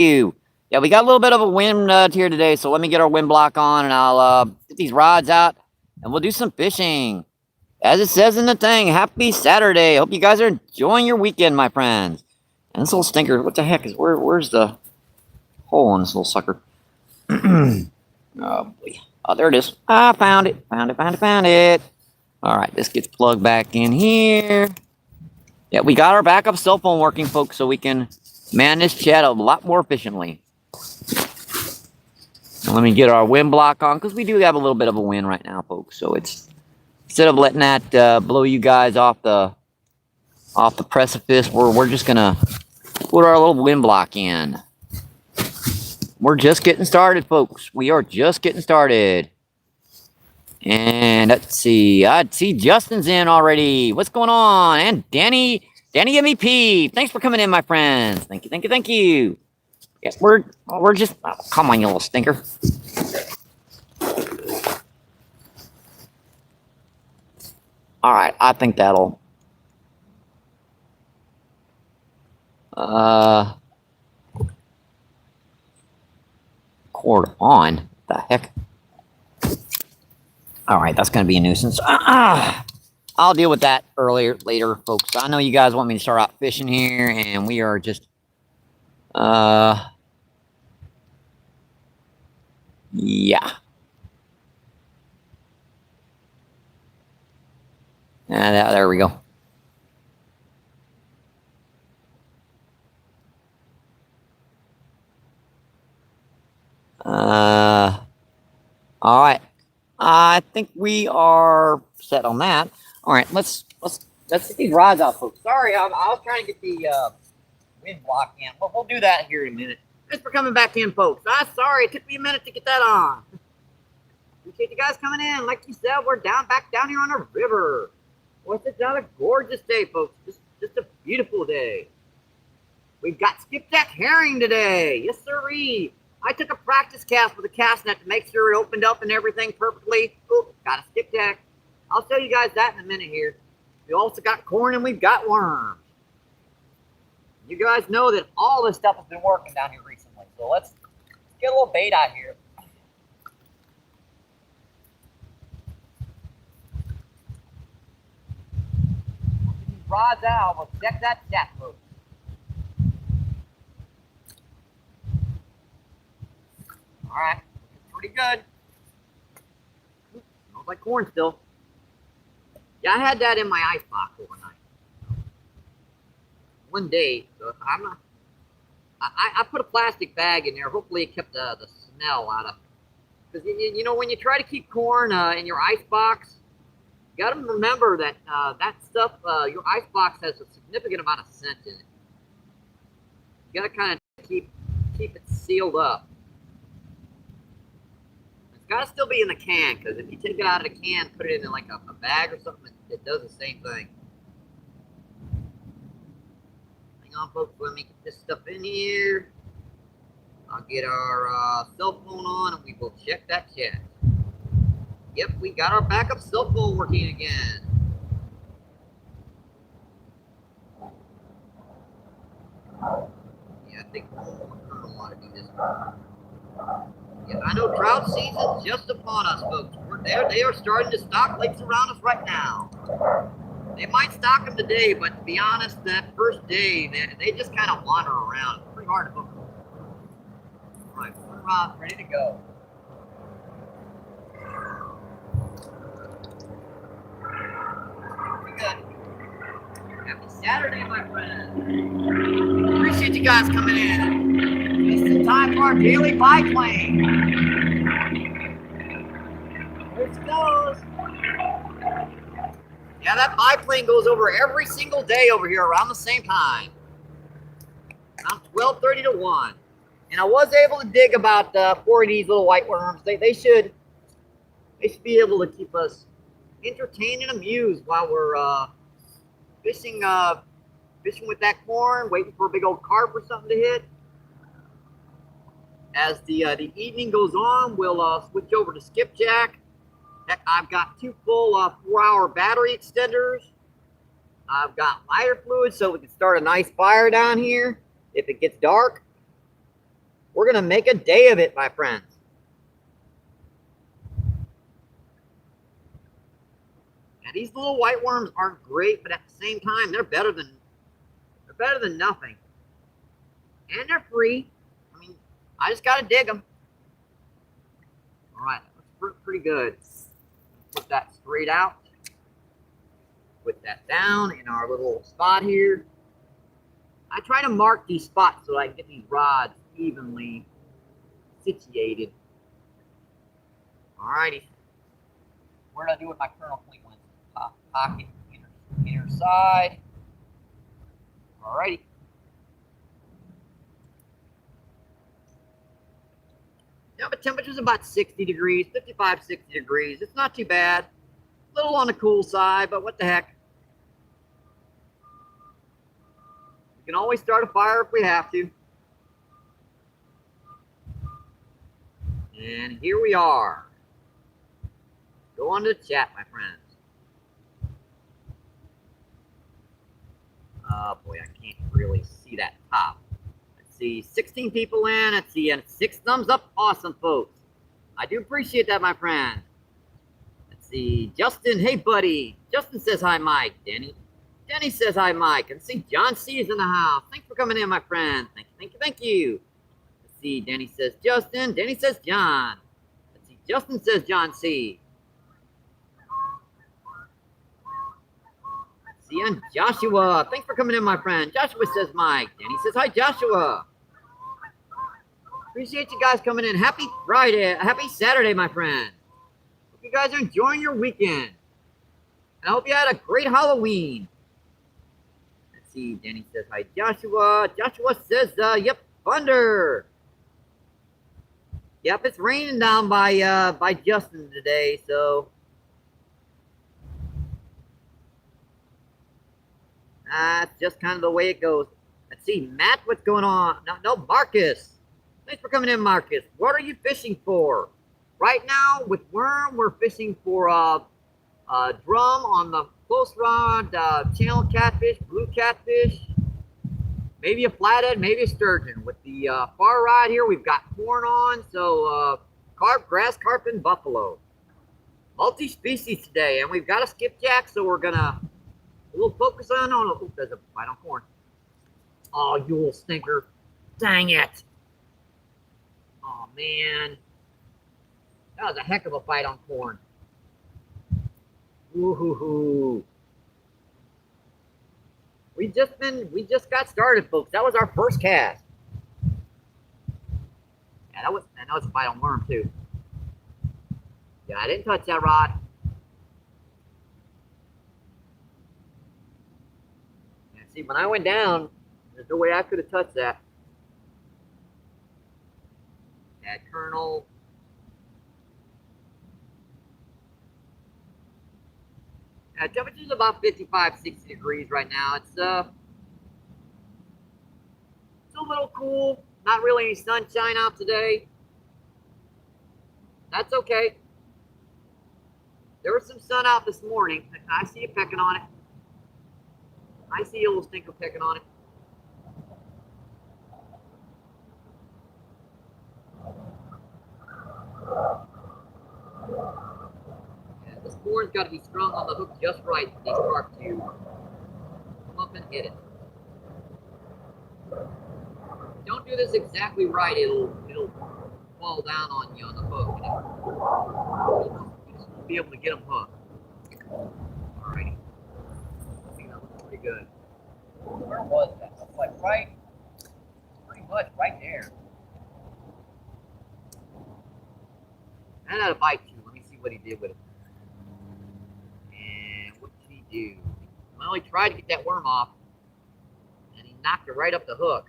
you. Yeah, we got a little bit of a wind here today, so let me get our wind block on, and I'll get these rods out, and we'll do some fishing. As it says in the thing, happy Saturday. Hope you guys are enjoying your weekend, my friends. And this little stinker, what the heck is where's the hole on this little sucker? Oh boy. Oh, there it is. I found it. Found it. All right, this gets plugged back in here. Yeah, we got our backup cell phone working, folks, so we can man this chat a lot more efficiently. And let me get our wind block on, because we do have a little bit of a wind right now, folks. So it's, instead of letting that blow you guys off the precipice, we're just gonna put our little wind block in. We're just getting started, folks. We are just getting started. And let's see. I see Justin's in already. What's going on? And Danny MVP. Thanks for coming in, my friends. Thank you. Yes, we're just, oh, come on, you little stinker. All right, I think that'll cord on. What the heck? All right, that's going to be a nuisance. I'll deal with that later, folks. I know you guys want me to start out fishing here, and we are just, yeah. There we go. All right. I think we are set on that. All right, let's get these rods out, folks. Sorry, I was trying to get the wind block in. We'll do that here in a minute. Thanks for coming back in, folks. Sorry, it took me a minute to get that on. Appreciate you guys coming in. Like you said, we're back down here on the river. Well, it's another gorgeous day, folks. Just a beautiful day. We've got skipjack herring today. Yes, sirree. I took a practice cast with a cast net to make sure it opened up and everything perfectly. Oop, got a skipjack. I'll show you guys that in a minute here. We also got corn and we've got worms. You guys know that all this stuff has been working down here recently. So let's get a little bait out here. Get these rods out. We'll check that chat, folks. All right, pretty good. Smells like corn still. Yeah, I had that in my ice box overnight. One day, so I put a plastic bag in there. Hopefully, it kept the smell out of. Because you know, when you try to keep corn in your ice box, you got to remember that that stuff, your ice box has a significant amount of scent in it. You got to kind of keep it sealed up. Gotta still be in the can, because if you take it out of the can, put it in like a bag or something, it does the same thing. Hang on, folks, let me get this stuff in here. I'll get our cell phone on and we will check that chat. Yep, we got our backup cell phone working again. Yeah, I think I don't want to do this one. Yeah, I know trout season's just upon us, folks. They are starting to stock lakes around us right now. They might stock them today, but to be honest, that first day, they just kind of wander around. It's pretty hard to book them. All right, one rod ready to go. Pretty good. Happy Saturday, my friend. Appreciate you guys coming in. It's the time for our daily biplane. Here it goes. Yeah, that biplane goes over every single day over here around the same time. Around 12:30 to 1. And I was able to dig about 4 of these little white worms. They should be able to keep us entertained and amused while we're fishing with that corn, waiting for a big old carp or something to hit. As the evening goes on, we'll switch over to skipjack. Heck, I've got 2 full 4-hour battery extenders. I've got lighter fluid so we can start a nice fire down here if it gets dark. We're going to make a day of it, my friends. Now, these little white worms aren't great, but at the same time, they're better than nothing. And they're free. I mean, I just got to dig them. All right, that looks pretty good. Put that straight out. Put that down in our little spot here. I try to mark these spots so I can get these rods evenly situated. Alrighty. What did I do with my kernel clean ones? Pocket, inner side. Alrighty. Now the temperature's about 60 degrees, 55, 60 degrees. It's not too bad. A little on the cool side, but what the heck. We can always start a fire if we have to. And here we are. Go on to the chat, my friends. Oh boy, I can't really see that top. Let's see, 16 people in. Let's see, and 6 thumbs up. Awesome, folks. I do appreciate that, my friend. Let's see, Justin, hey buddy. Justin says hi, Mike. Denny says hi, Mike. And see, John C is in the house. Thanks for coming in, my friend. Thank you. Let's see, Denny says Justin. Denny says John. Let's see, Justin says John C. Let's see, and Joshua. Thanks for coming in, my friend. Joshua says Mike. Denny says hi, Joshua. Appreciate you guys coming in. Happy Friday. Happy Saturday, my friend. Hope you guys are enjoying your weekend. And I hope you had a great Halloween. Let's see, Denny says hi, Joshua. Joshua says, yep, thunder. Yep, it's raining down by Justin today, so that's just kind of the way it goes. Let's see, Matt, what's going on? No, Marcus. Thanks for coming in, Marcus. What are you fishing for? Right now, with worm, we're fishing for a drum on the close rod, channel catfish, blue catfish, maybe a flathead, maybe a sturgeon. With the far right here, we've got corn on, so carp, grass carp, and buffalo. Multi-species today, and we've got a skipjack, so we'll focus on, oh, there's a bite on corn. Oh, you little stinker. Dang it. Oh, man. That was a heck of a fight on corn. Ooh-hoo-hoo. We just got started, folks. That was our first cast. Yeah, that was a bite on worm too. Yeah, I didn't touch that rod. Yeah, see, when I went down, there's no way I could have touched that. That kernel. Temperature's about 55, 60 degrees right now. It's a little cool. Not really any sunshine out today. That's okay. There was some sun out this morning. I see you pecking on it. I see a little stinker pecking on it. This board's got to be strung on the hook just right for these carp to come up and hit it. If you don't do this exactly right, it'll fall down on you on the hook. You just won't be able to get them hooked. Alrighty. I think that looks pretty good. Where was that? Looks like pretty much right there. And had a bite too. Let me see what he did with it. What did he do? Well, he tried to get that worm off, and he knocked it right up the hook.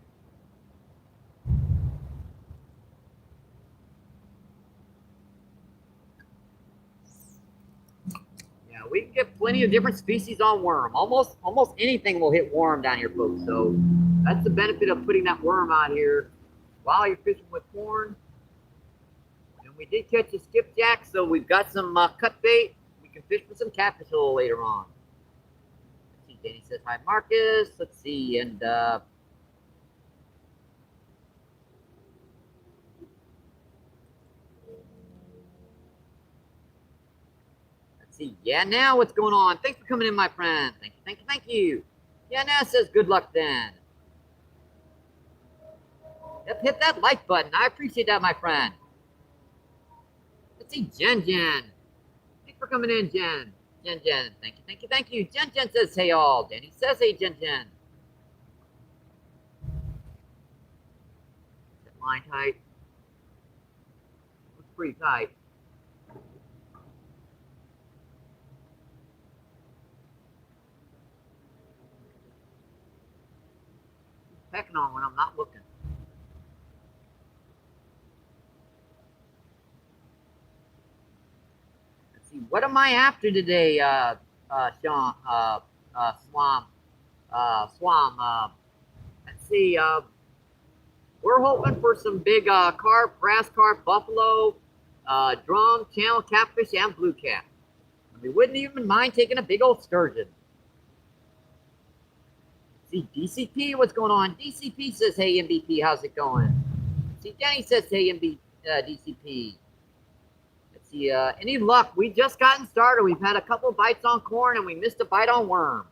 Yeah, we can get plenty of different species on worm. Almost anything will hit worm down here, folks. So that's the benefit of putting that worm out here while you're fishing with corn. And we did catch a skipjack, so we've got some cut bait. We can fish with some catfish a little later on. Let's see, Danny says hi, Marcus. Let's see, and see. Yeah, now what's going on? Thanks for coming in, my friend. Thank you, thank you, thank you. Yeah, now says good luck then. Yep, hit that like button. I appreciate that, my friend. Let's see, Jen. Thanks for coming in, Jen. Jen. Thank you, thank you, thank you. Jen says, hey all. Danny says, hey, Jen. That line tight. Looks pretty tight. Pecking on when I'm not looking. Let's see, what am I after today, Sean, Swam, let's see, we're hoping for some big, carp, grass carp, buffalo, drum, channel, catfish, and blue cat. We wouldn't even mind taking a big old sturgeon. See, DCP, what's going on? DCP says, hey, MBP, how's it going? See, Jenny says, hey, DCP. Let's see, any luck? We just gotten started. We've had a couple bites on corn, and we missed a bite on worm.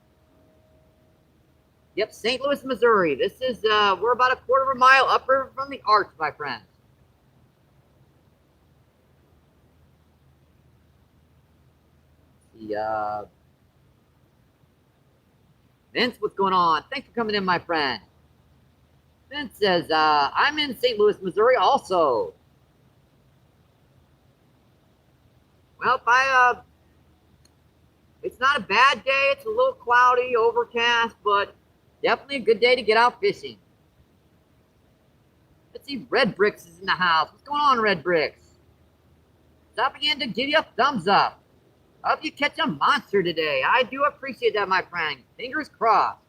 Yep, St. Louis, Missouri. This is, we're about a quarter of a mile upriver from the arch, my friends. See, Vince, what's going on? Thanks for coming in, my friend. Vince says, I'm in St. Louis, Missouri also. Well, it's not a bad day. It's a little cloudy, overcast, but definitely a good day to get out fishing. Let's see, Red Bricks is in the house. What's going on, Red Bricks? Stop again to give you a thumbs up. I hope you catch a monster today. I do appreciate that, my friend. Fingers crossed.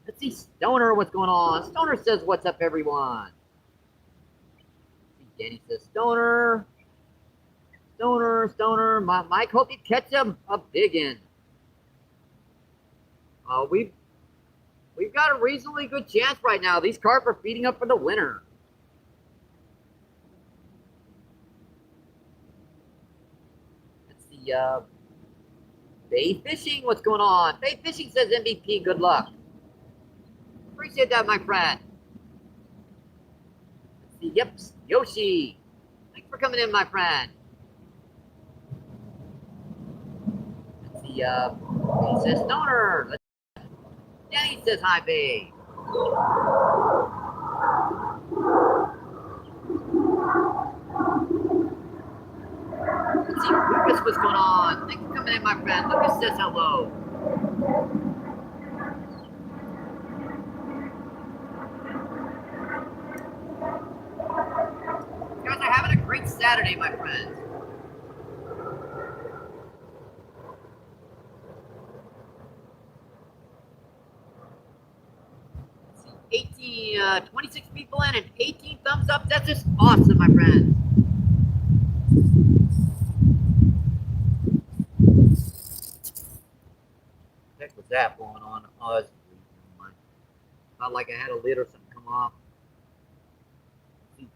Let's see, Stoner, what's going on? Stoner says, what's up, everyone? Danny says, Stoner. Mike, hope you catch a big one. We've got a reasonably good chance right now. These carp are feeding up for the winter. Let's see, Bay Fishing, what's going on? Bay Fishing says MVP, good luck. Appreciate that, my friend. Let's see, yep, Yoshi. Thanks for coming in, my friend. Let's see, he says Stoner. Danny says hi, Bay. Let's see, Lucas, what's going on? Thanks for coming in, my friend. Lucas says hello. You guys are having a great Saturday, my friends. Let's see, 26 people in and 18 thumbs up. That's just awesome, my friends. What the heck was that going on? Oh, that's not like I had a lid or something come off.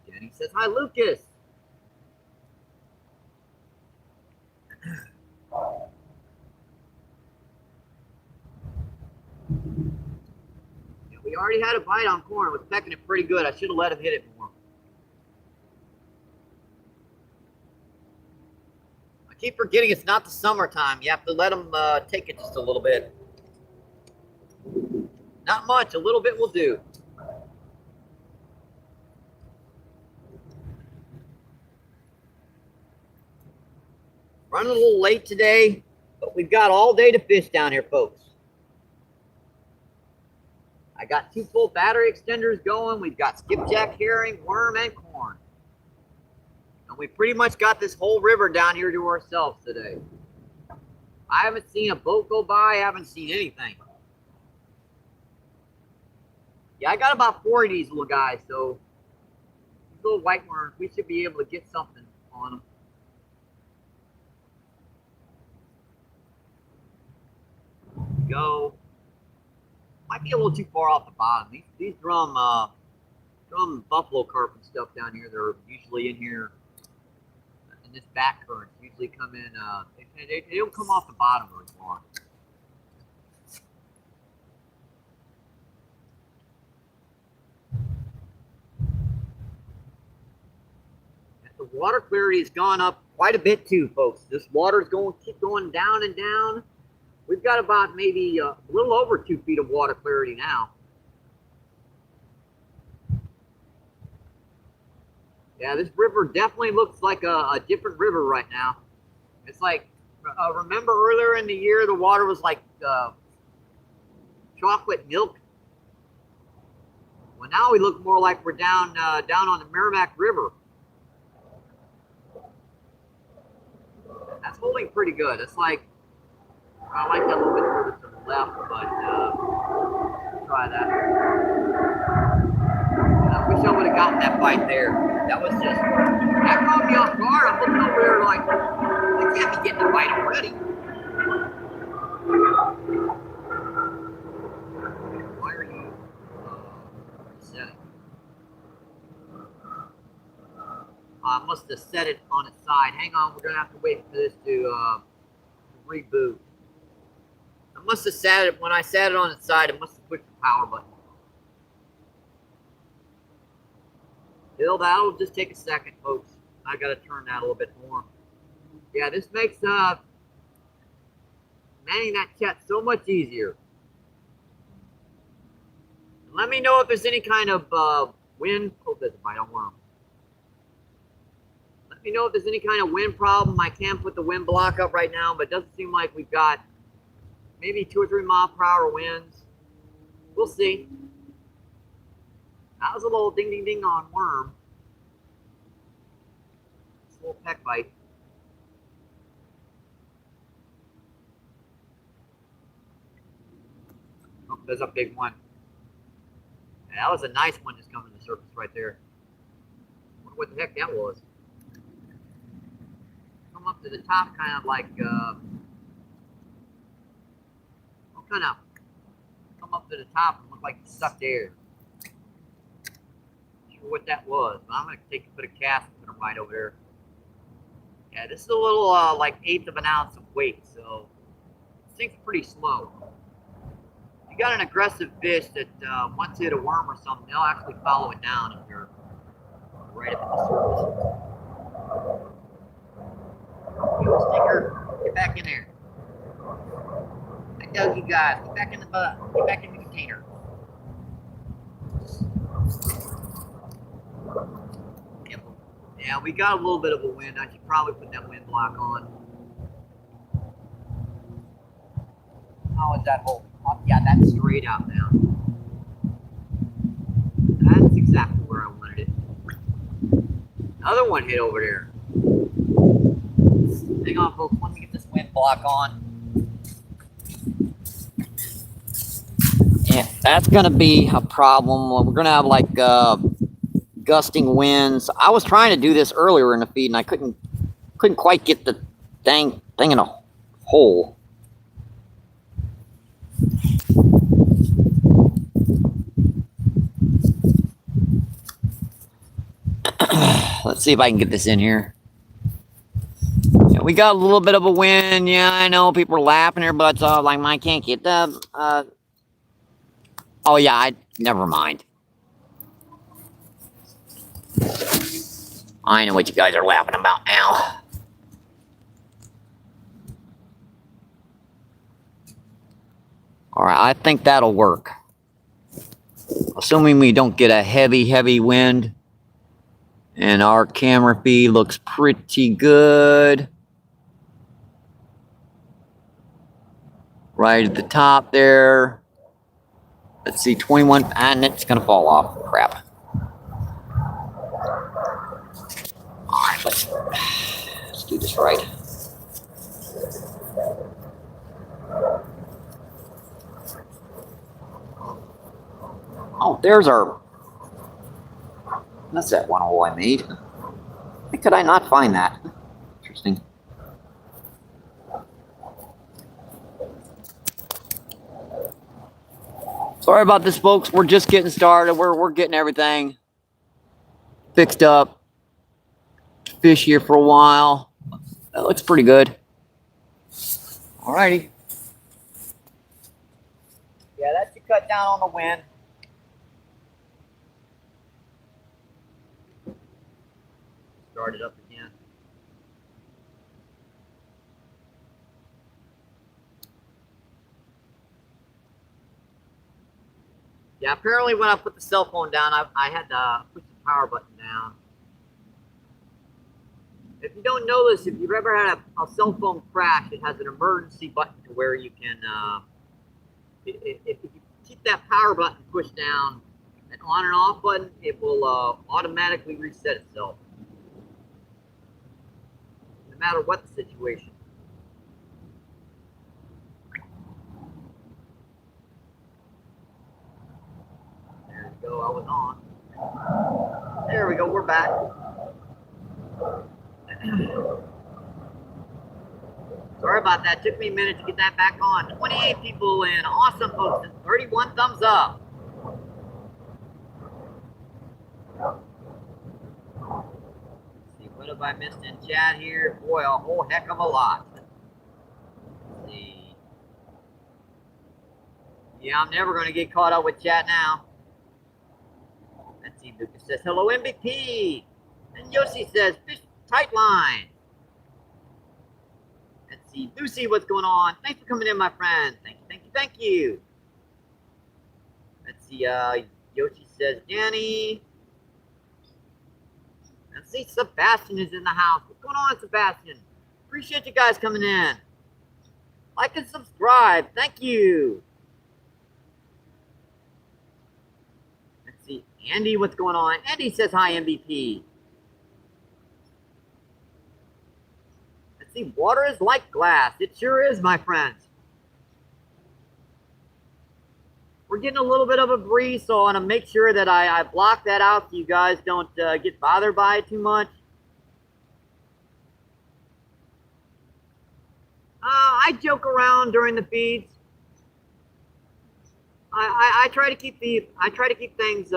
Danny says hi, Lucas. Yeah, we already had a bite on corn. It was pecking it pretty good. I should have let him hit it more. I keep forgetting it's not the summertime. You have to let them take it just a little bit. Not much. A little bit will do. Running a little late today, but we've got all day to fish down here, folks. I got 2 full battery extenders going. We've got skipjack, herring, worm, and corn. And we pretty much got this whole river down here to ourselves today. I haven't seen a boat go by. I haven't seen anything. Yeah, I got about 4 of these little guys, so these little white worms, we should be able to get something on them. Go. Might be a little too far off the bottom. These drum buffalo carp and stuff down here, they're usually in here and this back current usually come in. They don't come off the bottom very far. The water clarity has gone up quite a bit too, folks. This water is going keep going down and down. We've got about maybe a little over 2 feet of water clarity now. Yeah, this river definitely looks like a different river right now. It's like, remember earlier in the year, the water was like chocolate milk? Well, now we look more like we're down on the Merrimack River. That's holding pretty good. It's like, I like that a little bit further to the left, but try that. And I wish I would have gotten that bite there. That was just, that caught me off guard. I'm looking over there like, I can't be getting a bite already. Why are you resetting? I must have set it on its side. Hang on, we're gonna have to wait for this to reboot. I must have set it, when I set it on its side, it must have pushed the power button. That'll just take a second, folks. I gotta turn that a little bit more. Yeah, this makes manning that chat so much easier. Let me know if there's any kind of wind. Oh, there's a bite on worm. Let me know if there's any kind of wind problem. I can put the wind block up right now, but it doesn't seem like we've got maybe 2 or 3 mile per hour winds. We'll see. That was a little ding ding ding on worm. It's a little peck bite. Oh, there's a big one. Yeah, that was a nice one just coming to the surface right there. I wonder what the heck that was. Come up to the top, kind of like kind of come up to the top and look like it sucked air. Not sure what that was, but I'm gonna put a cast and put it right over there. Yeah, this is a little like 1/8 of an ounce of weight, so it sinks pretty slow. If you got an aggressive fish that wants to hit a worm or something, they'll actually follow it down if you're right up at the surface. Yo, stinker, get back in there. Go, you guys, get back in the butt, get back in the container. Yeah, we got a little bit of a wind. I should probably put that wind block on. How is that holding? Oh, yeah, that's straight out now. That's exactly where I wanted it. Another one hit over there. Hang on, folks, let me get this wind block on. Yeah, that's gonna be a problem. We're gonna have like gusting winds. I was trying to do this earlier in the feed, and I couldn't quite get the dang thing in a hole. Let's see if I can get this in here. Yeah, we got a little bit of a wind. Yeah, I know people are laughing here, but like I can't get the. Oh yeah, never mind. I know what you guys are laughing about now. All right, I think that'll work. Assuming we don't get a heavy wind. And our camera feed looks pretty good. Right at the top there. Let's see, 21, and it's gonna fall off. Crap. All right, let's do this right. Oh, there's our. That's that one hole I made. Why could I not find that? Interesting. Sorry about this, folks. We're just getting started. We're getting everything fixed up. fish here for a while. That looks pretty good. Alrighty. Yeah, that should cut down on the wind. Start it up again. Yeah, apparently when I put the cell phone down, I had to push the power button down. If you don't know this, if you've ever had a cell phone crash, it has an emergency button to where you can, if you keep that power button pushed down, an on and off button, it will automatically reset itself. No matter what the situation. There we go, I was on. There we go, we're back. Sorry about that. Took me a minute to get that back on. 28 people in. Awesome, folks. And 31 thumbs up. Let's see, what have I missed in chat here? Boy, a whole heck of a lot. Let's see. Yeah, I'm never going to get caught up with chat now. Let's see. Lucas says, hello, MVP. And Yossi says, fish tight line. Let's see. Lucy, what's going on? Thanks for coming in, my friend. Thank you, thank you, thank you. Let's see. Yoshi says, Danny. Let's see. Sebastian is in the house. What's going on, Sebastian? Appreciate you guys coming in. Like and subscribe. Thank you. Let's see. Andy, what's going on? Andy says, hi, MVP. See, water is like glass. It sure is, my friends. We're getting a little bit of a breeze, so I want to make sure that I block that out so you guys don't get bothered by it too much. I joke around during the feeds. I try to keep things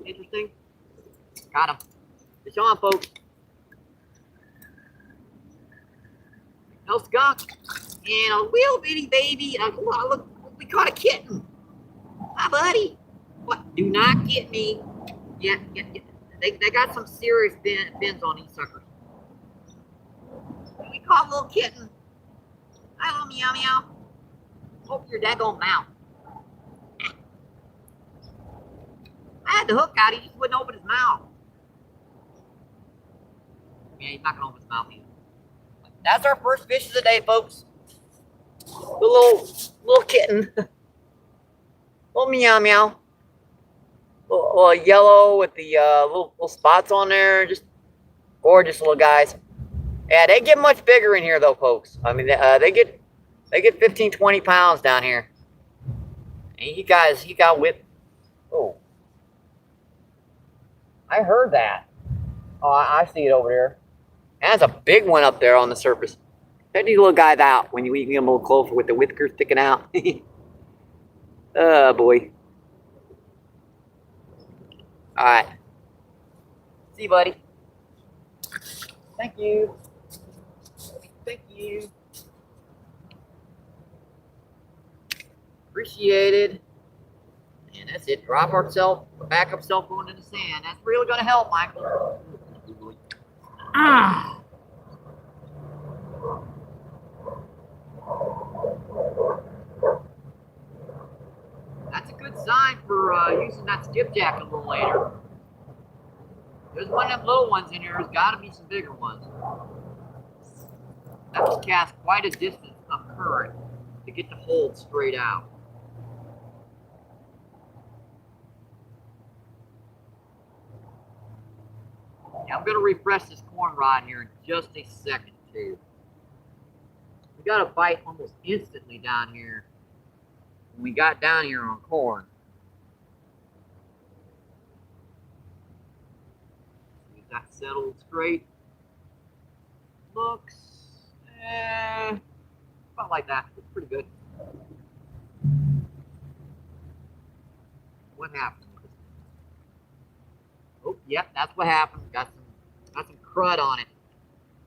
interesting. Got him. Fish on, folks. No skunk and a little bitty baby. Look, we caught a kitten. Hi, buddy. What? Do not get me. Yeah. They got some serious fins on these suckers. We caught a little kitten. Hi, little meow meow. Open your daggone mouth. I had the hook out. He just wouldn't open his mouth. Yeah, he's not gonna open his mouth either. That's our first fish of the day, folks. The little kitten. Little meow meow. Little yellow with the little spots on there. Just gorgeous little guys. Yeah, they get much bigger in here though, folks. I mean, they get 15, 20 pounds down here. And he got whipped. Oh, I heard that. Oh, I see it over there. That's a big one up there on the surface. Check these little guys out when you get them a little closer with the whiskers sticking out. Oh, boy. All right. See you, buddy. Thank you. Thank you. Appreciated. And that's it. Drop our backup cell phone in the sand. That's really going to help, Michael. Ah. That's a good sign for using that skipjack a little later. There's one of them little ones in here. There's got to be some bigger ones. That will cast quite a distance of current to get the hold straight out. Yeah, I'm going to refresh this corn rod here in just a second, too. We got a bite almost instantly down here when we got down here on corn. We got settled straight. Looks about like that. It's pretty good. What happened? Oh, yep, that's what happened. Got some Got some crud on it.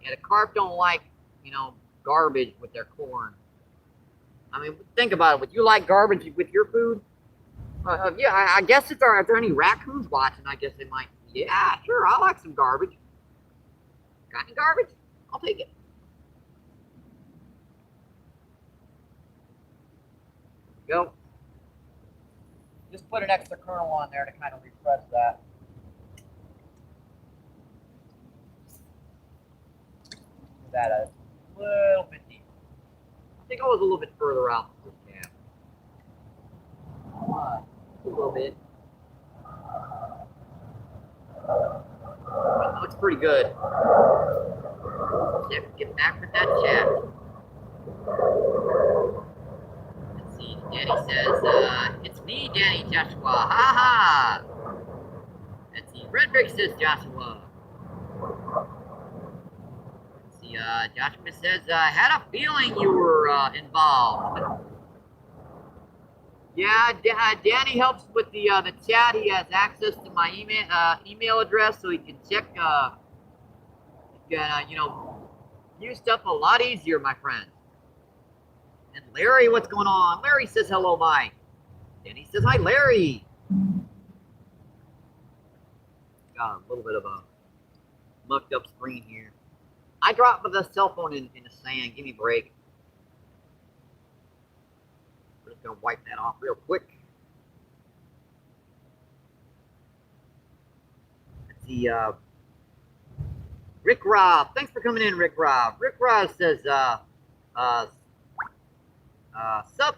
Yeah, the carp don't like, you know, garbage with their corn. I mean, think about it. Would you like garbage with your food? Yeah, I guess if there are there any raccoons watching, I guess they might. Yeah, sure, I like some garbage. Got any garbage? I'll take it. Go. Just put an extra kernel on there to kind of refresh that. That a little bit deeper. I think I was a little bit further out than this cam. A little bit. That looks pretty good. Get back with that chat. Let's see. Danny says, it's me, Danny Joshua. Ha ha. Let's see. Red Brick says Joshua. Let's see. Joshua says, I had a feeling you were involved. Yeah, Danny helps with the chat. He has access to my email address, so he can check. You know, view stuff a lot easier, my friend. And Larry, what's going on? Larry says hello, Mike. Danny says hi, Larry. Got a little bit of a mucked up screen here. I dropped the cell phone in the sand. Give me a break. We're just gonna wipe that off real quick. Let's see. Rick Rob, thanks for coming in, Rick Rob. Rick Rob says, sup,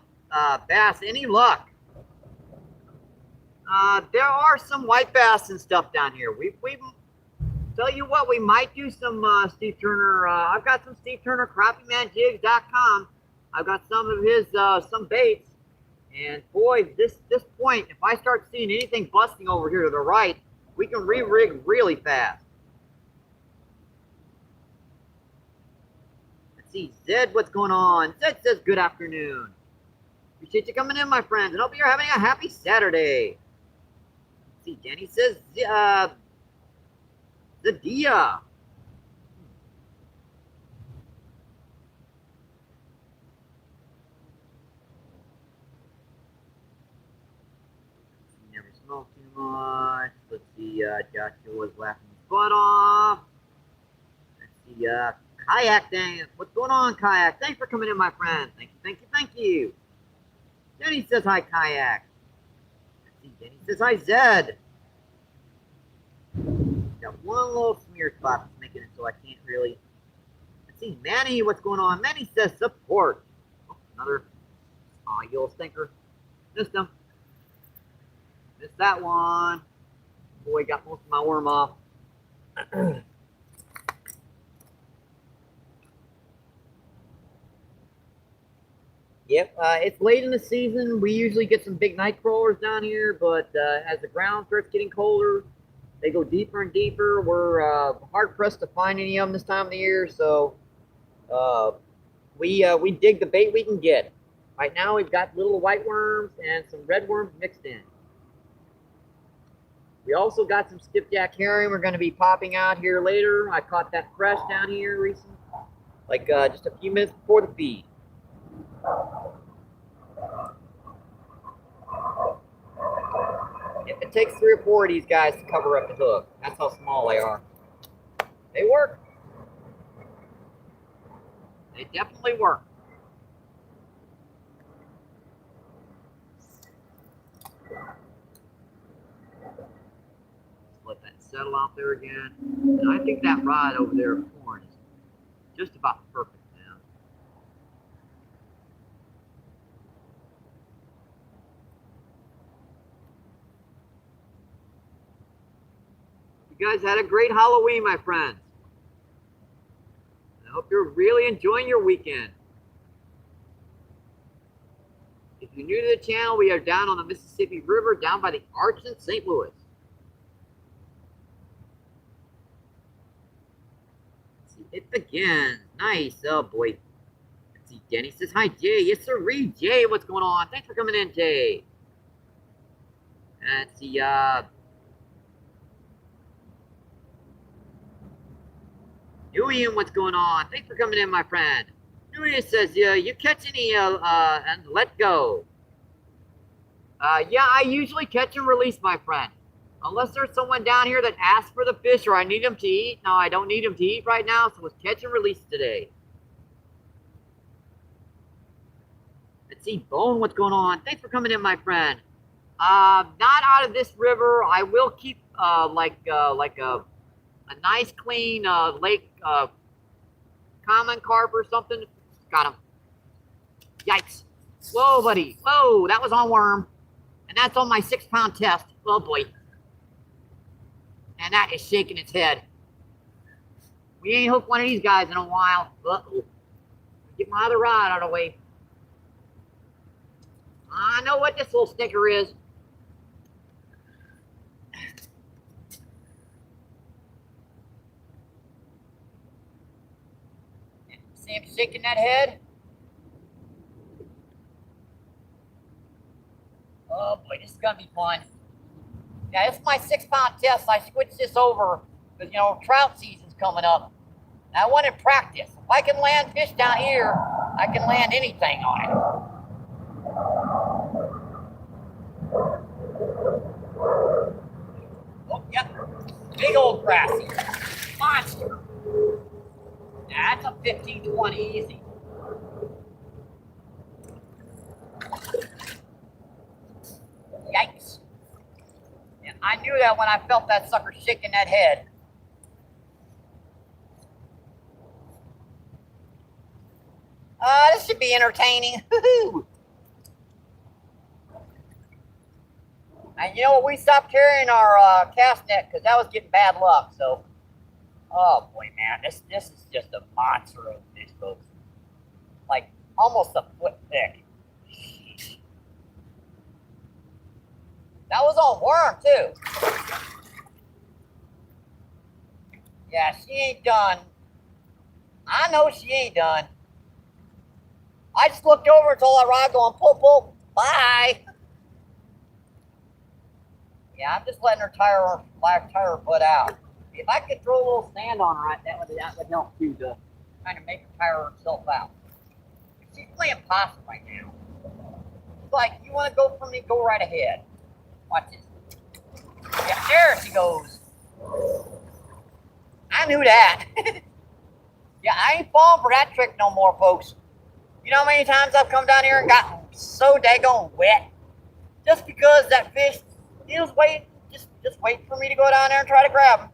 bass, any luck? There are some white bass and stuff down here. We tell you what, we might do some Steve Turner. I've got some Steve Turner crappiemanjigs.com. I've got some of his some baits, and boy, this point, if I start seeing anything busting over here to the right, we can re-rig really fast. Let's see, Zed, what's going on? Zed says good afternoon. Appreciate you coming in, my friends, and hope you're having a happy Saturday. Let's see, Jenny says Zadia. Never smoke too much. Let's see, Joshua's laughing his butt off. Let's see, Kayak, dang, what's going on, Kayak? Thanks for coming in, my friend. Thank you, thank you, thank you. Jenny says hi, Kayak. Let's see, Jenny says hi, Zed. Got one little smear spot that's making it so I can't really. Let's see, Manny, what's going on? Manny says support. Oh, another yellow stinker. Missed him. Missed that one. Boy, got most of my worm off. Yep, it's late in the season. We usually get some big night crawlers down here, but as the ground starts getting colder, they go deeper and deeper. We're hard pressed to find any of them this time of the year, so we dig the bait we can get. Right now, we've got little white worms and some red worms mixed in. We also got some skipjack herring. We're going to be popping out here later. I caught that fresh down here recently, like just a few minutes before the feed. If it takes 3 or 4 of these guys to cover up the hook, that's how small they are. They work. They definitely work. Let that settle out there again. And I think that rod over there of corn is just about perfect now. You guys had a great Halloween, my friends. I hope you're really enjoying your weekend. If you're new to the channel, we are down on the Mississippi River, down by the Arch in St. Louis. Let's see, it again. Nice. Oh boy. Let's see, Denny says hi, Jay. Yes, sir. Jay, what's going on? Thanks for coming in, Jay. Let's see, Julian, what's going on? Thanks for coming in, my friend. Julian says, yeah, you catch any and let go. Yeah, I usually catch and release, my friend. Unless there's someone down here that asks for the fish or I need them to eat. No, I don't need them to eat right now, so it's catch and release today. Let's see, Bone, what's going on? Thanks for coming in, my friend. Not out of this river. I will keep like a nice clean lake common carp or something. Got him. Yikes. Whoa, buddy. Whoa, that was on worm. And that's on my 6-pound test. Oh boy. And that is shaking its head. We ain't hooked one of these guys in a while. Uh-oh. Get my other rod out of the way. I know what this little sticker is. See him shaking that head? Oh boy, this is gonna be fun. Yeah, this is my 6-pound test. I switched this over because, you know, trout season's coming up. And I wanted practice. If I can land fish down here, I can land anything on it. Oh, yep. Big old grassy. Monster. That's a 15-20 easy. Yikes. And I knew that when I felt that sucker shaking that head. This should be entertaining. And you know what? We stopped carrying our cast net because that was getting bad luck. So, oh boy, man, this is just a monster of fish, folks. Like almost a foot thick. That was on worm too. Yeah, she ain't done. I know she ain't done. I just looked over and told that rod going, pull, pull, bye. Yeah, I'm just letting her tire her butt out. If I could throw a little sand on her, that would help too, to kind of make her tire herself out. She's playing possum right now. It's like, you want to go for me, go right ahead. Watch this. Yeah, there she goes. I knew that. Yeah, I ain't falling for that trick no more, folks. You know how many times I've come down here and gotten so daggone wet? Just because that fish, he was waiting, just waiting for me to go down there and try to grab him.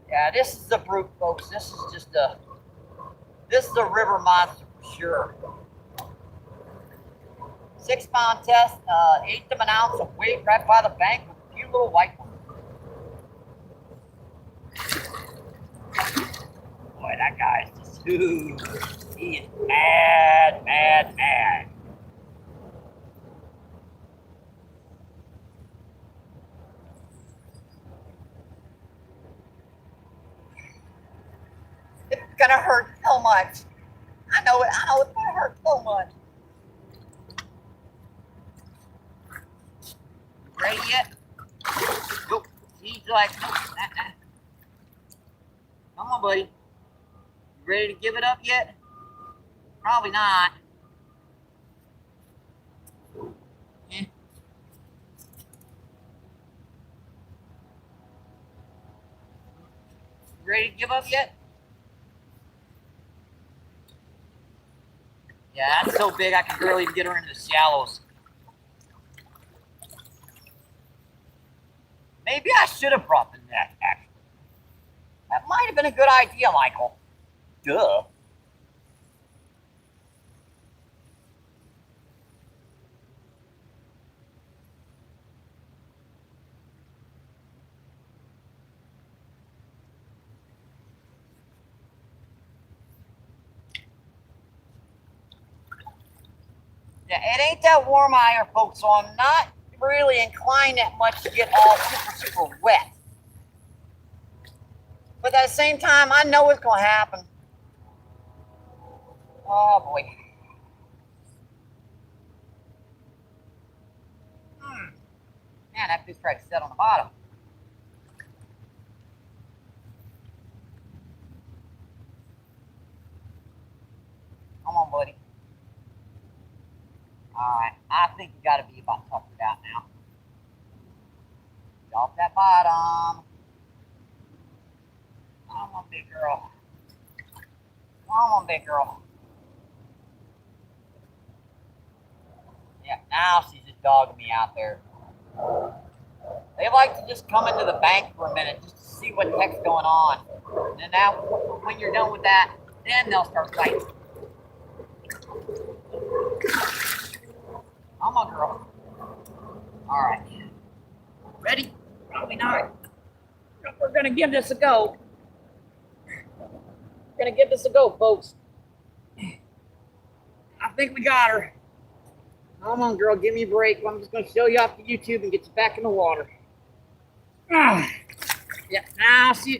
Yeah, this is a brute, folks. This is a river monster for sure. 6-pound test, 1/8 of an ounce of weight right by the bank with a few little white ones. Boy, that guy is just, he is mad, mad, mad. It's gonna hurt so much. I know it's gonna hurt so much. Ready yet? Nope. He's like, nope. Come on, buddy. You ready to give it up yet? Probably not. Eh. Ready to give up yet? Yeah, that's so big I can barely even get her into the shallows. Maybe I should have brought the net, actually. That might have been a good idea, Michael. Duh. Yeah, it ain't that warm out here, folks, so I'm not really inclined that much to get all super wet. But at the same time, I know it's going to happen. Oh, boy. Man, that fish tried to set on the bottom. about tuckered out now. Get off that bottom. Come on, big girl. Come on, big girl. Yeah, now she's just dogging me out there. They like to just come into the bank for a minute just to see what the heck's going on. And now, when you're done with that, then they'll start fighting. Come on, girl. All right. Ready? Probably not. We're going to give this a go. We're going to give this a go, folks. I think we got her. Come on, girl. Give me a break. I'm just going to show you off to YouTube and get you back in the water. Yeah, now she's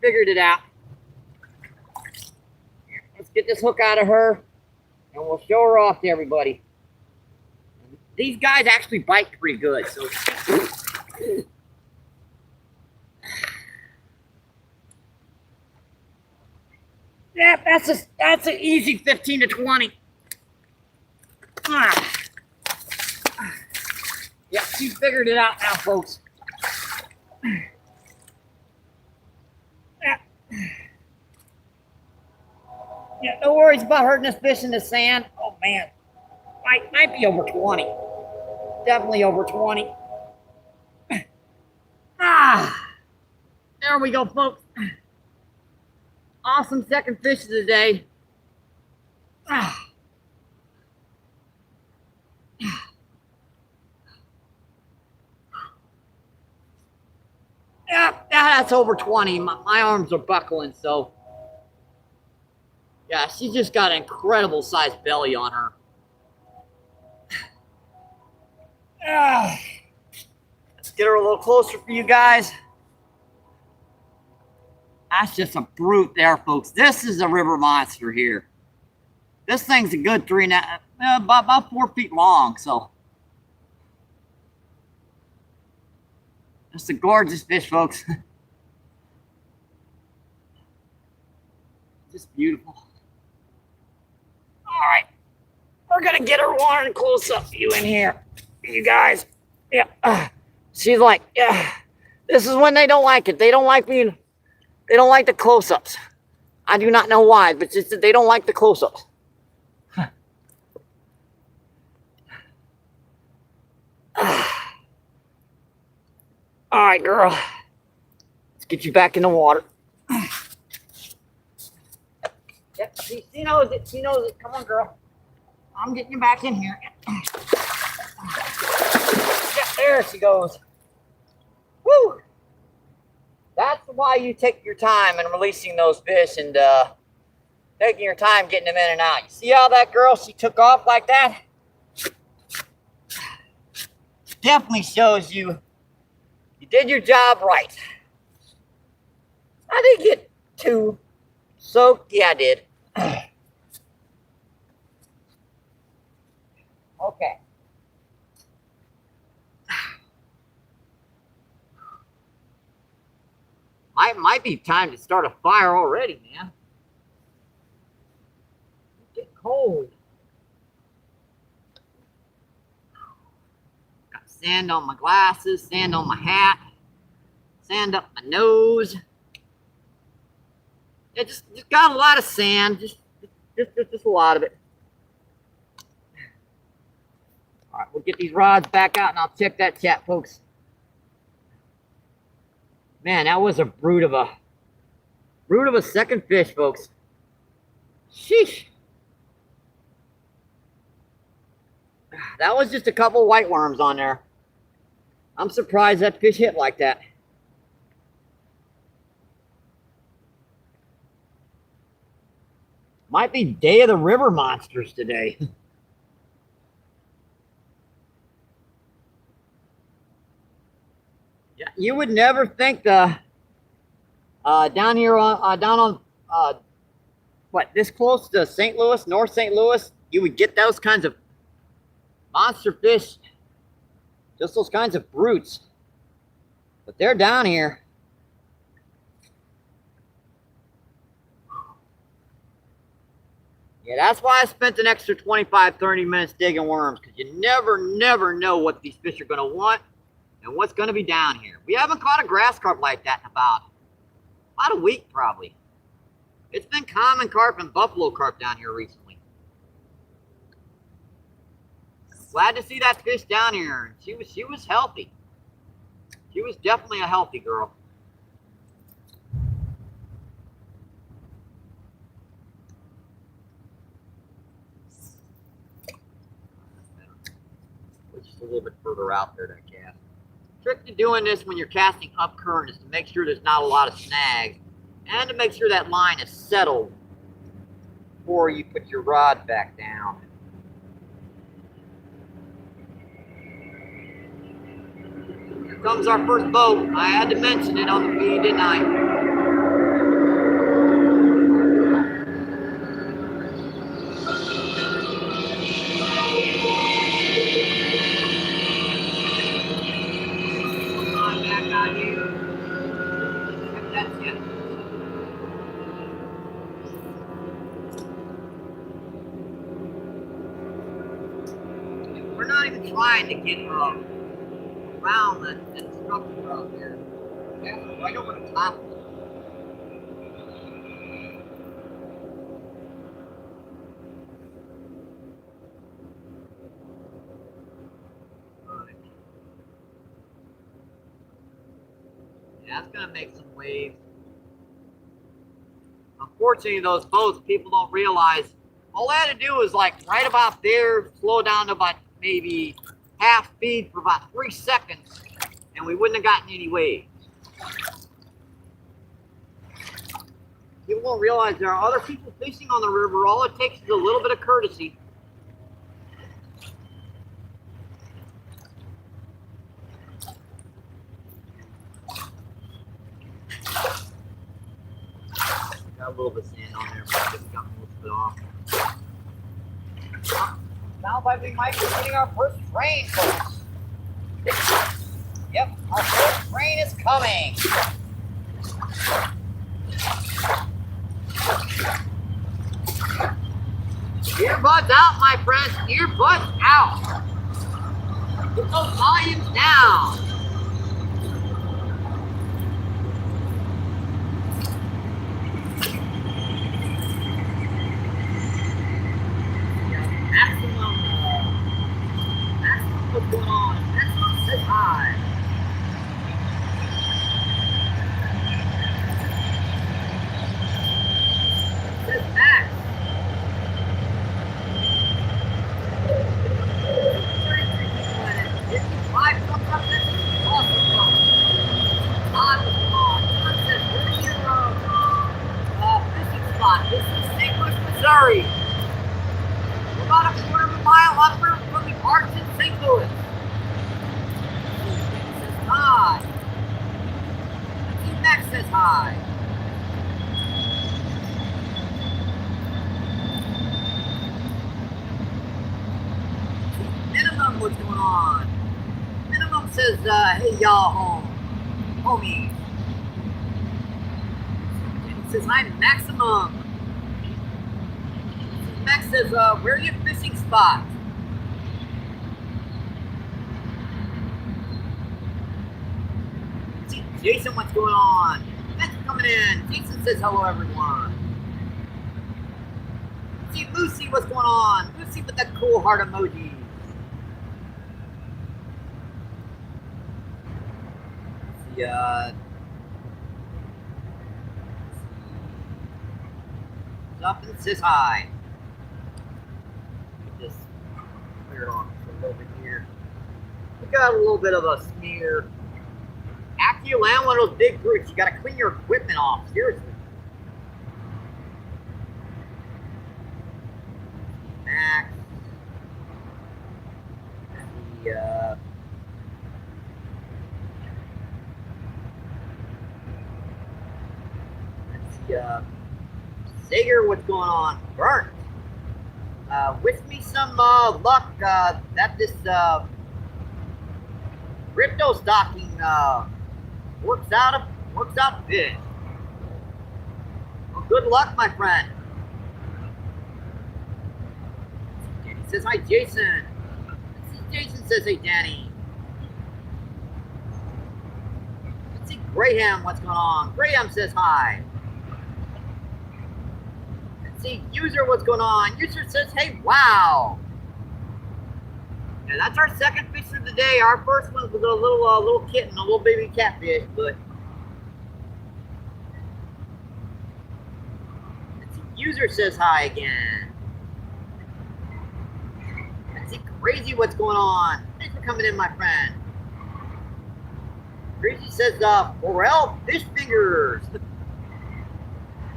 figured it out. Let's get this hook out of her, and we'll show her off to everybody. These guys actually bite pretty good, so. Yeah, that's an easy 15 to 20. Yeah, she figured it out now, folks. Yeah, no worries about hurting this fish in the sand. Oh man, might be over 20. Definitely over 20. There we go, folks. Awesome second fish of the day. Yeah, that's over 20. My arms are buckling, so. Yeah, she's just got an incredible sized belly on her. Let's get her a little closer for you guys. That's just a brute there, folks. This is a river monster here. This thing's a good about 4 feet long, so. It's a gorgeous fish, folks. Just beautiful. All right. We're going to get her one close up view in here. You guys. Yeah. She's like, yeah. This is when they don't like it. They don't like being, they don't like the close-ups. I do not know why, but just that they don't like the close-ups. All right, girl. Let's get you back in the water. Yep, she knows it. She knows it. Come on, girl. I'm getting you back in here. Yep, there she goes. Woo! That's why you take your time in releasing those fish and taking your time getting them in and out. You see how that girl, she took off like that? Definitely shows you did your job right. I didn't get too soaked. Yeah, I did. Okay. Might be time to start a fire already, man. It's getting cold. Got sand on my glasses, sand on my hat, sand up my nose. Yeah, just got a lot of sand, just a lot of it. All right, we'll get these rods back out and I'll check that chat, folks. Man, that was a brute of a second fish, folks. Sheesh. That was just a couple white worms on there. I'm surprised that fish hit like that. Might be day of the river monsters today. Yeah, you would never think the down here on what, this close to St. Louis, North St. Louis, you would get those kinds of monster fish, just those kinds of brutes. But they're down here. Yeah, that's why I spent an extra 25, 30 minutes digging worms, because you never know what these fish are going to want and what's going to be down here. We haven't caught a grass carp like that in about a week, probably. It's been common carp and buffalo carp down here recently. Glad to see that fish down here. She was healthy. She was definitely a healthy girl. Just a little bit further out there to cast. Trick to doing this when you're casting up current is to make sure there's not a lot of snags and to make sure that line is settled before you put your rod back down. Here comes our first boat. I had to mention it on the feed, didn't I? We're not even trying to get around the structure out there. That's right over the top. Right. Yeah, that's gonna make some waves. Unfortunately, those boats, people don't realize, all they had to do was like right about there, slow down to about maybe half speed for about 3 seconds, and we wouldn't have gotten any waves. People don't realize there are other people fishing on the river. All it takes is a little bit of courtesy. Got a little bit of sand on there, but I just got most of it off. Sounds like we might be getting our first rain, folks. Yep, our first rain is coming. Earbuds out, my friends. Earbuds out. Get those volumes down. Maximum what's going on? Maximum says hi. Says Max. 55 comes up, this is awesome. Todd was on. Todd says, where's your fishing spot? This is St. Louis, Missouri. We're about a quarter of a mile up from the parks in St. Louis. This is Todd. Max says hi. Minimum, what's going on? Minimum says, hey y'all homies. It says hi Maximum. Max says, where's your fishing spot? See, Jason, what's going on? Thanks for coming in. Jason says hello everyone. See Lucy, what's going on? Lucy with that cool heart emoji. Something says hi. Just clear it off a little bit here. We got a little bit of a smear. After you land one of those big brutes, you gotta clean your equipment off. Seriously. Max. Sager, what's going on? Burnt. Wish me some luck that this crypto stocking works out good. Well, good luck, my friend. He says hi, Jason. Jason says hey, Danny. Let's see, Graham, what's going on? Graham says hi. Let's see, User, what's going on? User says hey, wow. Yeah, that's our second fish of the day. Our first one was a little kitten, a little baby catfish, but let's see, User says hi again. Let's see, Crazy, what's going on? Thanks for coming in, my friend. Crazy says, Forel fish fingers.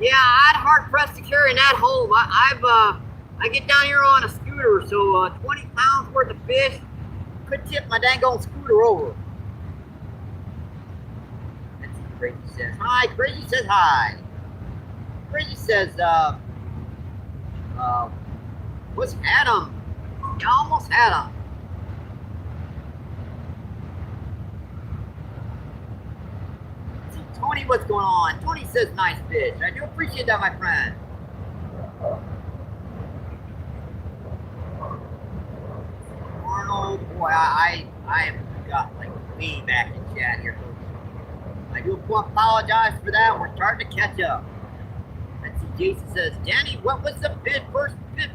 Yeah, I'd hard pressed to carry that home. I get down here on a scooter, so 20 pounds worth of fish could tip my dang old scooter over. Let's see, Crazy says hi. Crazy says hi. Crazy says, what's Adam? Yeah, almost Adam. Let's see, Tony, what's going on? Tony says nice fish. I do appreciate that, my friend. Arnold, boy, I got like way back in chat here, folks. I do apologize for that. We're starting to catch up. Let's see, Jason says, Danny, what was the first fish?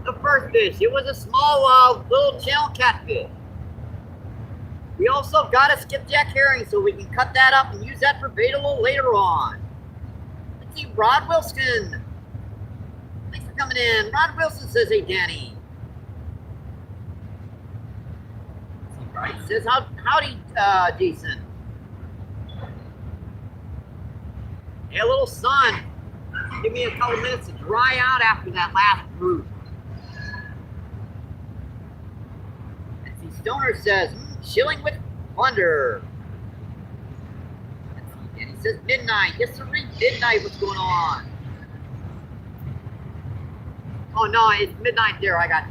The first fish, it was a small little channel catfish. We also got a skipjack herring, so we can cut that up and use that for bait a little later on. Let's see, Rod Wilson. Thanks for coming in. Rod Wilson says, hey, Danny. Let's see, Rod says, howdy, Jason. Hey, a little sun. Give me a couple minutes to dry out after that last brood. Stoner says, chilling with wonder. And he says midnight. Yes, sir, midnight. What's going on? Oh no, it's midnight there. I got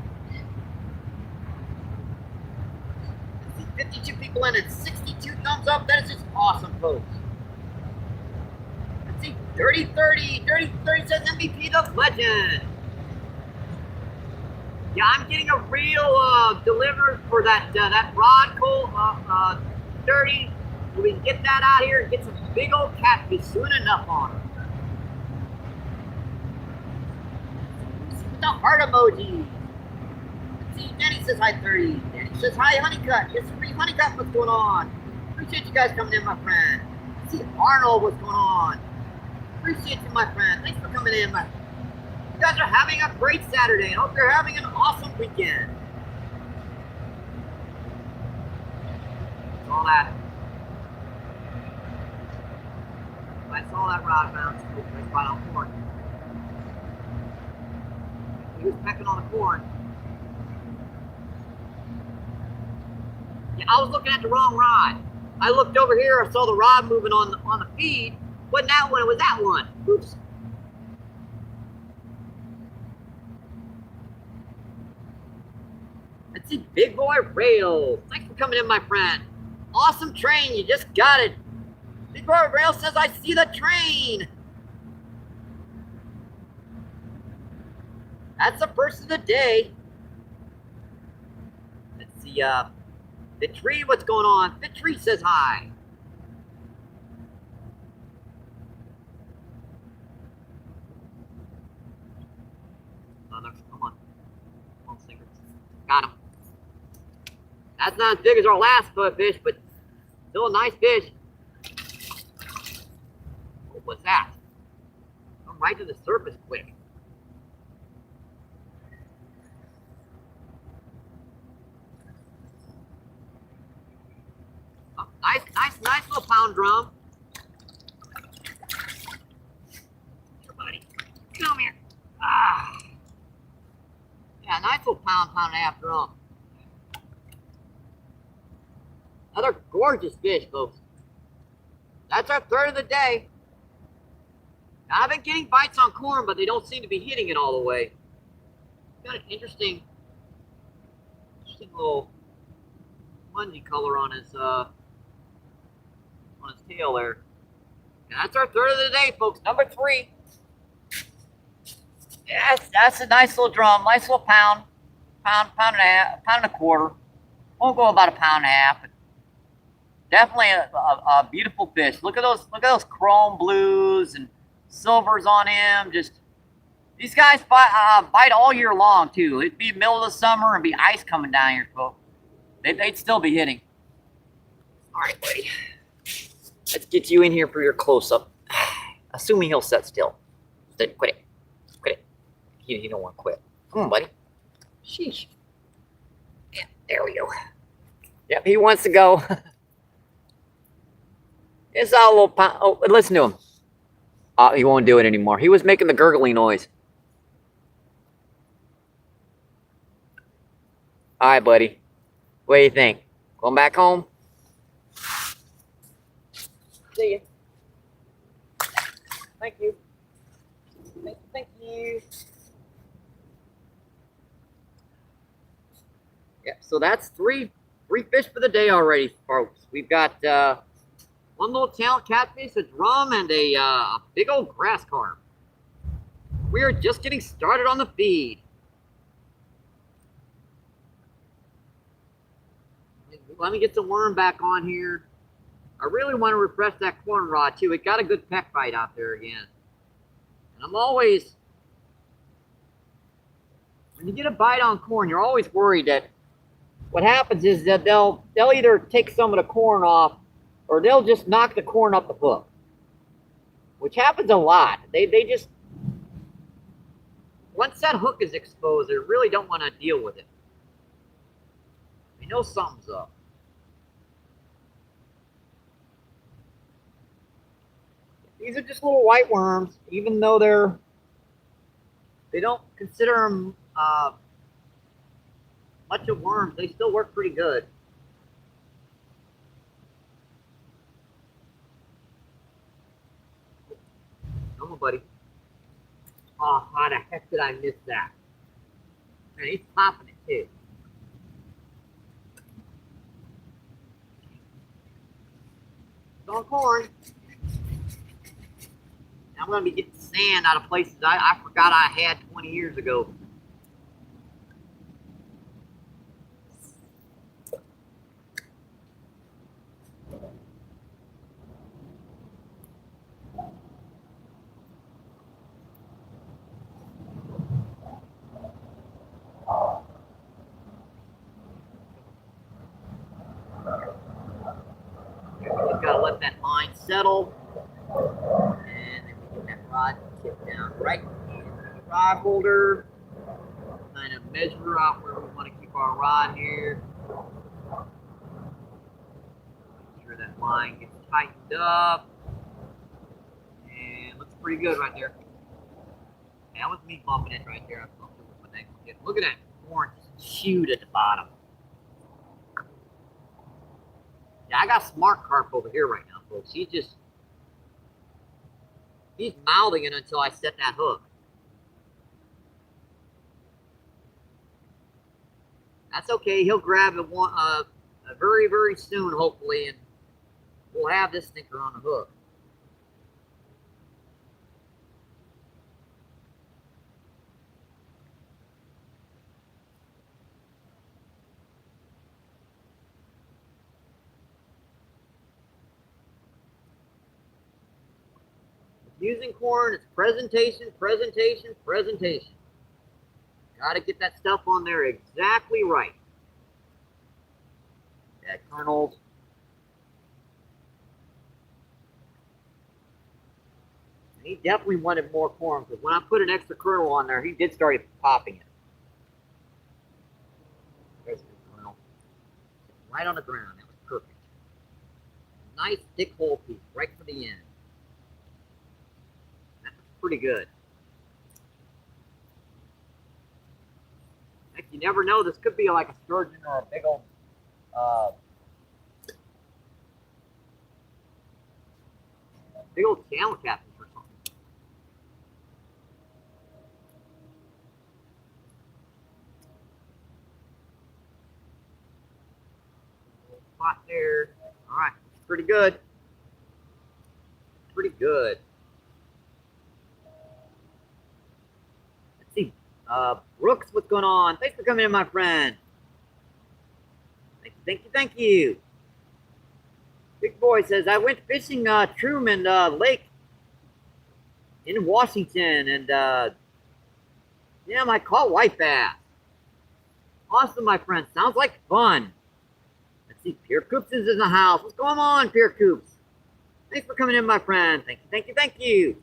52 people in and 62 thumbs up. That is just awesome, folks. Let's see, 30-30. 30-30 says MVP the legend. Yeah, I'm getting a reel delivered for that rod coal 30. So we can get that out here and get some big old catfish soon enough on them. The heart emoji. Let's see, Danny says hi 30. Danny says hi Honeycut. Yes, free Honeycut, what's going on? Appreciate you guys coming in, my friend. Let's see Arnold, what's going on? Appreciate you, my friend. Thanks for coming in, my friend. You guys are having a great Saturday. I hope you're having an awesome weekend. Saw that. I saw that rod bounce. Right spot on corn. He was pecking on the corn. Yeah, I was looking at the wrong rod. I looked over here. I saw the rod moving on the feed. Wasn't that one? It was that one. Oops. Let's see, Big Boy Rail. Thanks for coming in, my friend. Awesome train, you just got it. Big Boy Rail says, I see the train. That's the first of the day. Let's see, the tree, what's going on? The tree says hi. Come on. Come on, Stinger. Got him. That's not as big as our last fish, but still a nice fish. Oh, what's that? Come right to the surface quick. Oh, nice little pound drum. Here, buddy. Come here. Ah. Yeah, nice little pound and a half drum. Another gorgeous fish, folks. That's our third of the day. Now, I've been getting bites on corn, but they don't seem to be hitting it all the way. Got an interesting little spongy color on his tail there. And that's our third of the day, folks. Number 3. Yes, that's a nice little drum, nice little pound. pound and a half, pound and a quarter. Won't go about a pound and a half, but definitely a beautiful fish. Look at those chrome blues and silvers on him. Just these guys bite all year long too. It'd be middle of the summer and be ice coming down here, folks. They'd still be hitting. All right, buddy. Let's get you in here for your close-up. Assuming he'll set still. Quit it. Quit it. He don't want to quit. Come on, buddy. Sheesh. Yeah, there we go. Yep, he wants to go. It's all a little pound. Oh, listen to him. He won't do it anymore. He was making the gurgling noise. All right, buddy. What do you think? Going back home? See you. Thank you. Thank you. Yep, so that's three fish for the day already, folks. We've got one little talent catfish, a drum, and a big old grass carp. We are just getting started on the feed. Let me get the worm back on here. I really want to refresh that corn rod too. It got a good peck bite out there again. And I'm always, when you get a bite on corn, you're always worried that what happens is that they'll either take some of the corn off or they'll just knock the corn up the hook, which happens a lot. They just, once that hook is exposed, they really don't want to deal with it. They know something's up. These are just little white worms, even though they don't consider them much of worms. They still work pretty good. Come on, buddy. Oh, how the heck did I miss that? Man, he's popping it too. It's on corn. I'm going to be getting sand out of places I forgot I had 20 years ago. Just got to let that line settle. And then we get that rod tip down right in the rod holder. Kind of measure out where we want to keep our rod here. Make sure that line gets tightened up. And looks pretty good right there. That was me bumping it right there. Look at that corn chewed at the bottom. Yeah, I got smart carp over here right now, folks. He's mouthing it until I set that hook. That's okay. He'll grab it very, very soon, hopefully, and we'll have this stinker on the hook. Using corn, it's presentation, presentation, presentation. Got to get that stuff on there exactly right. That kernels. And he definitely wanted more corn because when I put an extra kernel on there, he did start popping it. There's the kernel. Right on the ground. That was perfect. Nice thick whole piece right for the end. Pretty good. Heck, you never know. This could be like a sturgeon or a big old channel catfish or something. Spot there. All right, pretty good. Pretty good. Brooks, what's going on? Thanks for coming in, my friend. Thank you. Big Boy says, I went fishing Truman Lake in Washington, and yeah, I caught white bass. Awesome, my friend. Sounds like fun. Let's see, Pierre Coops is in the house. What's going on, Pierre Coops? Thanks for coming in, my friend. Thank you.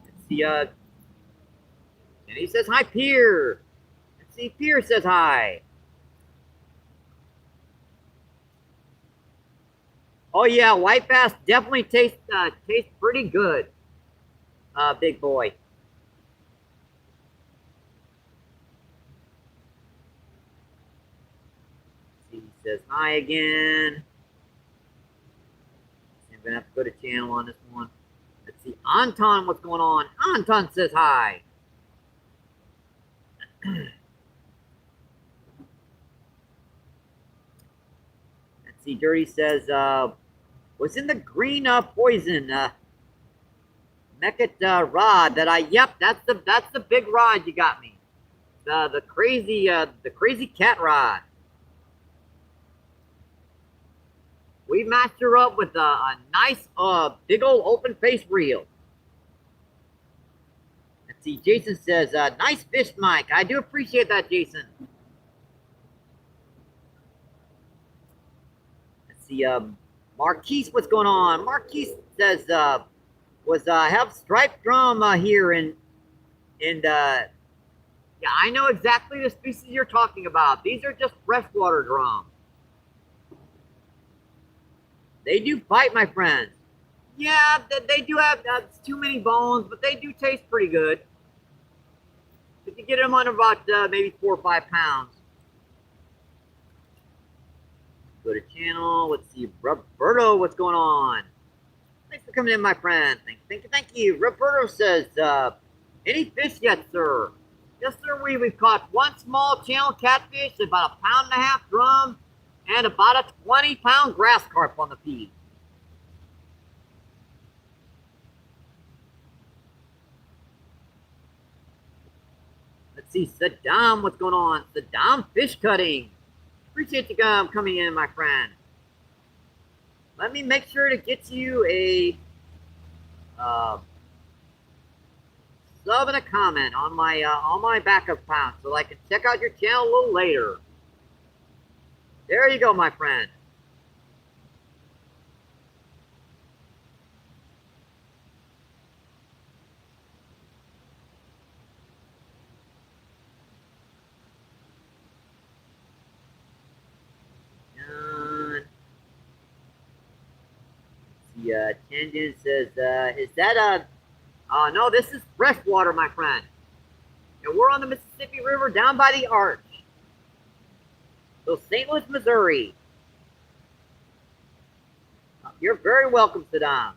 Let's see, and he says, hi, Pierre. Let's see, Pierre says hi. Oh, yeah, white bass definitely tastes pretty good, Big Boy. He says hi again. I'm going to have to go to channel on this one. Let's see, Anton, what's going on? Anton says hi. Let's see, Dirty says, was in the green poison Meccat rod that yep, that's the big rod you got me. The crazy cat rod. We matched her up with a nice big old open face reel. Let's see, Jason says, nice fish, Mike. I do appreciate that, Jason. Let's see, Marquise, what's going on? Marquise says, have striped drum here and yeah, I know exactly the species you're talking about. These are just freshwater drums. They do fight, my friends. Yeah, they do have too many bones, but they do taste pretty good. If you get them on about maybe 4 or 5 pounds. Go to channel. Let's see, Roberto, what's going on? Thanks for coming in, my friend. Thank you. Roberto says, any fish yet, sir? Yes, sir. We've caught one small channel catfish, about 1.5 pound drum, and about a 20-pound grass carp on the feed. Let's see, Saddam, what's going on? Saddam fish cutting. Appreciate you coming in, my friend. Let me make sure to get you a sub and a comment on my backup account so I can check out your channel a little later. There you go, my friend. Tangent says, is that no, this is freshwater, my friend. And we're on the Mississippi River down by the Arch. So St. Louis, Missouri. You're very welcome, Saddam.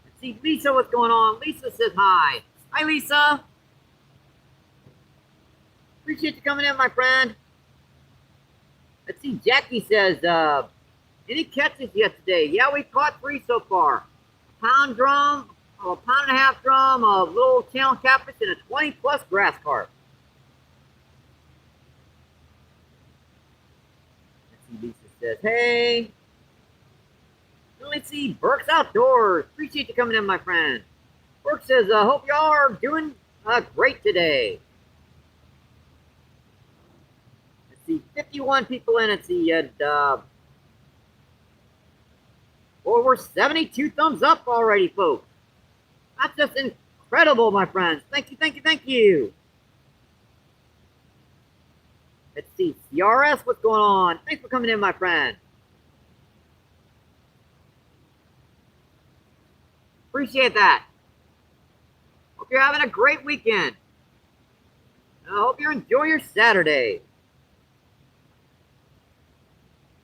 Let's see, Lisa, what's going on? Lisa says hi. Hi, Lisa. Appreciate you coming in, my friend. Let's see, Jackie says, any catches yet today? Yeah, we caught 3 so far. A pound drum, a 1.5 pound drum, a little channel catfish, and a 20+ grass carp. Let's see, Lisa says, hey. Let's see, Burke's Outdoors. Appreciate you coming in, my friend. Burke says, hope y'all are doing great today. Let's see, 51 people in. Let's see, we're 72 thumbs up already, folks. That's just incredible, my friends. Thank you. Let's see, CRS, what's going on? Thanks for coming in, my friend. Appreciate that. Hope you're having a great weekend. I hope you're enjoying your Saturday.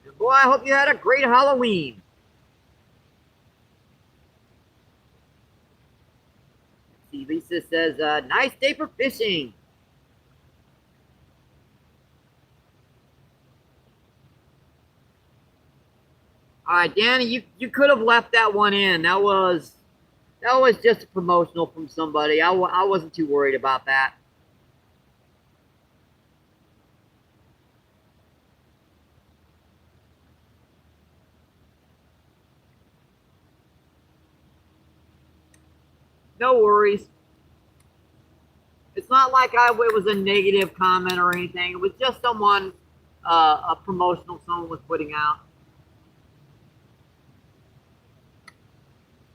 And boy, I hope you had a great Halloween. Let's see, Lisa says, nice day for fishing. All right, Danny, you could have left that one in. That was That was just a promotional from somebody. I wasn't too worried about that. No worries. It's not like it was a negative comment or anything. It was just someone, a promotional someone was putting out.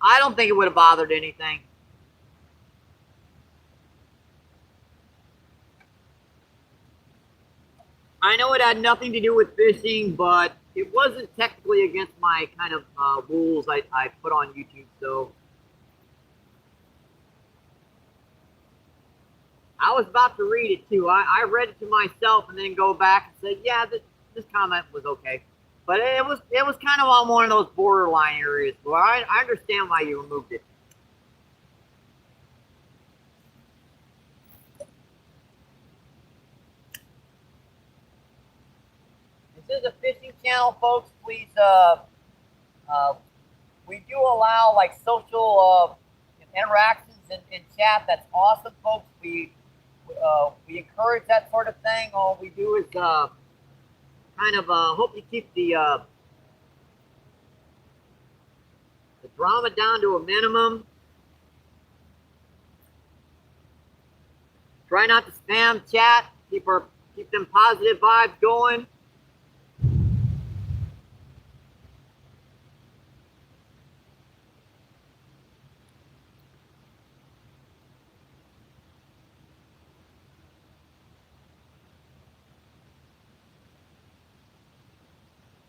I don't think it would have bothered anything. I know it had nothing to do with fishing, but it wasn't technically against my kind of rules I put on YouTube. So I was about to read it too. I read it to myself and then go back and say, yeah, this comment was okay. But it was kind of on one of those borderline areas. Well, I understand why you removed it. This is a fishing channel, folks. Please, uh, we do allow like social interactions in chat. That's awesome, folks. We encourage that sort of thing. All we do is kind of hope you keep the drama down to a minimum. Try not to spam chat. Keep them positive vibes going.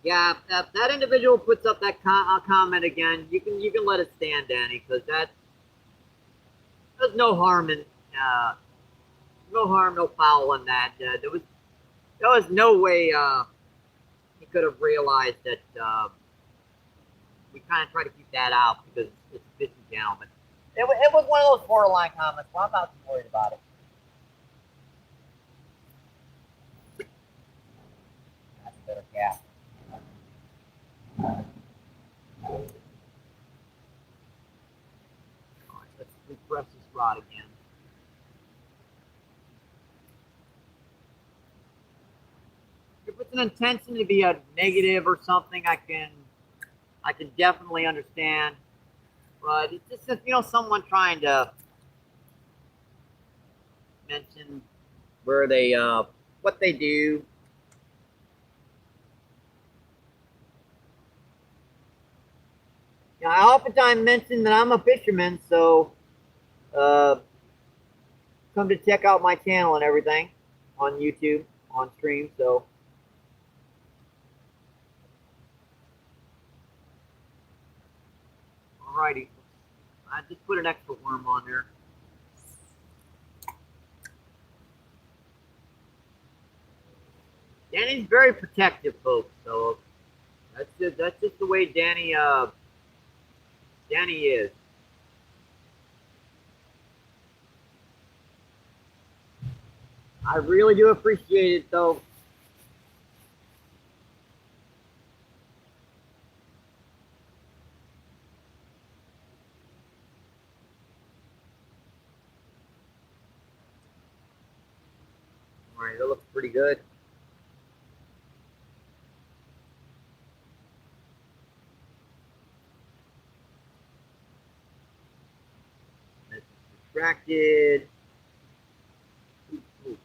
Yeah, if that individual puts up that comment again, you can let it stand, Danny, because there's uh, no harm, no foul in that. There was no way he could have realized that we kind of try to keep that out because it's a fishing channel. But it was one of those borderline comments. Well, I'm not too worried about it. That's a better cat. All right, let's refresh this rod again. If it's an intention to be a negative or something, I can definitely understand. But it's just someone trying to mention where they what they do. I oftentimes mention that I'm a fisherman, so uh, come to check out my channel and everything on YouTube on stream. So, alrighty, I just put an extra worm on there. Danny's very protective, folks. So that's just the way Danny is. I really do appreciate it, though. All right, that looks pretty good. That's distracted. Ooh, ooh.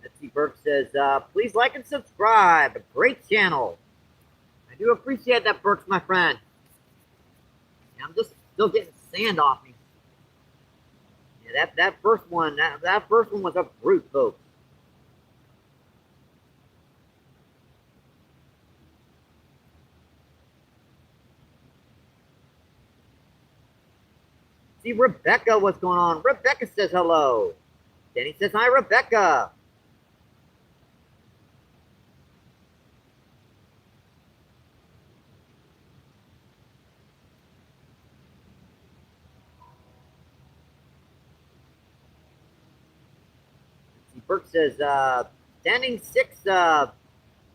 Let's see. Burke says, "Please like and subscribe. A great channel." I do appreciate that, Burks, my friend. I'm just still getting sand off me. Yeah, that first one was a brute, folks. See Rebecca, what's going on? Rebecca says hello. Danny says hi, Rebecca. Burke says, standing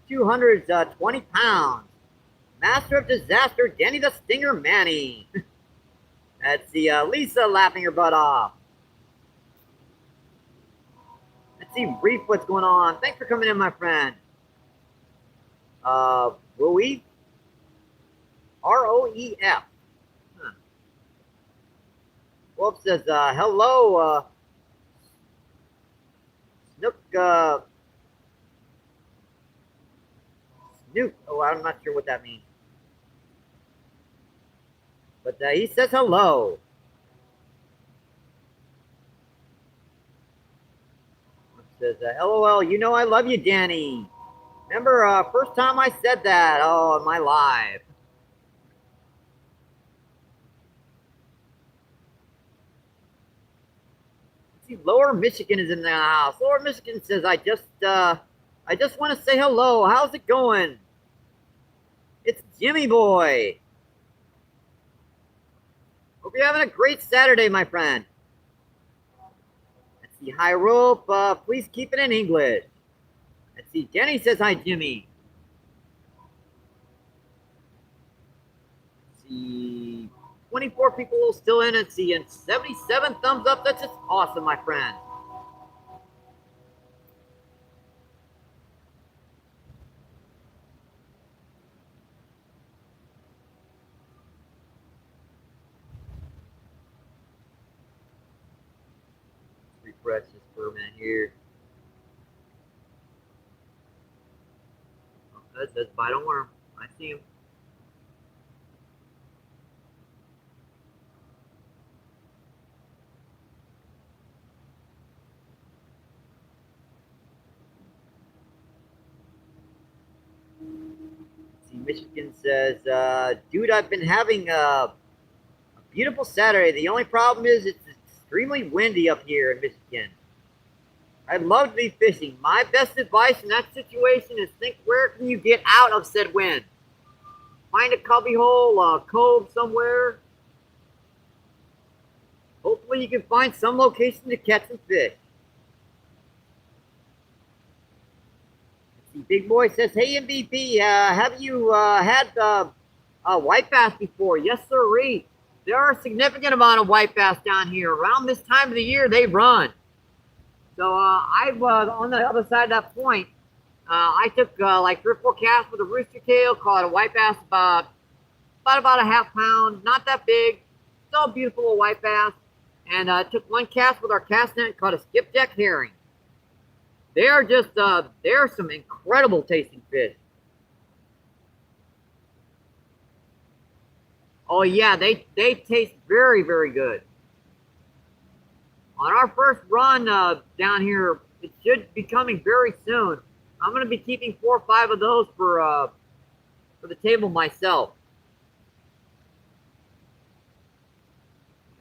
200s, 20 pounds. Master of disaster, Danny the Stinger Manny. That's the Lisa laughing her butt off. Let's see, Reef, what's going on? Thanks for coming in, my friend. Roef? R-O-E-F. Huh. Wolf says, hello, Snook, Snoop. Oh, I'm not sure what that means. But he says hello. Says, LOL, you know I love you, Danny. Remember, first time I said that, oh, in my live. Let's see, Lower Michigan is in the house. Lower Michigan says, I just want to say hello. How's it going? It's Jimmy Boy. Hope you're having a great Saturday, my friend. Let's see, High Rope, please keep it in English. Let's see, Jenny says hi, Jimmy. Let's see, 24 people still in it. See, and 77 thumbs up. That's just awesome, my friend. Let's refresh this for a minute here. Oh, that's bite on worm. I see him. Michigan says, dude, I've been having a beautiful Saturday. The only problem is it's extremely windy up here in Michigan. I'd love to be fishing. My best advice in that situation is think, where can you get out of said wind? Find a cubby hole, a cove somewhere. Hopefully you can find some location to catch some fish. Big Boy says, hey, MVP, have you had white bass before? Yes, sirree. There are a significant amount of white bass down here. Around this time of the year, they run. So I was on the other side of that point. I took like 3 or 4 casts with a rooster tail, caught a white bass about a half pound. Not that big. Still a beautiful white bass. And took 1 cast with our cast net, caught a skipjack herring. They are just, they are some incredible tasting fish. Oh yeah, they taste very, very good. On our first run down here, it should be coming very soon. I'm going to be keeping 4 or 5 of those for the table myself.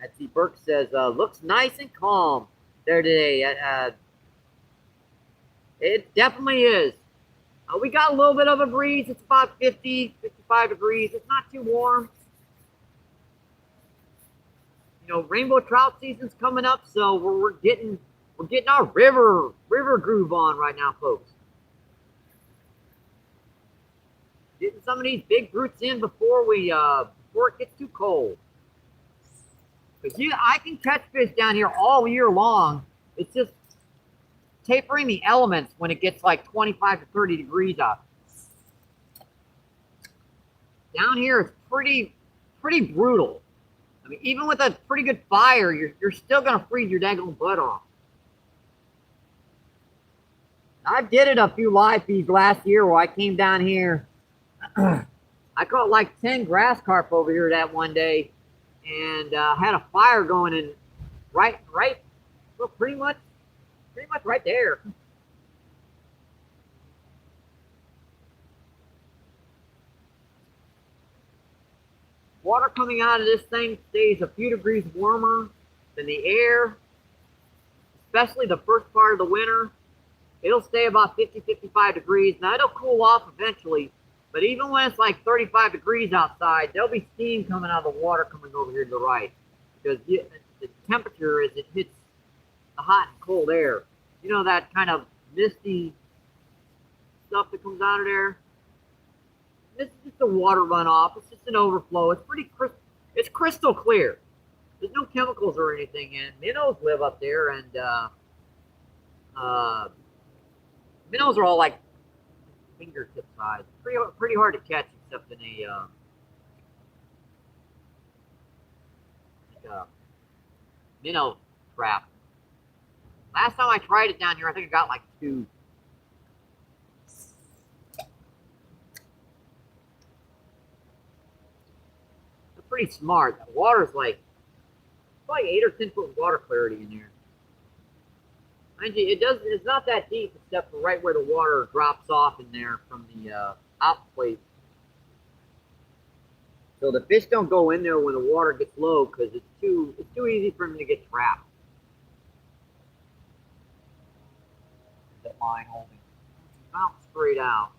Etsy Burke says, looks nice and calm there today. It definitely is. We got a little bit of a breeze. It's about 50, 55 degrees. It's not too warm. You know, rainbow trout season's coming up, so we're getting our river groove on right now, folks. Getting some of these big brutes in before it gets too cold. Because I can catch fish down here all year long. It's just tapering the elements when it gets like 25 to 30 degrees out. Down here, it's pretty brutal. I mean, even with a pretty good fire, you're still going to freeze your daggone butt off. I did it a few live feeds last year where I came down here. I caught like 10 grass carp over here that one day and had a fire going in right, well, pretty much right there. Water coming out of this thing stays a few degrees warmer than the air, especially the first part of the winter. It'll stay about 50, 55 degrees. Now, it'll cool off eventually, but even when it's like 35 degrees outside, there'll be steam coming out of the water coming over here to the right because the temperature as it hits the hot and cold air. You know, that kind of misty stuff that comes out of there. This is just a water runoff. It's just an overflow. It's pretty crisp. It's crystal clear. There's no chemicals or anything in it. Minnows live up there, and uh, minnows are all like fingertip size. Pretty hard to catch, except in a minnow trap. Last time I tried it down here, I think I got like 2. They're pretty smart. The water's like 8 or 10 foot water clarity in there. Mind you, it's not that deep except for right where the water drops off in there from the out plate. So the fish don't go in there when the water gets low because it's too easy for them to get trapped. That line holding. About straight out.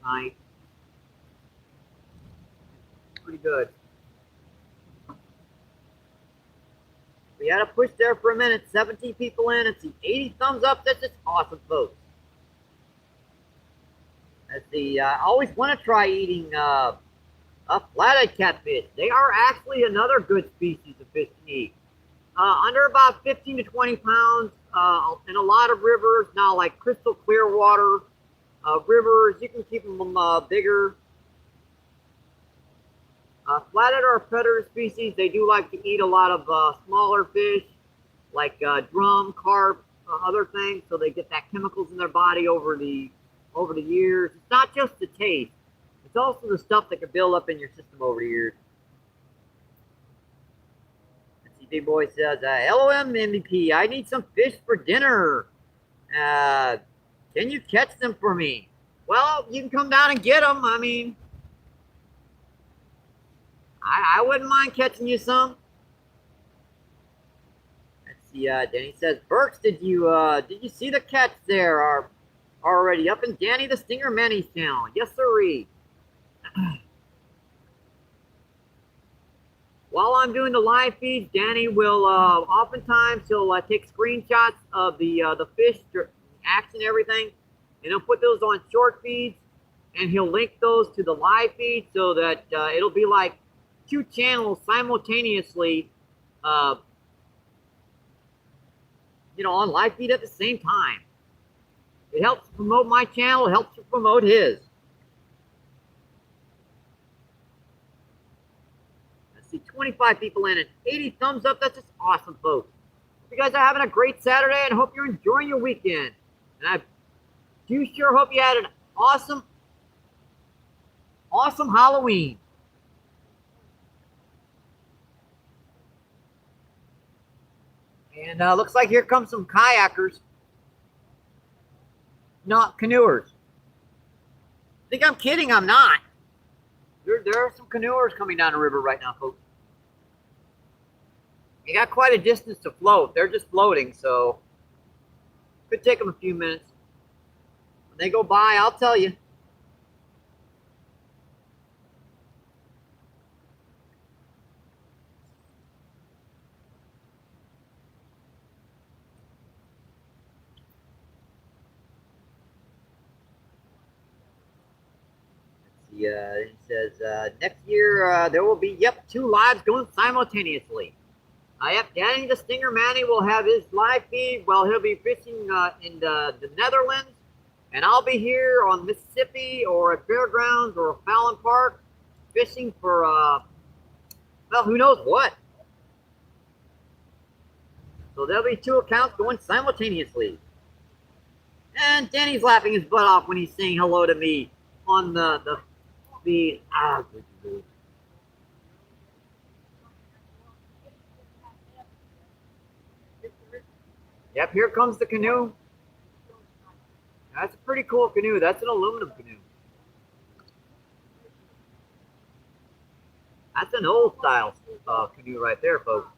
Tight. Pretty good. We had a push there for a minute. 17 people in. It's the 80 thumbs up. That's just awesome, folks. That's the. I always want to try eating a flathead catfish. They are actually another good species of fish to eat. Under about 15 to 20 pounds in a lot of rivers. Now, like crystal clear water rivers, you can keep them bigger. Flathead are a predator species. They do like to eat a lot of smaller fish, like drum, carp, other things. So they get that chemicals in their body over the years. It's not just the taste; it's also the stuff that can build up in your system over the years. Big boy says, "LOM MVP, I need some fish for dinner. Can you catch them for me?" Well, you can come down and get them. I mean, I wouldn't mind catching you some. Let's see. Danny says, "Burks, did you see the catch there? Are already up in Danny the Stinger Manny's channel? Yes, sirree." While I'm doing the live feeds, Danny will oftentimes he'll take screenshots of the fish action and everything, and he'll put those on short feeds, and he'll link those to the live feed so that it'll be like 2 channels simultaneously, on live feed at the same time. It helps promote my channel. It helps to promote his. 25 people in it, 80 thumbs up. That's just awesome, folks. You guys are having a great Saturday and hope you're enjoying your weekend. And I do sure hope you had an awesome Halloween. And looks like here comes some kayakers. Not canoers. I think I'm kidding. I'm not. There are some canoers coming down the river right now, folks. You got quite a distance to float. They're just floating, so could take them a few minutes. When they go by, I'll tell you. He says, next year there will be, 2 lives going simultaneously. Yep, Danny the Stinger Manny will have his live feed while he'll be fishing in the Netherlands. And I'll be here on Mississippi or at Fairgrounds or Fallon Park fishing for, well, who knows what. So there'll be 2 accounts going simultaneously. And Danny's laughing his butt off when he's saying hello to me on the Yep, here comes the canoe. That's a pretty cool canoe. That's an aluminum canoe. That's an old style canoe right there, folks.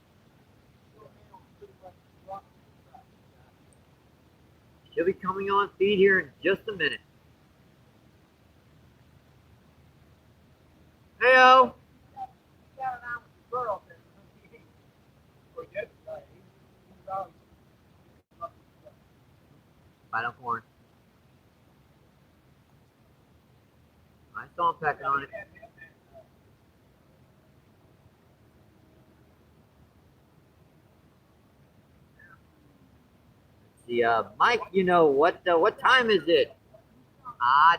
She'll be coming on feed here in just a minute. Hey, go. Bite on corn. I saw him pecking on it. Let's see, Mike, you know what time is it? I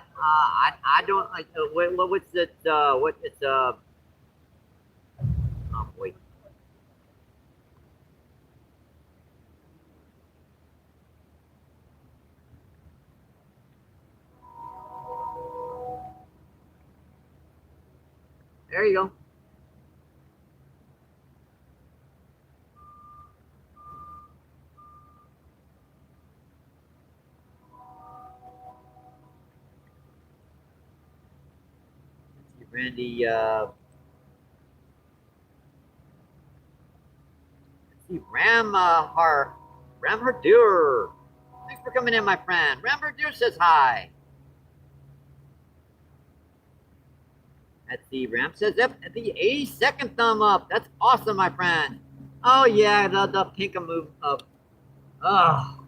don't like what's it what it's oh wait. There you go. Let's see, Randy, let's see, Ram Herdur. Thanks for coming in, my friend. Ram Herdur says hi. Let's see, Ram says yep, at the 82nd thumb up. That's awesome, my friend. Oh yeah, the pink move up. Oh.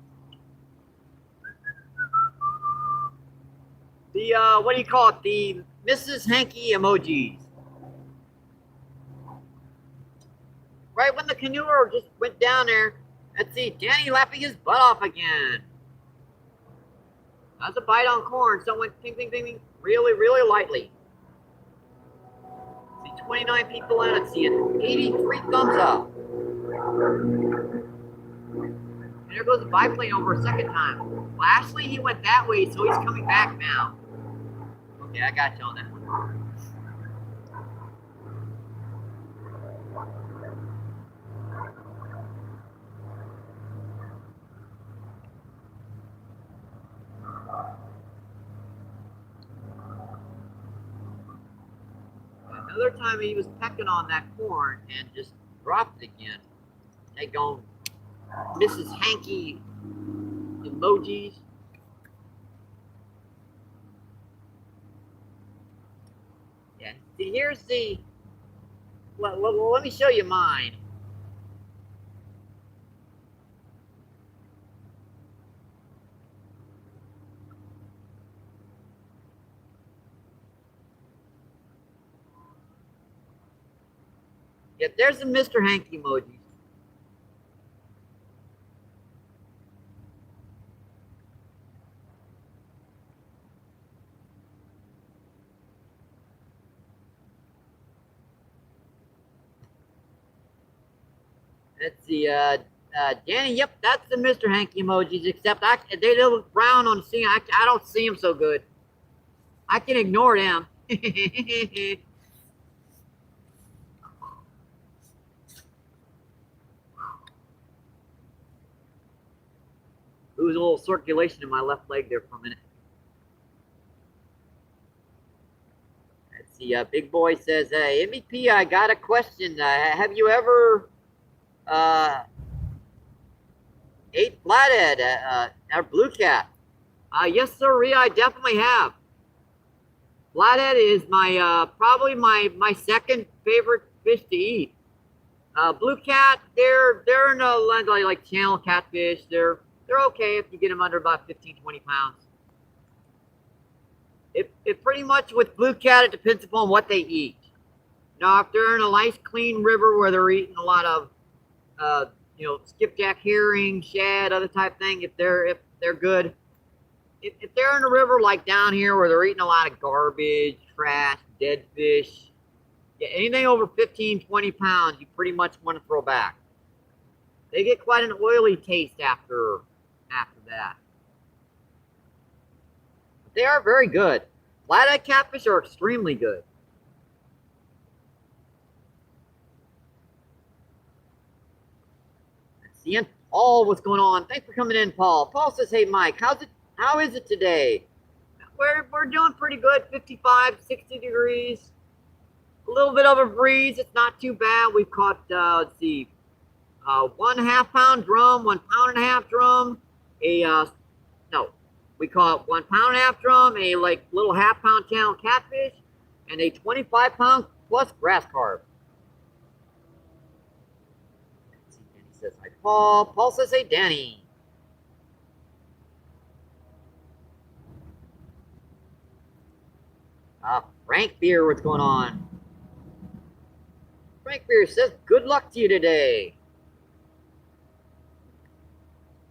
The what do you call it? The Mrs. Hanky emojis. Right when the canoer just went down there. Let's see, Danny laughing his butt off again. That's a bite on corn. Someone ping, ping, ping, ping, really, really lightly. See 29 people in it. See it. 83 thumbs up. And there goes the biplane over a second time. Lastly, he went that way, so he's coming back now. Okay, I got you on that one. Another time he was pecking on that corn and just dropped it again. They go Mrs. Hanky emojis. Yeah, see, here's the. Well, let me show you mine. Yeah, there's the Mr. Hanky emojis. Let's see, Danny, yep, that's the Mr. Hanky emojis, except they look brown on the scene. I don't see them so good. I can ignore them. Lose a little circulation in my left leg there for a minute. Let's see, Big Boy says, hey, MVP, I got a question. Have you ever ate flathead at Blue Cat? Yes, sir, I definitely have. Flathead is my probably my second favorite fish to eat. Blue Cat, they're in a like channel catfish. They're okay if you get them under about 15, 20 pounds. It pretty much with Blue Cat, it depends upon what they eat. Now, if they're in a nice clean river where they're eating a lot of skipjack herring, shad, other type thing, if they're good. If they're in a river like down here where they're eating a lot of garbage, trash, dead fish, yeah, anything over 15, 20 pounds, you pretty much want to throw back. They get quite an oily taste after that. But they are very good. Flathead catfish are extremely good. Let's see, Paul, what's going on? Thanks for coming in, Paul. Paul says, hey, Mike, how is it today? We're doing pretty good, 55, 60 degrees. A little bit of a breeze. It's not too bad. We've caught, let's see, 1.5 pound drum, 1.5 pound drum, we caught 1.5 pound drum, a like little 1/2 pound channel catfish, and a 25 pound plus grass carp. Danny says hi, Paul. Paul says hey, Danny. Frank Beer, what's going on? Frank Beer says good luck to you today.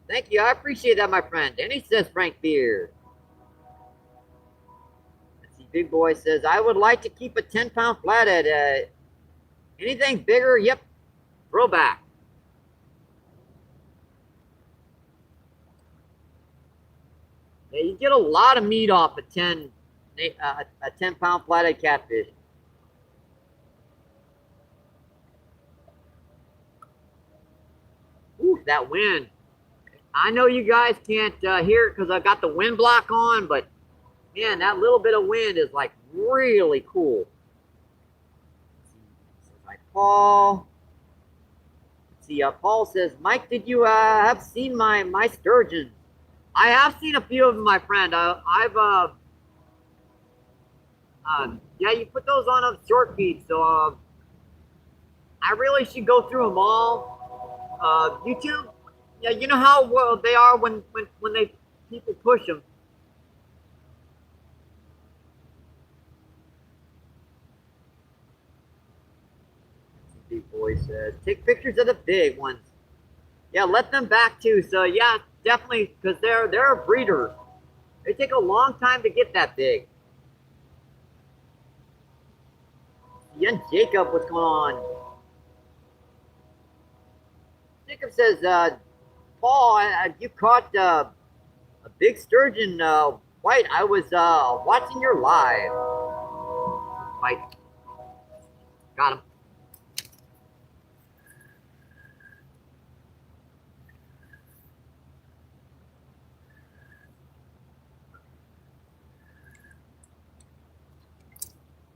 Thank you. I appreciate that, my friend. Danny says Frank Beer. Let's see, Big Boy says, I would like to keep a 10-pound flathead. Anything bigger? Yep. Throwback. Yeah, you get a lot of meat off a 10-pound flathead catfish. Ooh, that wind. I know you guys can't hear it because I got the wind block on, but man, that little bit of wind is like really cool. Hi, Paul. Let's see, Paul says, Mike, did you have seen my sturgeon? I have seen a few of them, my friend. Yeah, you put those on a short feed, so I really should go through them all. YouTube, yeah, you know how well they are when people push them. Big Boy says, take pictures of the big ones. Yeah, let them back too. So yeah, definitely, because they're breeders. They take a long time to get that big. Young Jacob, what's going on? Jacob says, Paul, you caught a big sturgeon white. I was watching your live. White. Got him.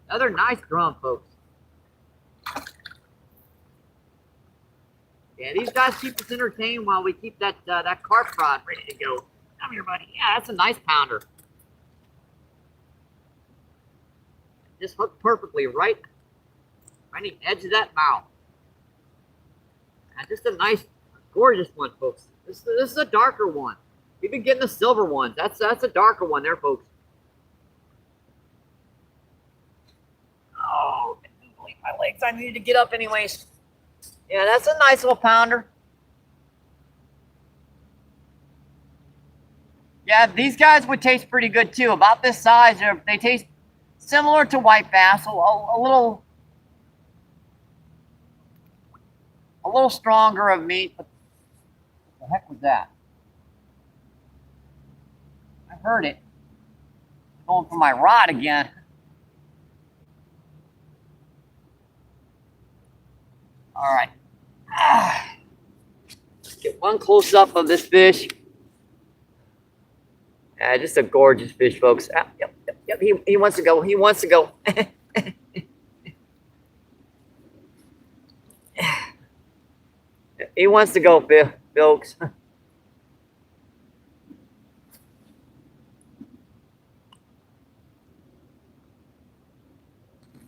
Another nice drum, folks. Yeah, these guys keep us entertained while we keep that carp rod ready to go. Come here, buddy. Yeah, that's a nice pounder. Just hooked perfectly right on the edge of that mouth. And just a nice, gorgeous one, folks. This is a darker one. We've been getting the silver ones. That's a darker one there, folks. Oh, I couldn't believe my legs. I needed to get up anyways. Yeah, that's a nice little pounder. Yeah, these guys would taste pretty good too. About this size, they taste similar to white bass, a little stronger of meat. But what the heck was that? I heard it. Going for my rod again. All right. Let's get one close up of this fish. Just a gorgeous fish, folks. Yep. He wants to go. He wants to go. He wants to go, folks.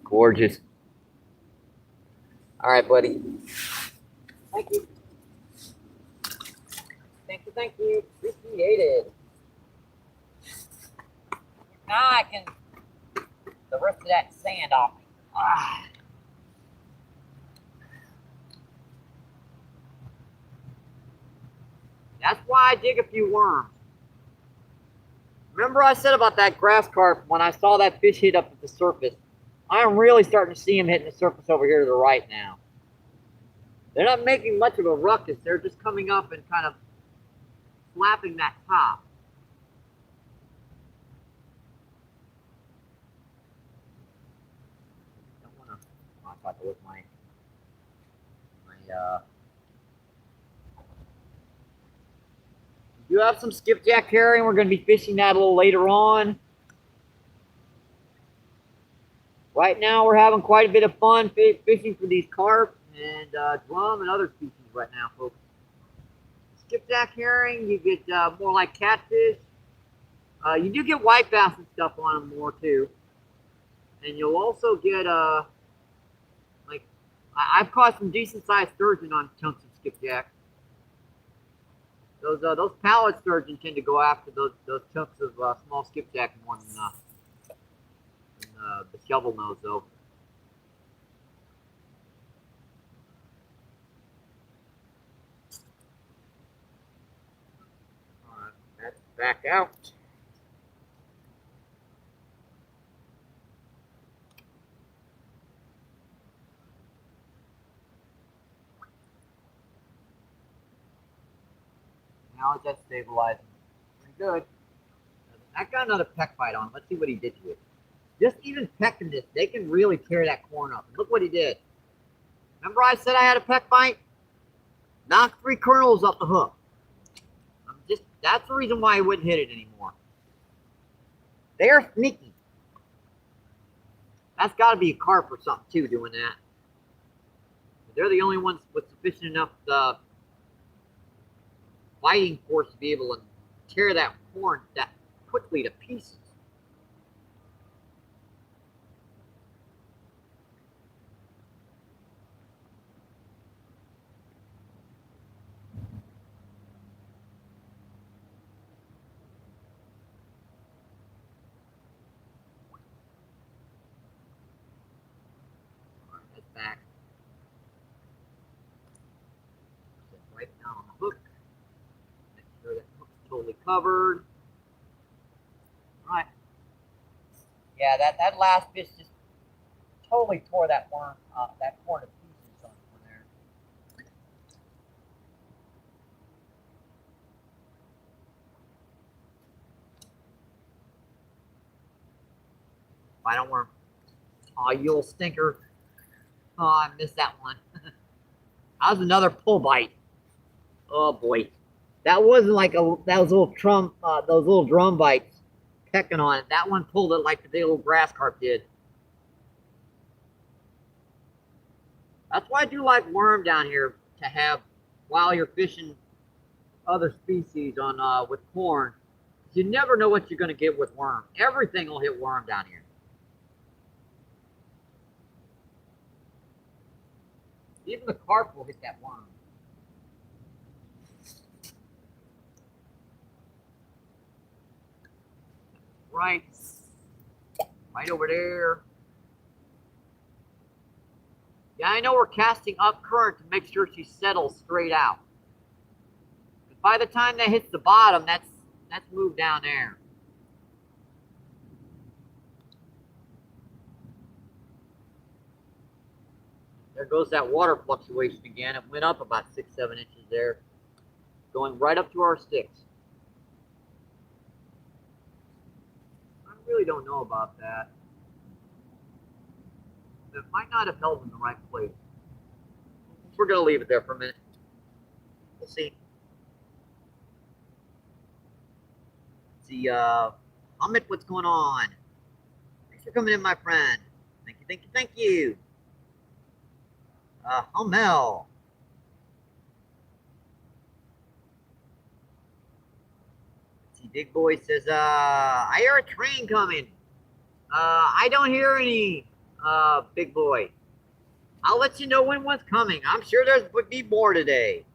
Gorgeous. All right, buddy. Thank you. Thank you. Appreciate it. Now I can get the rest of that sand off me. That's why I dig a few worms. Remember I said about that grass carp when I saw that fish hit up at the surface? I'm really starting to see him hitting the surface over here to the right now. They're not making much of a ruckus. They're just coming up and kind of slapping that top. Don't want to. I'm about to look my. You have some skipjack herring. We're going to be fishing that a little later on. Right now, we're having quite a bit of fun fishing for these carp and drum and other species right now, folks. Skipjack herring, you get more like catfish. You do get white bass and stuff on them more too. And you'll also get I've caught some decent sized sturgeon on chunks of skipjack. Those pallet sturgeon tend to go after those chunks of small skipjack more than the shovel nose, though. All right, that's back out. Now it's just stabilizing. Pretty good. I got another peck bite on. Let's see what he did to it. Just even pecking this, they can really tear that corn up. Look what he did. Remember I said I had a peck bite? Knocked 3 kernels off the hook. That's the reason why I wouldn't hit it anymore. They're sneaky. That's got to be a carp or something too doing that. They're the only ones with sufficient enough fighting force to be able to tear that corn that quickly to pieces. All right, that's back. Set right down on the hook. Make sure that hook's totally covered. All right. Yeah, that last fish just totally tore that corn to pieces on there. Final worm. Oh, you little stinker. Oh, I missed that one. That was another pull bite. Oh boy. That wasn't like those little drum bites pecking on it. That one pulled it like the big old grass carp did. That's why I do like worm down here to have while you're fishing other species on with corn. You never know what you're going to get with worm. Everything will hit worm down here. Even the carp will hit that worm. Right over there. Yeah, I know we're casting up current to make sure she settles straight out. But by the time that hits the bottom, that's moved down there. There goes that water fluctuation again. It went up about 6-7 inches there, going right up to our sticks. I really don't know about that. It might not have held in the right place. We're going to leave it there for a minute. We'll see. Let's see, Amit, what's going on? Thanks for coming in, my friend. Thank you, thank you, thank you. Hummel. Let's see, Big Boy says, I hear a train coming. I don't hear any, Big Boy. I'll let you know when one's coming. I'm sure there would be more today.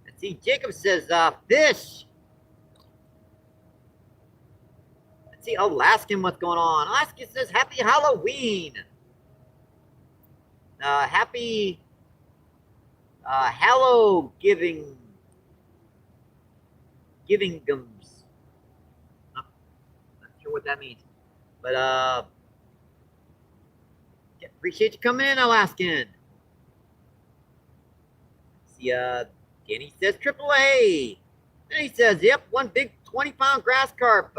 Let's see, Jacob says, fish. Let's see, Alaskan, what's going on? Alaskan says, happy Halloween. Happy Hallow giving gums. Not sure what that means. But appreciate you coming in, Alaskan. See, Danny says AAA. And he says, yep, one big 20-pound grass carp,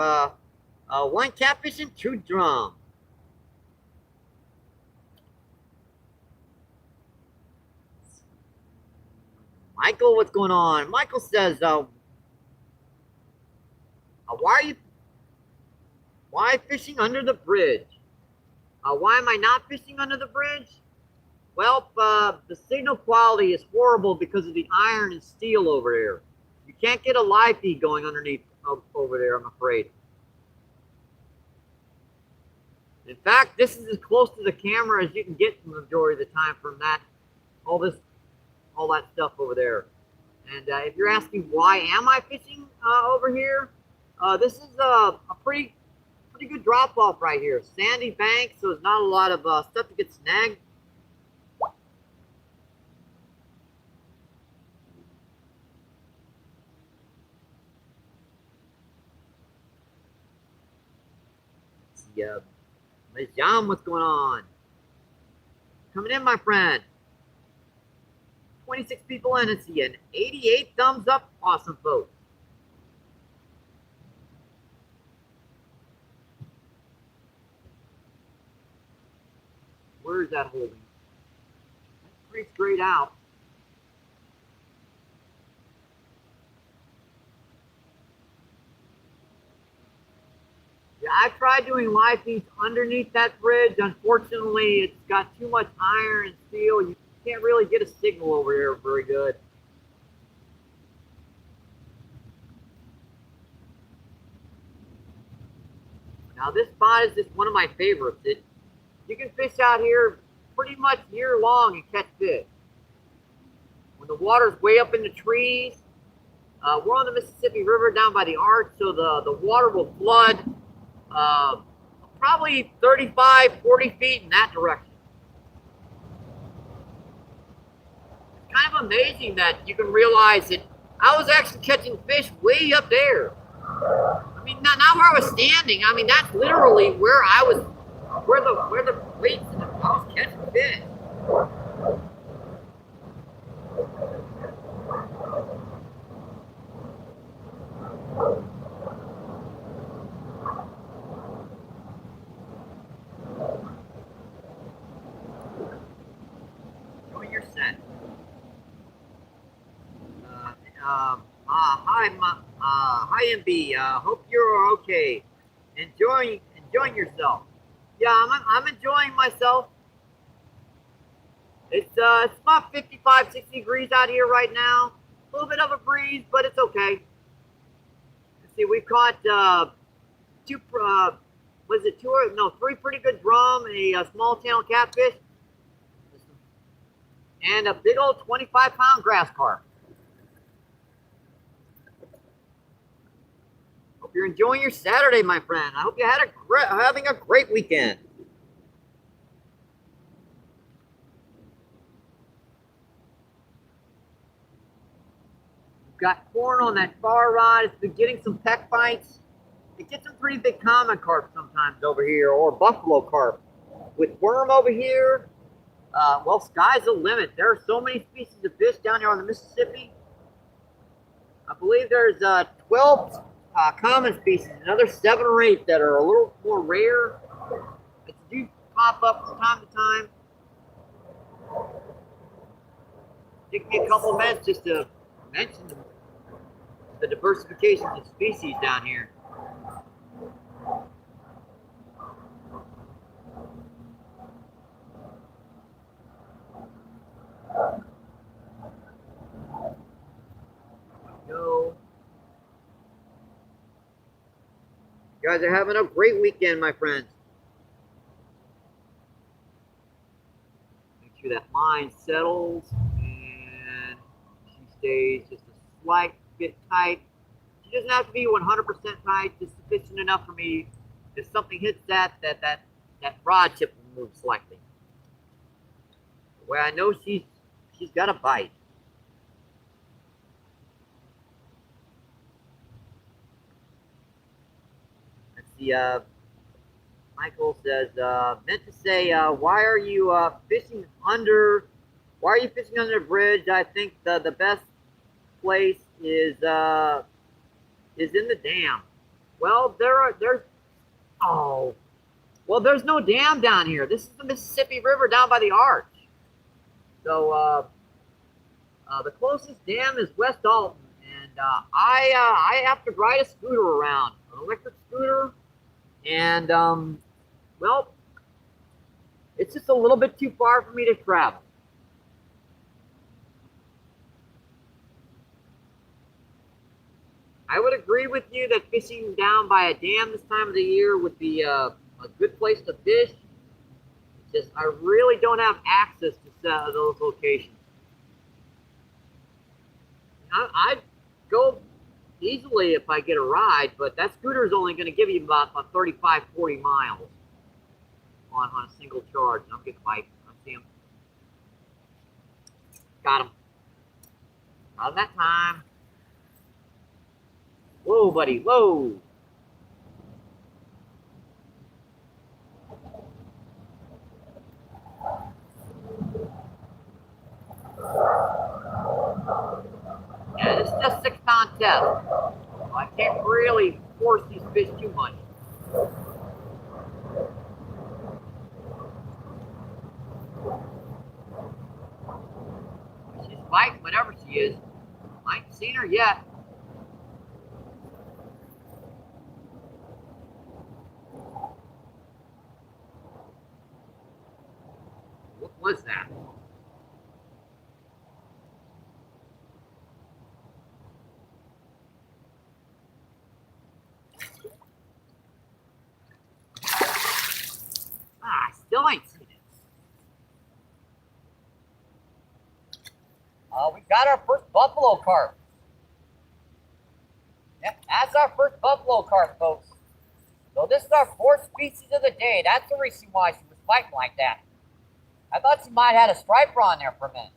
one catfish and 2 drum. Michael, what's going on? Michael says, why fishing under the bridge? Why am I not fishing under the bridge? Well, the signal quality is horrible because of the iron and steel over there. You can't get a live feed going underneath over there, I'm afraid. In fact, this is as close to the camera as you can get the majority of the time from that, all that stuff over there. And if you're asking why am I fishing over here, this is a pretty good drop off right here. Sandy bank, so there's not a lot of stuff to get snagged. Yeah, Miss Yam, what's going on? Coming in, my friend. 26 people in, and see an 88 thumbs up. Awesome, folks. Where is that holding? That's pretty straight out. Yeah, I tried doing live feeds underneath that bridge. Unfortunately, it's got too much iron and steel. You can't really get a signal over here very good. Now, this spot is just one of my favorites. You can fish out here pretty much year long and catch fish. When the water's way up in the trees, we're on the Mississippi River down by the arch, so the water will flood probably 35, 40 feet in that direction. It's kind of amazing that you can realize that I was actually catching fish way up there. I mean, not where I was standing. I mean, that's literally where I was, where the weights and I was catching fish. You're set. Hi MB. Hope you're okay. Enjoying yourself. Yeah, I'm enjoying myself. It's about 55, 60 degrees out here right now. A little bit of a breeze, but it's okay. Let's see, we've caught three pretty good drum, a small channel catfish, and a big old 25-pound grass carp. Hope you're enjoying your Saturday, my friend. I hope you had having a great weekend. We've got corn on that far rod. It's been getting some peck bites. It gets some pretty big common carp sometimes over here, or buffalo carp. With worm over here, well, sky's the limit. There are so many species of fish down here on the Mississippi. I believe there's 12 common species, another 7 or 8 that are a little more rare. That do pop up from time to time. Take me a couple of minutes just to mention the diversification of species down here. Go. You guys are having a great weekend, my friends. Make sure that line settles and she stays just a slight bit tight. She doesn't have to be 100% tight, just sufficient enough for me. If something hits that rod tip will move slightly. Where I know she's got a bite. Let's see. Michael says, meant to say, why are you fishing under? Why are you fishing under the bridge? I think the best place is in the dam. Well, there's no dam down here. This is the Mississippi River down by the arch. So the closest dam is West Alton, and I have to ride a scooter around, an electric scooter, and well, it's just a little bit too far for me to travel. I would agree with you that fishing down by a dam this time of the year would be a a good place to fish. It's just I really don't have access to those locations. I'd go easily if I get a ride, but that scooter is only going to give you about 35, 40 miles on a single charge. And I'm getting a bite. I see him. Got him. Not that time. Whoa, buddy. Whoa. Yeah, this is just 6-pound test. I can't really force these fish too much. She's biting, whatever she is. I ain't seen her yet. What was that? I still ain't seen it. We got our first buffalo carp. Yep, that's our first buffalo carp, folks. So this is our 4th species of the day. That's the reason why she was fighting like that. I thought she might have had a striper on there for a minute.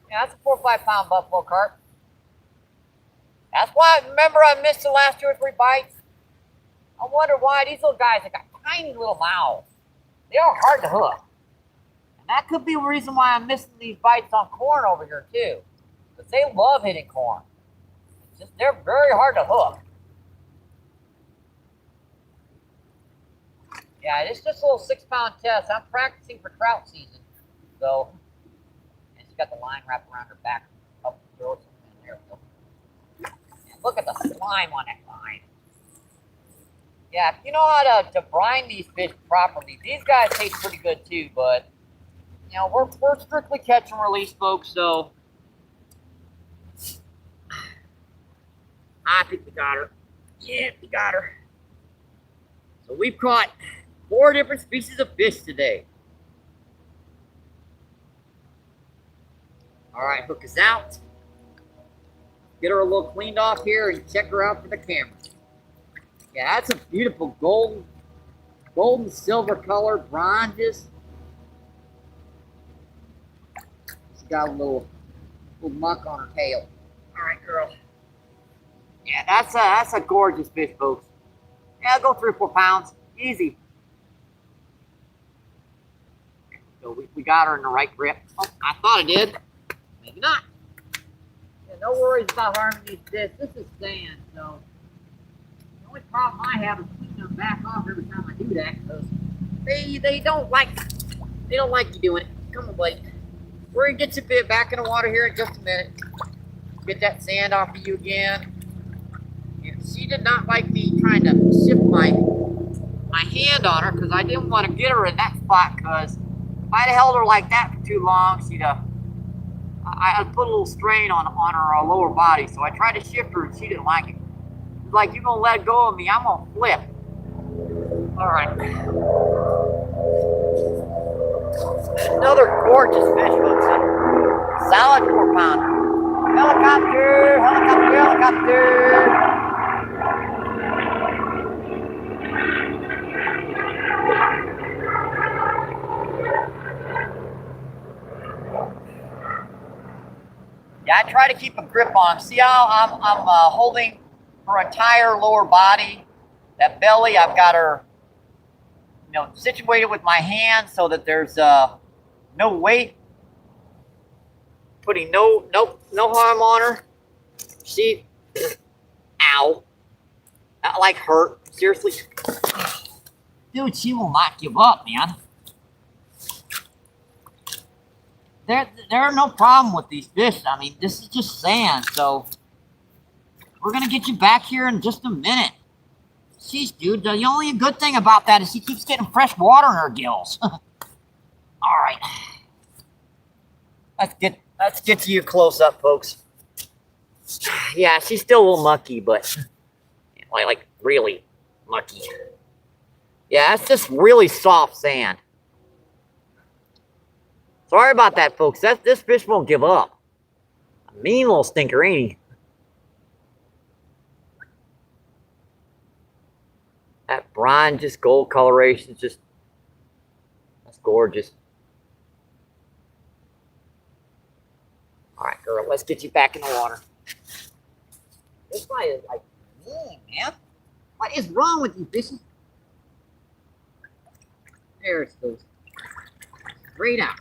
Yeah, that's a 4 or 5 pound buffalo carp. That's why, remember, I missed the last 2 or 3 bites. I wonder why these little guys have got tiny little mouths. They are hard to hook. And that could be the reason why I'm missing these bites on corn over here too. Because they love hitting corn. It's just, they're very hard to hook. Yeah, it's just a little 6-pound test. I'm practicing for trout season. So, and she's got the line wrapped around her back. Up the throat. There we go. And look at the slime on that line. Yeah, if you know how to brine these fish properly, these guys taste pretty good too, but you know, we're strictly catch and release, folks, so I think we got her. Yeah, we got her. So we've caught 4 different species of fish today. All right, hook us out. Get her a little cleaned off here and check her out for the camera. Yeah, that's a beautiful golden silver color, bronzes. She's got a little muck on her tail. All right, girl. Yeah, that's a gorgeous fish, folks. Yeah, I'll go 3 or 4 pounds, easy. So we got her in the right grip. Oh, I thought I did. Maybe not. Yeah, no worries about harming these fish. This is sand, so the only problem I have is cleaning them back off every time I do that, because they don't like you doing it. Come on, buddy. We're gonna get you back in the water here in just a minute. Get that sand off of you again. And she did not like me trying to shift my hand on her, because I didn't want to get her in that spot, because if I'd held her like that for too long, I'd put a little strain on her lower body. So I tried to shift her and she didn't like it. She's like, you're gonna let go of me, I'm gonna flip. All right. Another gorgeous fish, folks. Solid 4-pounder. Helicopter, helicopter, helicopter. Yeah, I try to keep a grip on. See how I'm holding her entire lower body, that belly. I've got her, situated with my hand so that there's no weight, putting no harm on her. She, ow, not like hurt. Seriously, dude, she will not give up, man. There are no problem with these fish. I mean, this is just sand, so we're gonna get you back here in just a minute. Jeez, dude, the only good thing about that is she keeps getting fresh water in her gills. All right, let's get to you close up, folks. Yeah, she's still a little mucky, but like really mucky. Yeah, it's just really soft sand. Sorry about that, folks. This fish won't give up. A mean little stinker, ain't he? That brine, just gold coloration, just that's gorgeous. All right, girl, let's get you back in the water. This guy is like mean, man. What is wrong with you, fishy? There it goes. Straight out.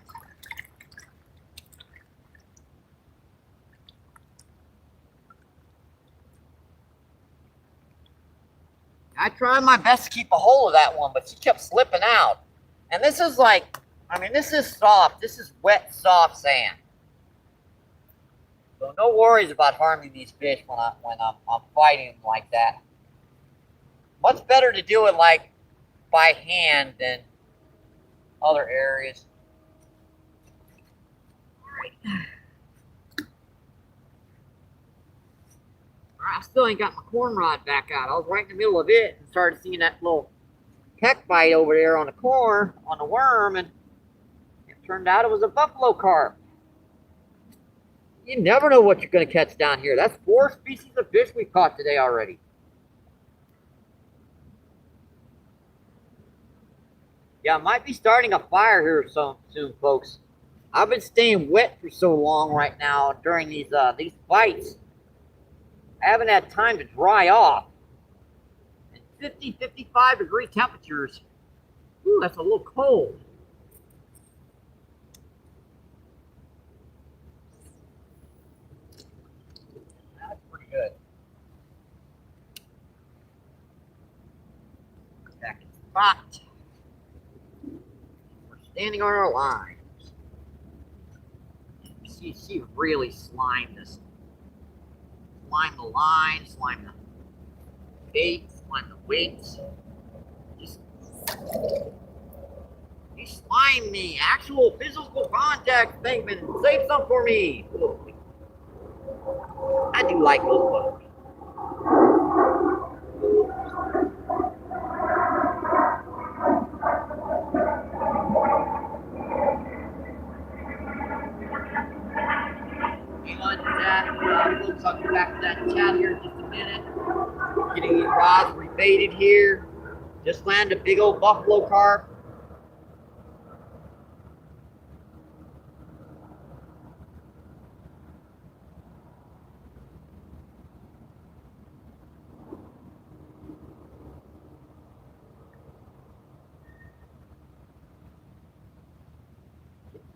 I tried my best to keep a hold of that one, but she kept slipping out. And this is like, I mean, this is soft. This is wet, soft sand. So no worries about harming these fish when I'm fighting them like that. Much better to do it like by hand than other areas. I still ain't got my corn rod back out. I was right in the middle of it and started seeing that little peck bite over there on the corn, on the worm, and it turned out it was a buffalo carp. You never know what you're going to catch down here. That's 4 species of fish we caught today already. Yeah, I might be starting a fire here soon, folks. I've been staying wet for so long right now during these bites. I haven't had time to dry off. And 50, 55 degree temperatures. Ooh, that's a little cold. That's pretty good. Back in the spot. We're standing on our lines. She really slimed this. Slime the line, slime the bait, slime the weights. Just you slime me. Actual physical contact thing, man. Save some for me. Ooh. I do like those bugs. Folks, I'll get back to that chat here in just a minute. Getting these rods rebaited here. Just landed a big old buffalo carp.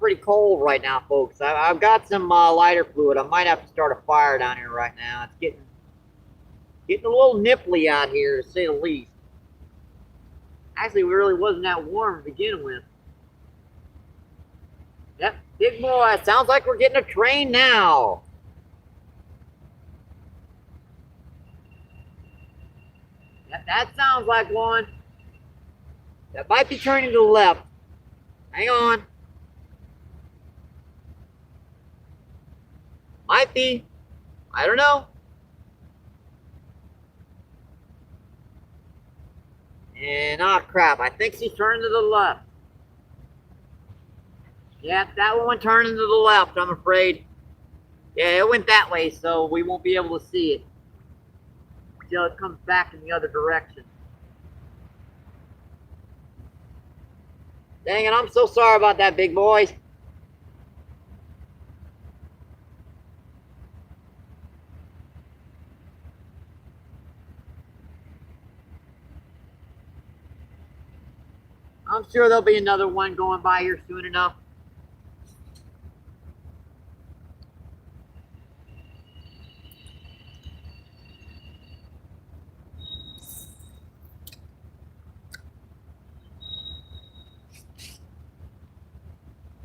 Pretty cold right now, folks. I've got some lighter fluid. I might have to start a fire down here right now. It's getting a little nipply out here, to say the least. Actually, it really wasn't that warm to begin with. Yep, big boy. Sounds like we're getting a train now. Yep, that sounds like one. That might be turning to the left. Hang on. Might be. I don't know. And oh crap, I think she's turning to the left. Yeah, that one turning to the left, I'm afraid. Yeah, it went that way, so we won't be able to see it until it comes back in the other direction. Dang it, I'm so sorry about that, big boys. I'm sure there'll be another one going by here soon enough.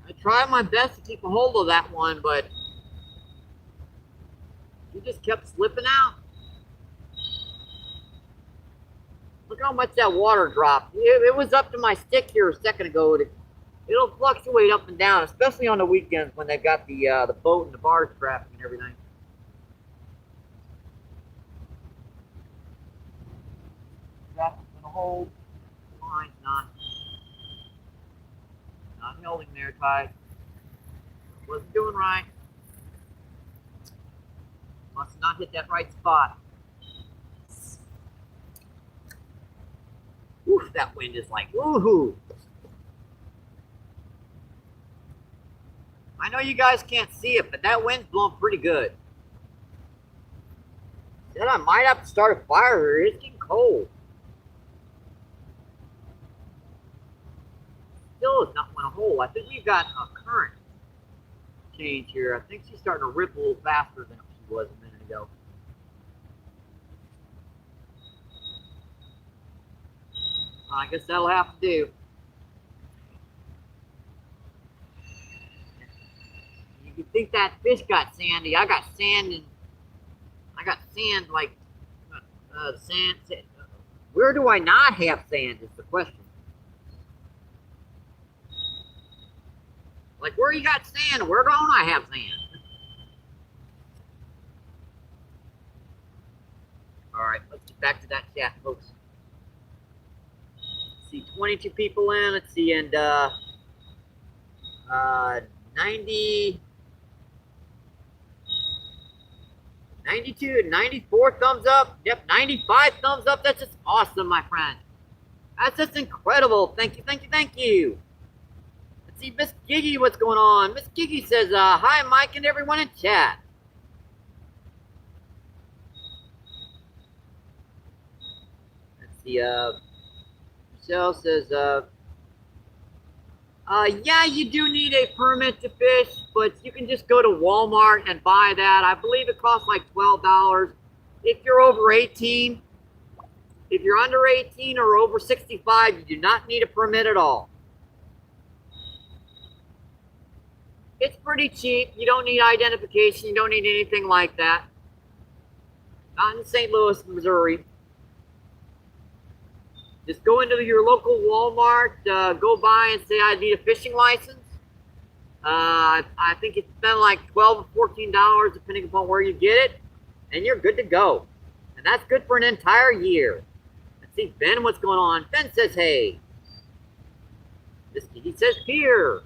I tried my best to keep a hold of that one, but he just kept slipping out. Look how much that water dropped. It was up to my stick here a second ago. It'll fluctuate up and down, especially on the weekends when they've got the boat and the bar strapping and everything. hold. The line's not holding there tight. Wasn't doing right. Must not hit that right spot. Oof, that wind is like, woohoo. I know you guys can't see it, but that wind's blowing pretty good. Then I might have to start a fire here. It's getting cold. Still does not want to hold. I think we've got a current change here. I think she's starting to rip a little faster than she was a minute ago. I guess that'll have to do. You think that fish got sandy? I got sand and I got sand like sand. Where do I not have sand? Is the question. Like where you got sand? Where don't I have sand? All right, let's get back to that chat, folks. Let's see, 22 people in. Let's see, and 90. 92 and 94 thumbs up. Yep, 95 thumbs up. That's just awesome, my friend. That's just incredible. Thank you, thank you, thank you. Let's see, Miss Giggy, what's going on? Miss Giggy says, hi, Mike and everyone in chat. Let's see, Michelle says, yeah, you do need a permit to fish, but you can just go to Walmart and buy that. I believe it costs like $12. If you're over 18, if you're under 18 or over 65, you do not need a permit at all. It's pretty cheap. You don't need identification. You don't need anything like that. Not in St. Louis, Missouri. Just go into your local Walmart, go by and say, I need a fishing license. I think it's been like $12 or $14, depending upon where you get it, and you're good to go. And that's good for an entire year. Let's see, Ben, what's going on? Ben says, hey. This kitty says, here.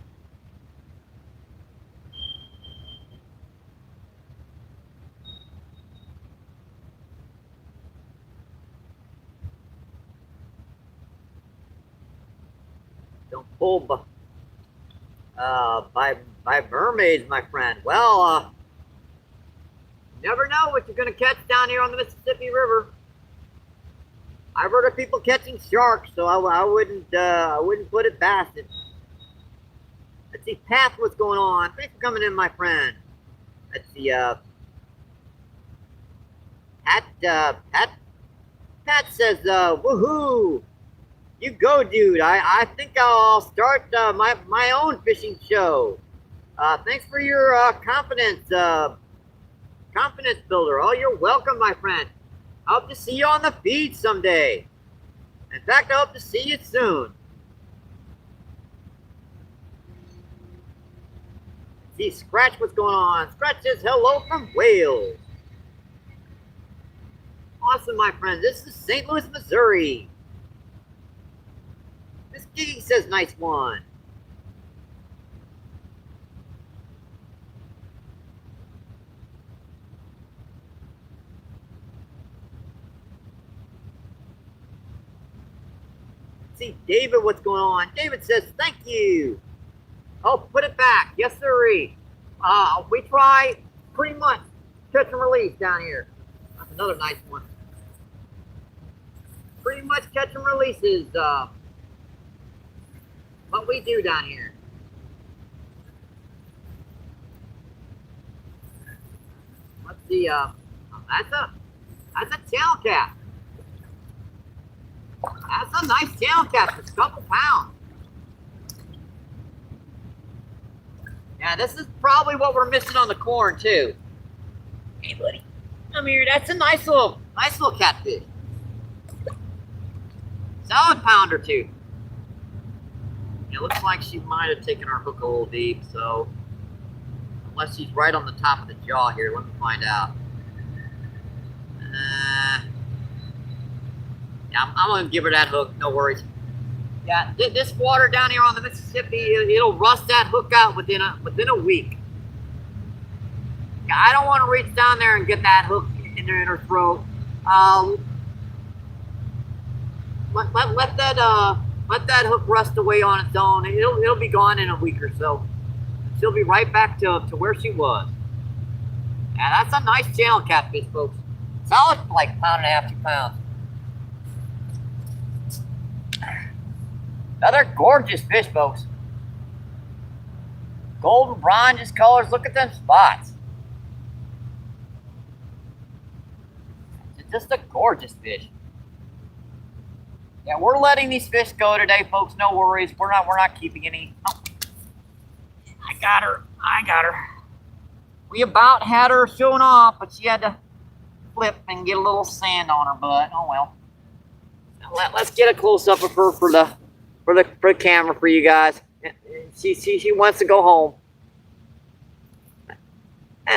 Don't pull by mermaids, my friend. Well, you never know what you're going to catch down here on the Mississippi River. I've heard of people catching sharks, so I wouldn't put it past it. Let's see, Pat, what's going on? Thanks for coming in, my friend. Let's see, Pat says, woohoo! You go, dude. I think I'll start my own fishing show. Thanks for your confidence builder. Oh, you're welcome, my friend. I hope to see you on the feed someday. In fact, I hope to see you soon. See, Scratch, what's going on? Scratch says hello from Wales. Awesome, my friend. This is St. Louis, Missouri. Miss Giggy says, nice one. See, David, what's going on? David says, thank you. Oh, put it back. Yes, sirree. We try pretty much catch and release down here. That's another nice one. Pretty much catch and release is what we do down here. Let's see, that's a tail cat. That's a nice tail cat, it's a couple pounds. Yeah, this is probably what we're missing on the corn too. Hey buddy, come here, that's a nice little catfish. Solid pound or two. It looks like she might have taken our hook a little deep, so unless she's right on the top of the jaw here, let me find out. I'm gonna give her that hook. No worries. Yeah, this water down here on the Mississippi, it'll rust that hook out within a week. Yeah, I don't want to reach down there and get that hook in her throat. Let that hook rust away on its own. It'll be gone in a week or so. She'll be right back to where she was. Yeah, that's a nice channel catfish, folks. Solid like £1.5 to 2 pounds. Another gorgeous fish, folks. Golden bronze colors. Look at them spots. It's just a gorgeous fish. Yeah, we're letting these fish go today, folks. No worries. We're not keeping any. Oh, I got her. We about had her showing off, but she had to flip and get a little sand on her butt. Oh well. Now let's get a close up of her for the camera for you guys. She wants to go home. And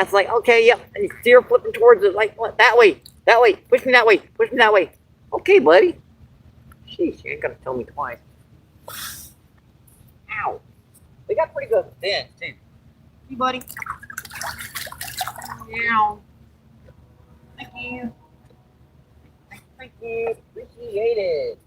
it's like, okay, yep. And you see her flipping towards it, like what? That way, push me that way. Okay, buddy. Sheesh, you ain't gonna tell me twice. Ow. They got pretty good fins too. Hey, buddy. Ow. Thank you. Thank you. Appreciate it.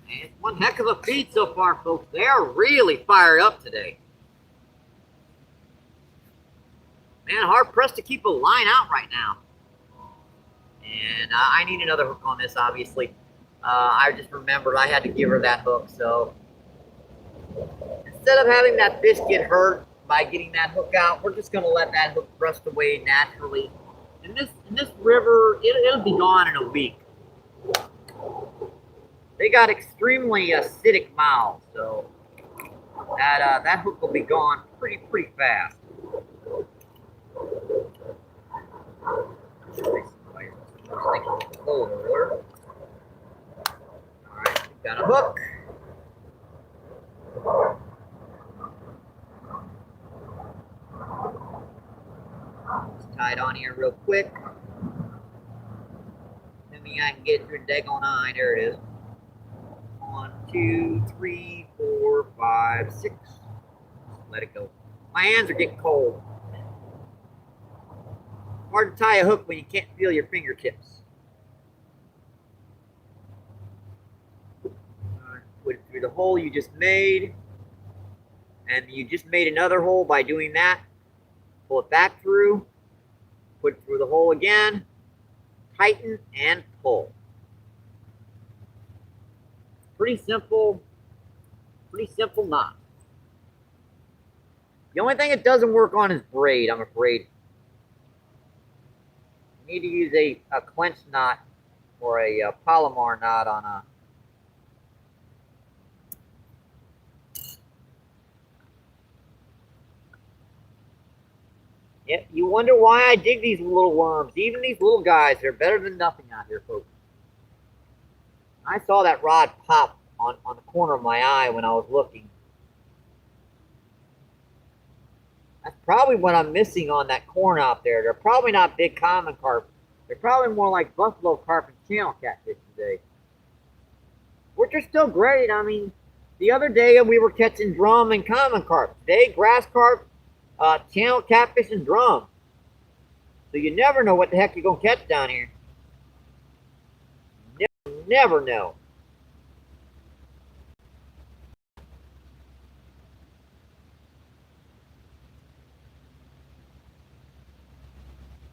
It's one heck of a feed so far, folks. They are really fired up today. Man, hard pressed to keep a line out right now. And I need another hook on this, obviously. I just remembered I had to give her that hook, so instead of having that fish get hurt by getting that hook out, we're just going to let that hook rust away naturally. In this river, it'll be gone in a week. They got extremely acidic mouths, so that hook will be gone pretty fast. Alright, we got a hook. Just tie it on here real quick. Assuming I can get through the daggone eye. There it is. 1, 2, 3, 4, 5, 6. Just let it go. My hands are getting cold. Hard to tie a hook when you can't feel your fingertips. Put it through the hole you just made. And you just made another hole by doing that. Pull it back through. Put it through the hole again. Tighten and pull. Pretty simple knot. The only thing it doesn't work on is braid, I'm afraid. You need to use a clench knot or a Palomar knot on a yeah, you wonder why I dig these little worms. Even these little guys, they're better than nothing out here, folks. I saw that rod pop on the corner of my eye when I was looking. That's probably what I'm missing on that corn out there. They're probably not big common carp. They're probably more like buffalo carp and channel catfish today. Which are still great. I mean, the other day we were catching drum and common carp. Today, grass carp, channel catfish, and drum. So you never know what the heck you're going to catch down here. Never know.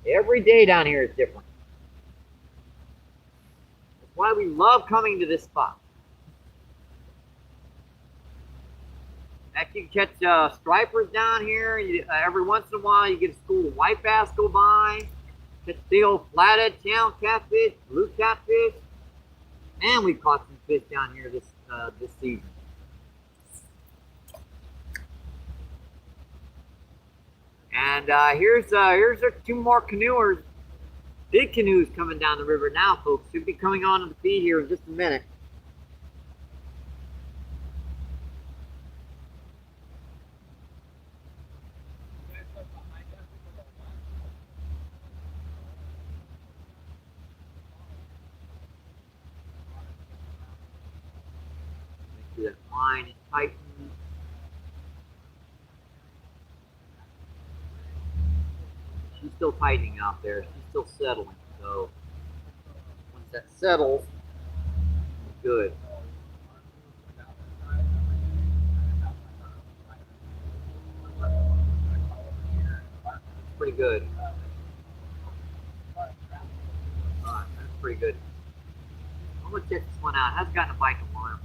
Every day down here is different. That's why we love coming to this spot. Heck, you can catch stripers down here. Every once in a while, you get a school of white bass go by. Catch big old flathead, channel catfish, blue catfish. Man, we caught some fish down here this season. And here's our 2 more canoers, big canoes coming down the river now, folks. Should be coming on to the feed here in just a minute. See that line is tightened. She's still tightening out there. She's still settling. So once that settles, good. Pretty good. Alright, that's pretty good. I'm gonna check this one out. It hasn't gotten a bite in a while.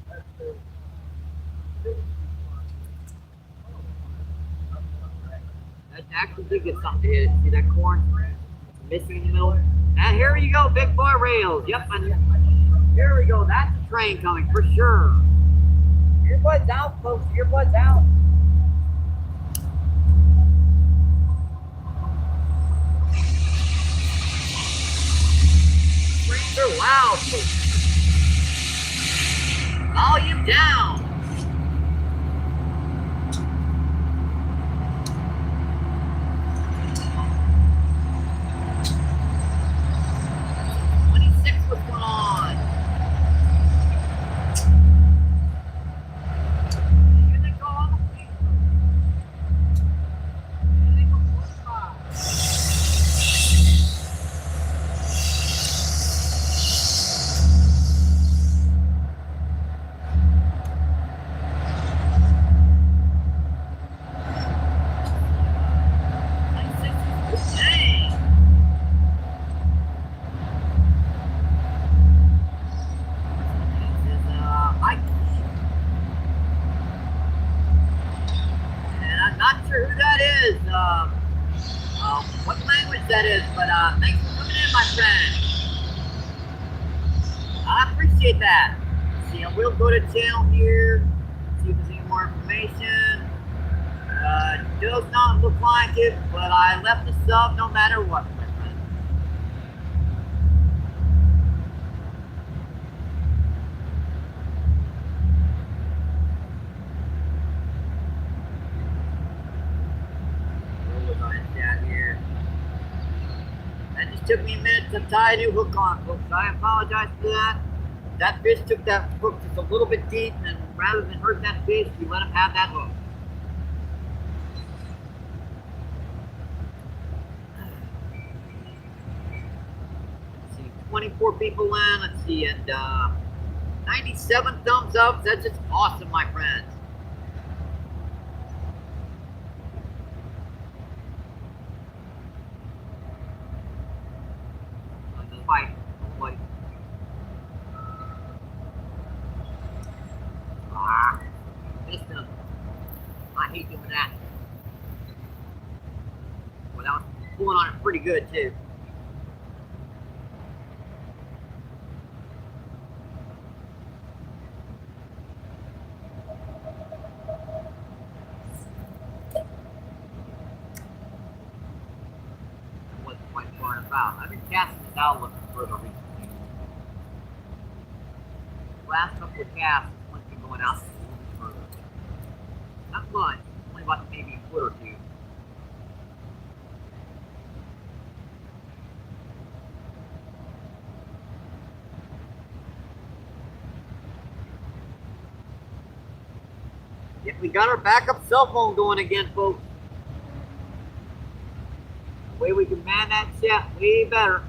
That actually did get something to hit it. See that corn missing in the middle? And here you go, big boy rails. Yep, and here we go. That's a train coming for sure. Earbuds out, folks. Earbuds out. Trains are loud, folks. Volume down. What language that is, but thanks for coming in, my friend. I appreciate that. See, I will go to channel here, see if there's any more information. Does not look like it, but I left a sub no matter what, my friend. Down here. That just took me a minute to tie a new hook on, folks. I apologize for that. That fish took that hook just a little bit deep, and rather than hurt that fish, we let him have that hook. Let's see, 24 people in. Let's see, and 97 thumbs up. That's just awesome, my friends. Fight. Missed him. I hate doing that. Well, that was pulling on it pretty good too. I wasn't quite far about. I've been casting this out looking further recently. Last couple of casts, once been going out a little bit further. Not much, only about maybe a foot or two. Yep, we got our backup cell phone going again, folks. The way we can man that chat way better.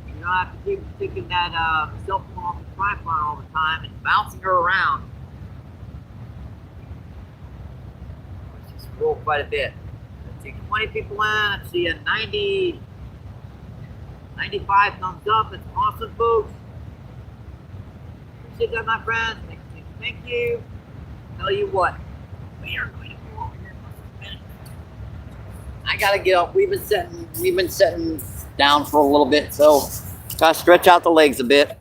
You don't have to keep taking that cell phone off the tripod all the time and bouncing her around. Let's just roll quite a bit. Let's see, 20 people in. Let's see, a 95 thumbs up. That's awesome, folks. Appreciate that, my friends. Thank you. Tell you what, we are going to go over here for a minute. I gotta get up. We've been sitting down for a little bit, so gotta stretch out the legs a bit.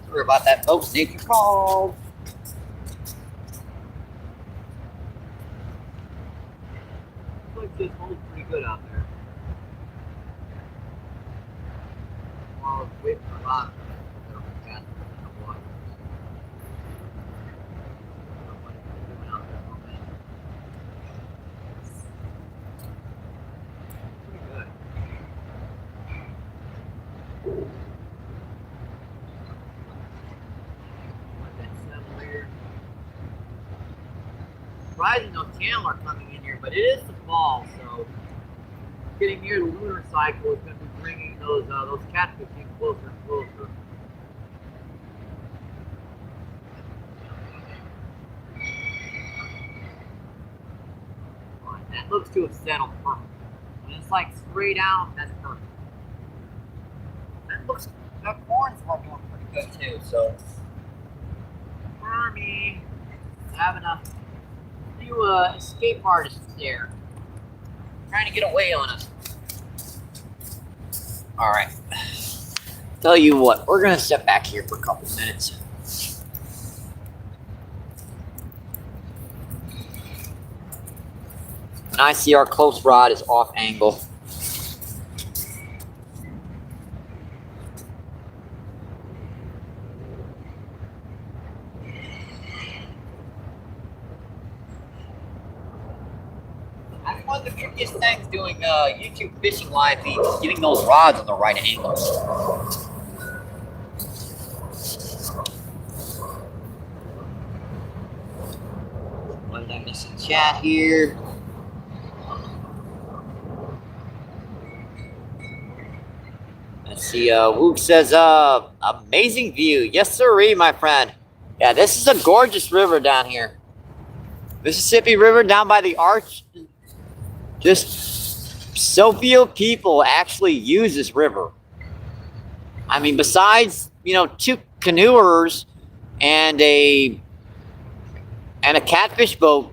Sorry about that, folks. Nature called. Looks like this holds pretty good out there. Well, wait for a lot. Surprising those channel are coming in here, but it is the fall, so getting near the lunar cycle is going to be bringing those catfish in closer and closer. Right, that looks to have settled perfect. When it's like straight out, that's perfect. That looks, that corn's doing pretty good too, so. Hermie, having a few escape artists there. Trying to get away on us. Alright. Tell you what, we're gonna step back here for a couple minutes. And I see our close rod is off angle. That's one of the trickiest things doing YouTube fishing live feeds, getting those rods on the right angles. What did I miss in chat here? Let's see, Wook says, amazing view. Yes, sirree, my friend. Yeah, this is a gorgeous river down here. Mississippi River down by the arch. Just so few people actually use this river. I mean, besides, you know, 2 canoers and a catfish boat.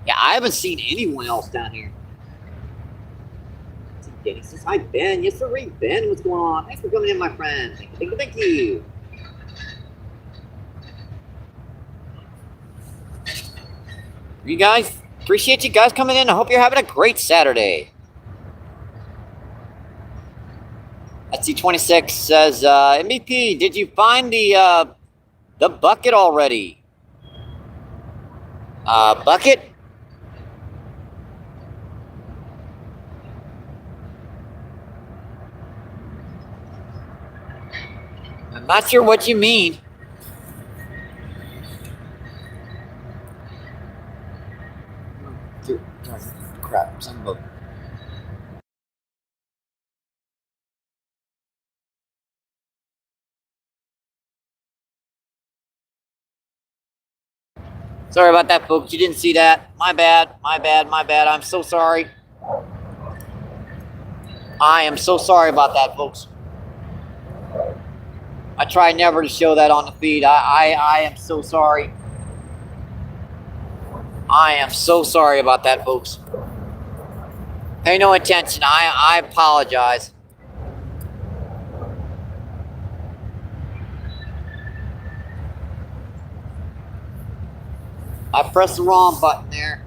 Yeah, I haven't seen anyone else down here. He says, hi, Ben. Yes, sir, Ben. What's going on? Thanks for coming in, my friend. Thank you, thank you. You guys, appreciate you guys coming in. I hope you're having a great Saturday. SC26 says, MVP, did you find the bucket already? Bucket? I'm not sure what you mean. Crap, son of a... Sorry about that, folks. You didn't see that. My bad, my bad, my bad. I'm so sorry. I am so sorry about that, folks. I try never to show that on the feed. I am so sorry. I am so sorry about that, folks. Pay no attention. I apologize. I pressed the wrong button there.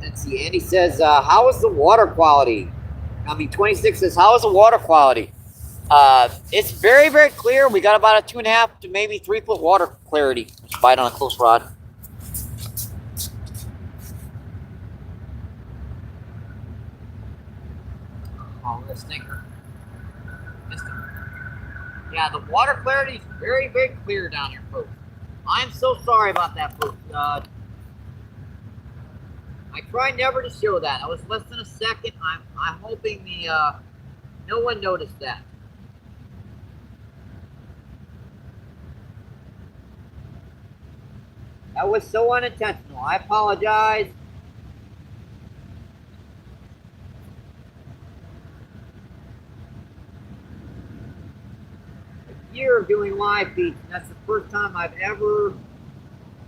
Let's see. Andy says, how is the water quality? I mean, 26 says, how is the water quality? It's very, very clear. We got about a 2.5 to maybe 3 foot water clarity. Let's bite on a close rod. Oh, little stinker. Missed him. Yeah, the water clarity is very, very clear down here, folks. I'm so sorry about that, folks. I try never to show that. I was less than a second. I'm hoping the no one noticed that. That was so unintentional. I apologize. A year of doing live feeds, and that's the first time I've ever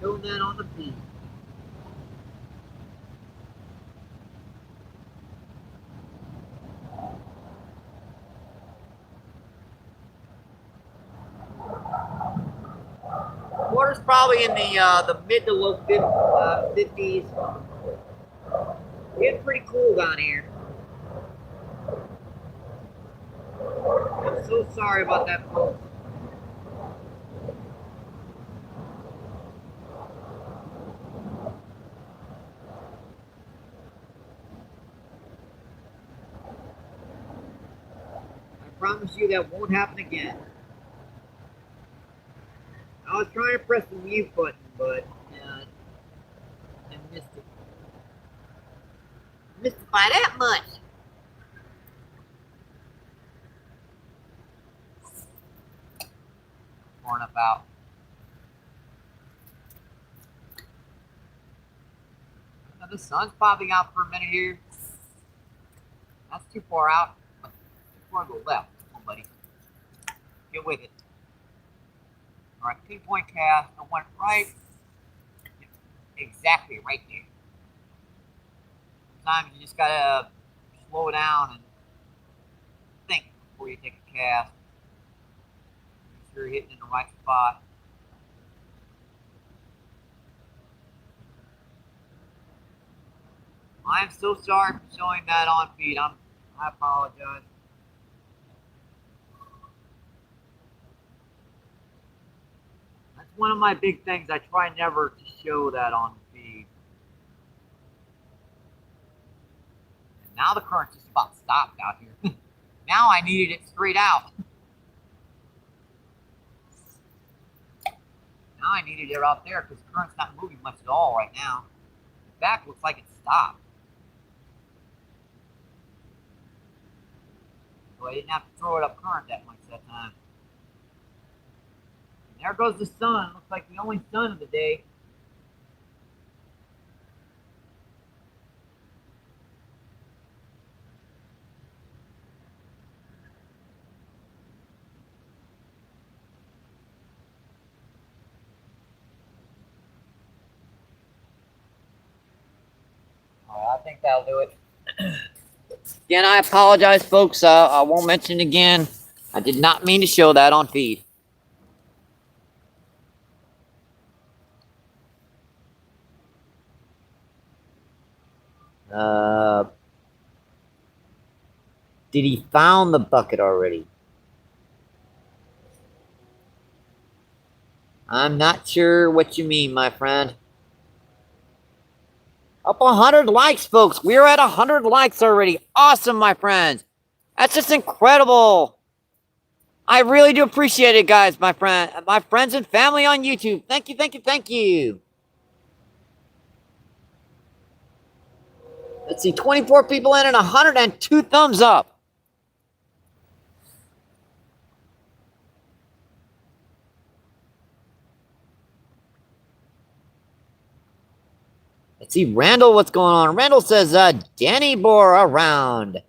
shown that on the feed. probably in the mid to low 50s. Getting pretty cool down here. I'm so sorry about that, folks. I promise you that won't happen again. I was trying to press the mute button, but I missed it. Missed it by that much. Far enough out. Now the sun's popping out for a minute here. That's too far out. Too far to the left. Come on, buddy. Get with it. All right, pinpoint cast. I went right. Exactly right there. Sometimes you just gotta slow down and think before you take a cast. Make sure you're hitting in the right spot. I'm so sorry for showing that on feed. I apologize. That's one of my big things. I try never to show that on feed. And now the current's just about stopped out here. Now I needed it straight out. Now I needed it out there because the current's not moving much at all right now. In fact, looks like it stopped. So I didn't have to throw it up current that much that time. And there goes the sun. Looks like the only sun of the day. I think that'll do it. Again, I apologize, folks. I won't mention it again. I did not mean to show that on feed. Did he found the bucket already? I'm not sure what you mean, my friend. Up 100 likes, folks. We're at 100 likes already. Awesome, my friends. That's just incredible. I really do appreciate it, guys, my friends and family on YouTube. Thank you, thank you, thank you. Let's see, 24 people in and 102 thumbs up. Let's see, Randall, what's going on? Randall says, Danny bore around.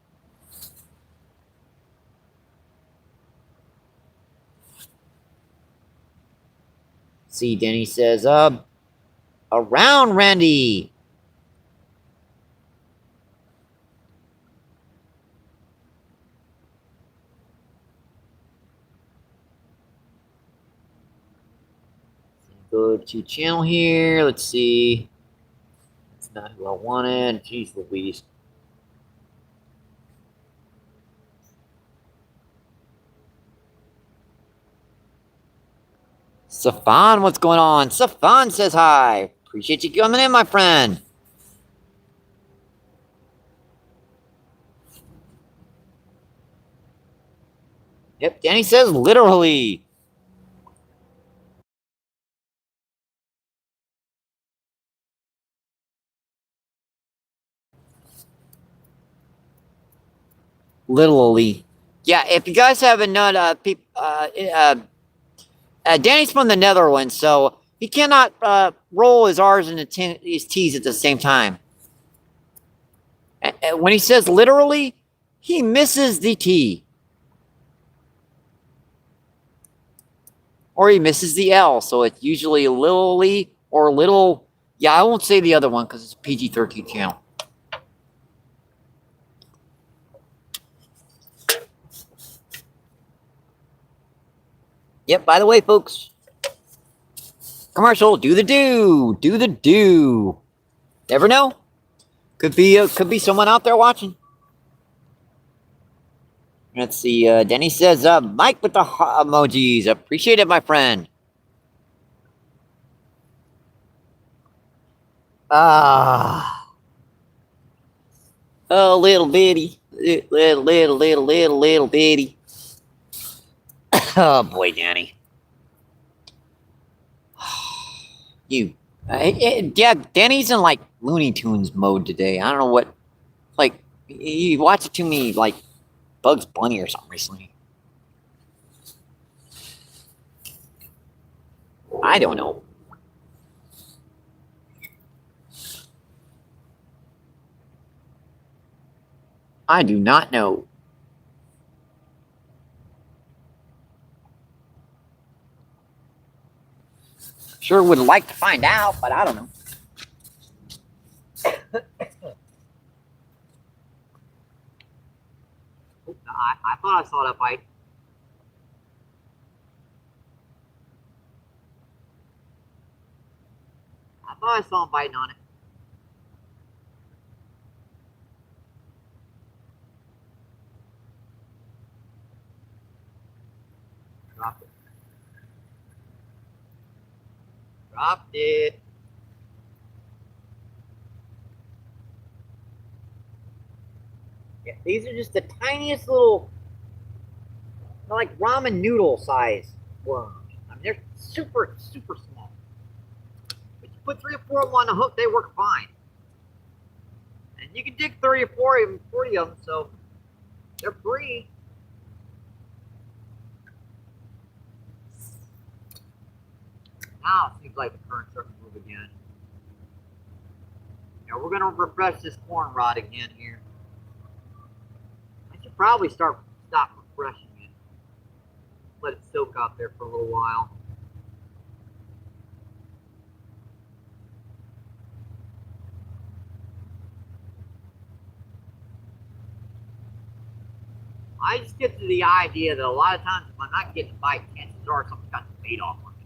See, Danny says, around Randy. Go to channel here. Let's see. That's not who I wanted. Jeez Louise. Safan, what's going on? Safan says hi. Appreciate you coming in, my friend. Yep, Danny says literally. Literally. Yeah, if you guys haven't known, Danny's from the Netherlands, so he cannot roll his R's and his T's at the same time. And when he says literally, he misses the T. Or he misses the L, so it's usually literally or little. Yeah, I won't say the other one because it's a PG-13 channel. Yep, by the way, folks, Commercial. Do the do. Do the do. Never know. Could be someone out there watching. Let's see. Denny says, Mike with the emojis. Appreciate it, my friend. Ah. Oh, little bitty. Little bitty. Oh, boy, Danny. Yeah, Danny's in, like, Looney Tunes mode today. I don't know what, like, he watched it to me, like, Bugs Bunny or something recently. I don't know. I do not know. Sure would like to find out, but I don't know. I thought I saw that bite. I thought I saw him biting on it. Dropped it. Dropped it. Yeah, these are just the tiniest little, they're like ramen noodle size worms. I mean, they're super, super small. But you put 3 or 4 of them on the hook, they work fine. And you can dig 30 or 40 of them, so they're free. Now it seems like the current's starting to move again. Now we're going to refresh this corn rod again here. I should probably stop refreshing it. Let it soak out there for a little while. I just get to the idea that a lot of times if I'm not getting a bite, chances are something's got the bait off on me.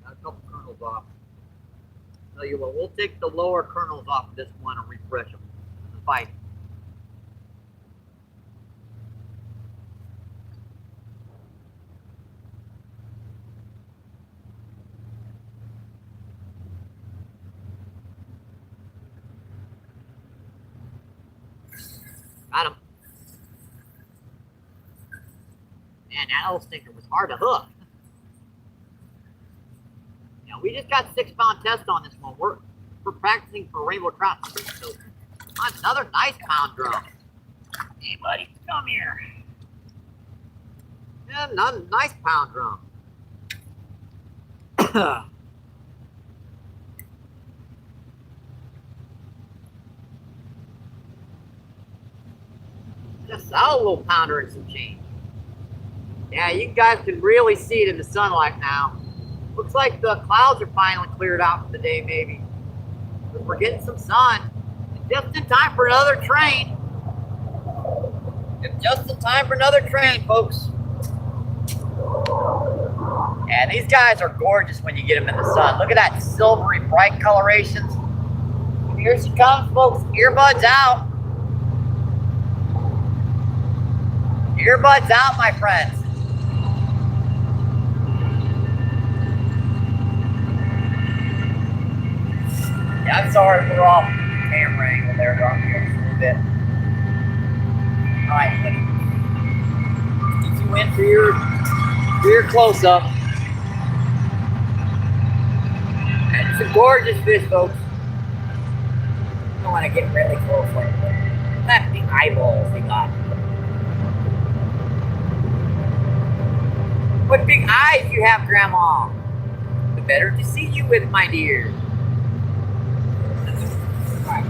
Got a couple kernels off. Tell you what, we'll take the lower kernels off of this one and refresh them. The bite. Got him. Man, that little stinker was hard to hook. Yeah, we just got 6-pound test on this one. We're practicing for rainbow trout. So, another nice pound drum. Hey, buddy, come here. Yeah, another nice pound drum. Just a little pounder and some change. Yeah, you guys can really see it in the sunlight now. Looks like the clouds are finally cleared out for the day, maybe. But we're getting some sun. Just in time for another train. Just in time for another train, folks. Yeah, these guys are gorgeous when you get them in the sun. Look at that silvery, bright colorations. Here she comes, folks. Earbuds out. Earbuds out, my friends. Yeah, I'm sorry we're off camera angle there, Dark here just a little bit. Alright, buddy. Get you in for your close-up. And it's a gorgeous fish, folks. I don't want to get really close like that. Look at the eyeballs they got. What big eyes you have, Grandma. The better to see you with, my dear. Right.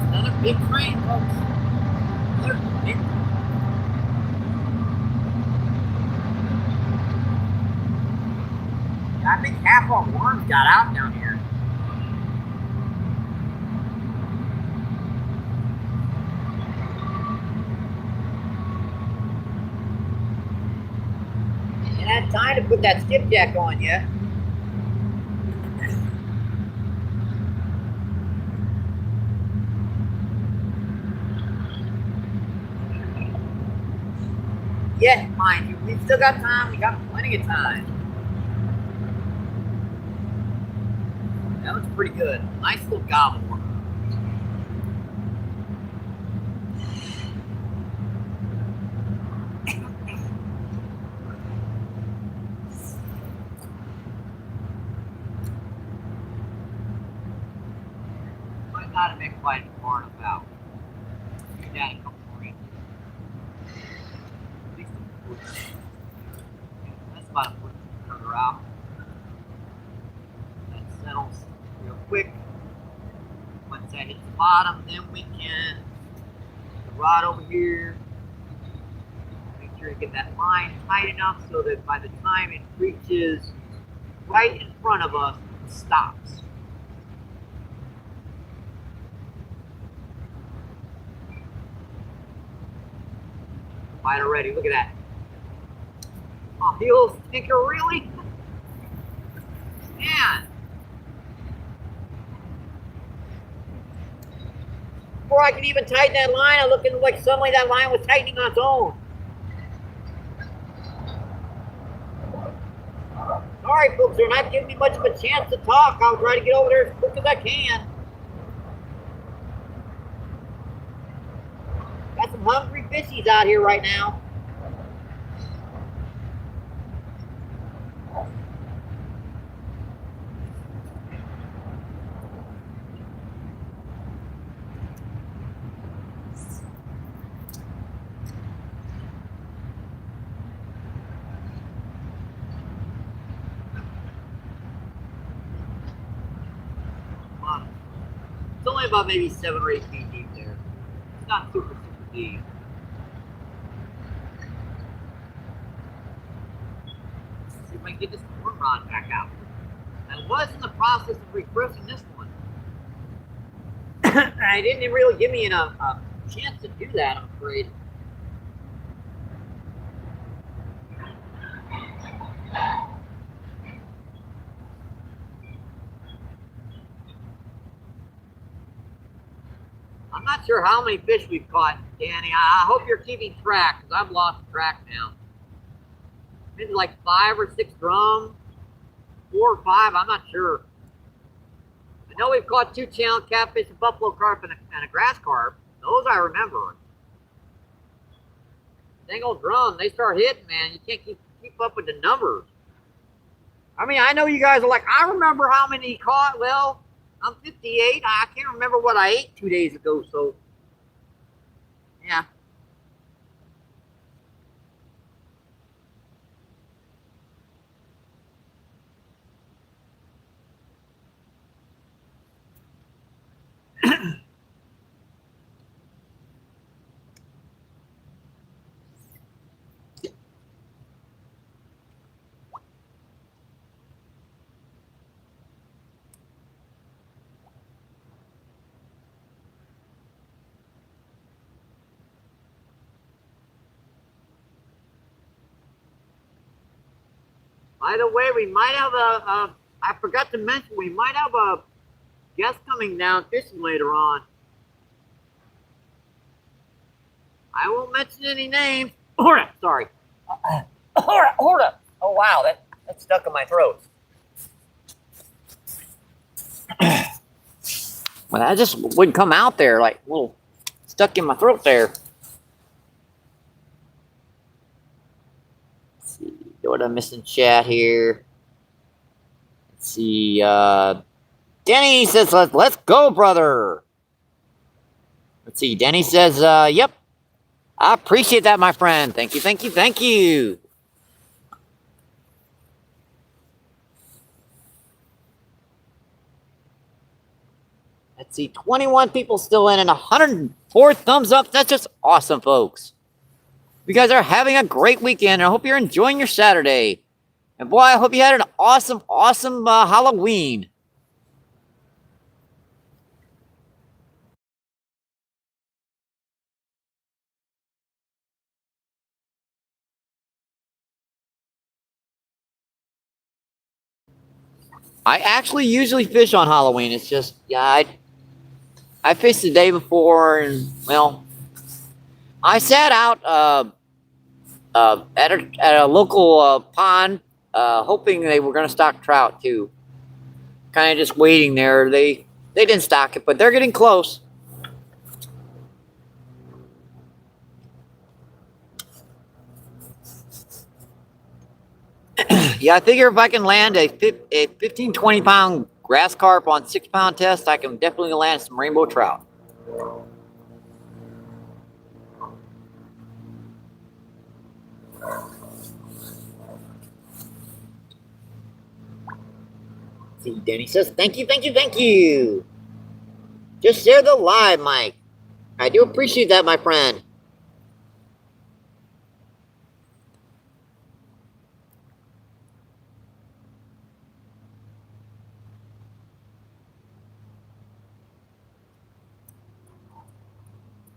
Another big train, folks. Another big train. I think half our worms got out down here. time to put that skipjack on yet. Yet, mind you, we've still got time. We got plenty of time. That was pretty good. Nice little gobble. Might not have been quite far enough out. Down a couple more inches. At least a foot. That's about a foot further out. That settles real quick. Once that hits the bottom, then we can put the rod over here. Make sure to get that line tight enough so that by the time it reaches right in front of us, it stops. Bite already, look at that. Oh, the old stinker, really? Man. Before I can even tighten that line, it looked like suddenly that line was tightening on its own. Sorry, folks, they're not giving me much of a chance to talk. I'll try to get over there as quick as I can. Got some hungry fishies out here right now. It's only about maybe 7 or 8 feet deep there. It's not super deep. Let's see if I can get this worm rod back out. I was in the process of refreshing this one. I didn't really give me a chance to do that, I'm afraid. I'm not sure how many fish we've caught, Danny. I hope you're keeping track, because I've lost track now. Maybe like 5 or 6 drums, 4 or 5, I'm not sure. I know we've caught 2 channel catfish, a buffalo carp, and a grass carp. Those I remember. Dang old drum, they start hitting, man. You can't keep up with the numbers. I mean, I know you guys are like, I remember how many you caught. Well, I'm 58. I can't remember what I ate 2 days ago, so yeah. By the way, we might have I forgot to mention, we might have a guest coming down fishing later on. I won't mention any names. Sorry. Hold up. Oh, wow, that stuck in my throat. Well, that just wouldn't come out there, like a little stuck in my throat there. Let's see, what am I missing chat here? Let's see, Denny says, let's go, brother. Let's see, Denny says, yep. I appreciate that, my friend. Thank you, thank you, thank you. Let's see, 21 people still in and 104 thumbs up. That's just awesome, folks. You guys are having a great weekend. I hope you're enjoying your Saturday. And boy, I hope you had an awesome Halloween. I actually usually fish on Halloween. It's just, yeah, I fished the day before, and well, I sat out at a local pond, hoping they were going to stock trout too. Kind of just waiting there. They didn't stock it, but they're getting close. Yeah, I figure if I can land a 15, 20 pound grass carp on 6 pound test, I can definitely land some rainbow trout. See, Danny says, thank you, thank you, thank you. Just share the live, Mike. I do appreciate that, my friend.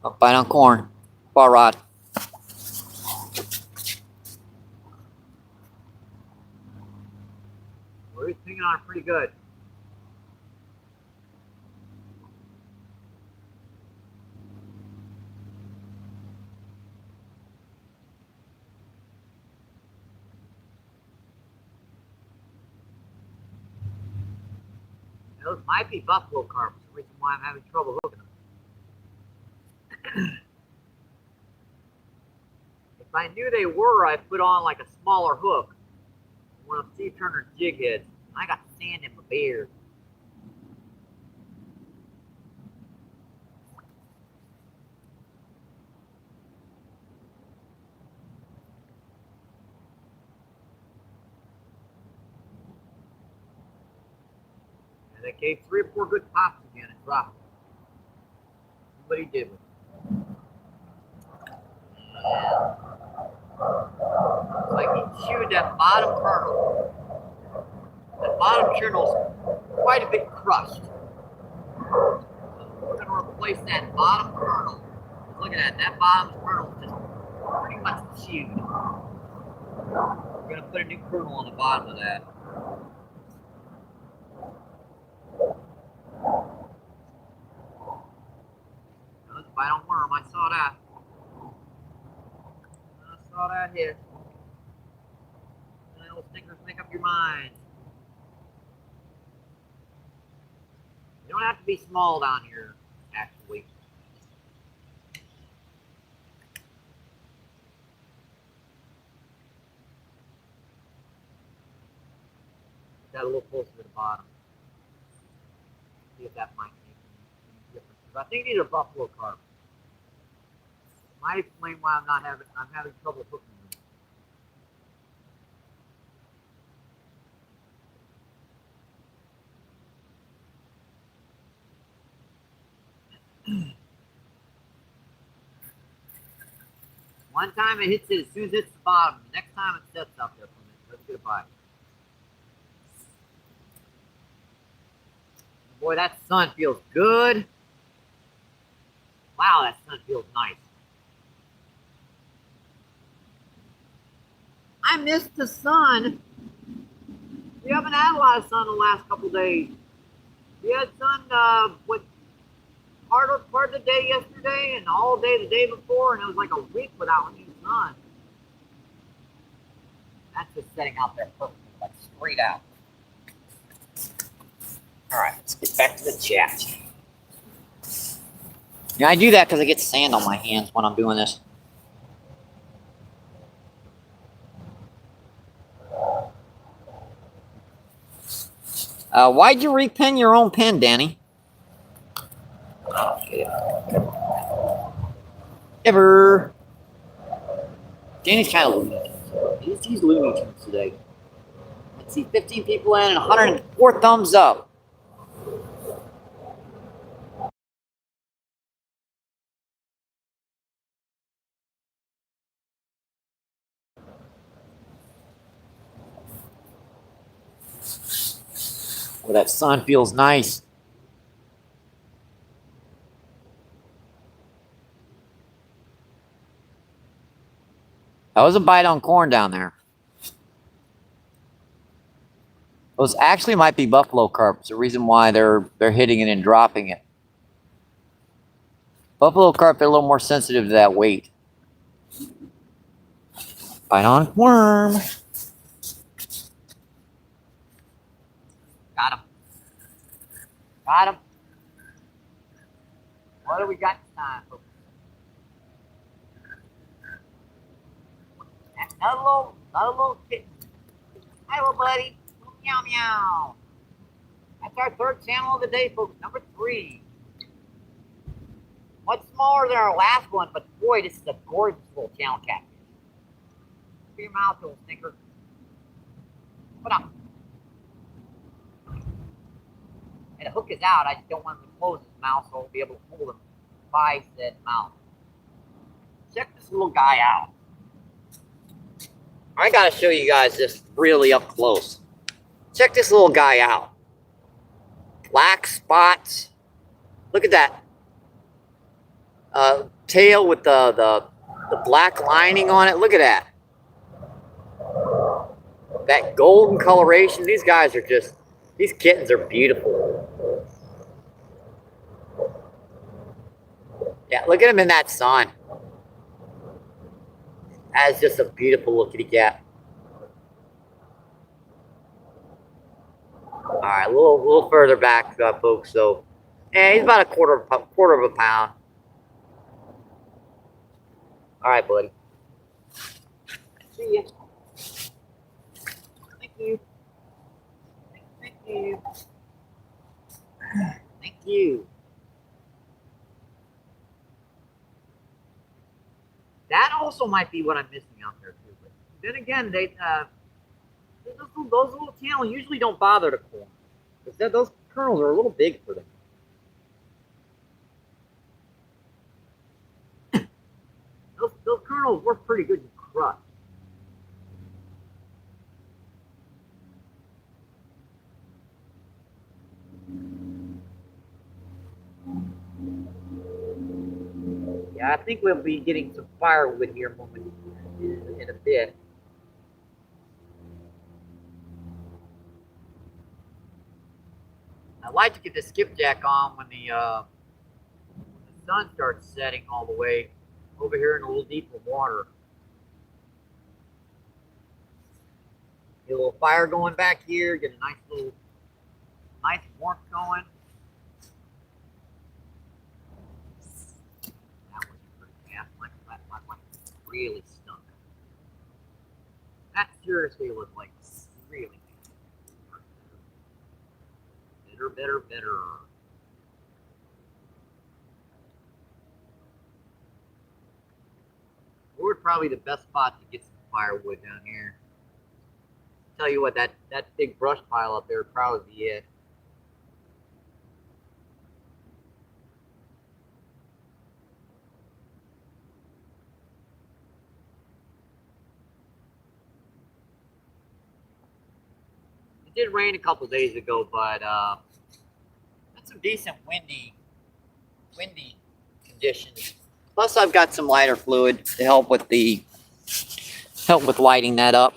Oh, bite on corn. Bar rod. Well, he's pinging on it pretty good. Those might be buffalo carp. That's the reason why I'm having trouble hooking them. If I knew they were, I'd put on like a smaller hook. One of Steve Turner's jig heads. I got sand in my beard. And they gave 3 or 4 good pops again and dropped it. See what he did with it. It's like he chewed that bottom kernel. That bottom kernel's quite a bit crushed. So we're going to replace that bottom kernel. Look at that. That bottom kernel is just pretty much chewed. We're going to put a new kernel on the bottom of that. Let's bite on worm. I saw that. I saw that hit. Little stinkers, make up your mind. You don't have to be small down here, actually. Put that a little closer to the bottom. See if that might make any difference. I think these are buffalo carp. Might explain why I'm having trouble hooking them. One time it hits it as soon as it hits the bottom. The next time it sets up there for me. Let's get a bite. Boy, that sun feels good. Wow, that sun feels nice. I missed the sun. We haven't had a lot of sun the last couple days. We had sun part of the day yesterday and all day the day before, and it was like a week without any sun. That's just setting out there perfectly, like straight out. All right, let's get back to the chat. Yeah, I do that because I get sand on my hands when I'm doing this. Why'd you repin your own pin, Danny? Ever. Danny's kind of Looney Tunes. He's Looney Tunes today. Let's see, 15 people in and 104 thumbs up. Well, that sun feels nice. That was a bite on corn down there. Those actually might be buffalo carp. It's the reason why they're hitting it and dropping it. Buffalo carp, they're a little more sensitive to that weight. Bionic worm. Got him. Got him. What do we got this time, folks? Another little kitten. Hi, little buddy. Meow, meow. That's our third channel of the day, folks. Number 3. Much smaller than our last one, but boy, this is a gorgeous little channel catfish. Put your mouth to him, stinker. Put up. And the hook is out. I just don't want him to close his mouth, so I'll be able to hold him by said mouth. Check this little guy out. I gotta show you guys this really up close. Check this little guy out. Black spots. Look at that. Tail with the black lining on it. Look at that. That golden coloration. These guys are just, these kittens are beautiful. Yeah, look at him in that sun. That's just a beautiful lookity cat. All right, a little further back, folks. So, yeah, he's about a quarter of a pound. All right, buddy. See ya. Thank you. Thank you. Thank you. That also might be what I'm missing out there too. But then again, those little channels usually don't bother to corn. Because those kernels are a little big for them. Those kernels work pretty good to crush. Yeah, I think we'll be getting some firewood here in a bit. I like to get the skipjack on when the sun starts setting all the way over here in a little deeper water. Get a little fire going back here, get a nice warmth going. That was pretty fast. Like really stunk. That seriously was like really better. We're probably the best spot to get some firewood down here. Tell you what, that big brush pile up there would probably be it. It did rain a couple days ago, but that's some decent windy conditions. Plus, I've got some lighter fluid to help with lighting that up.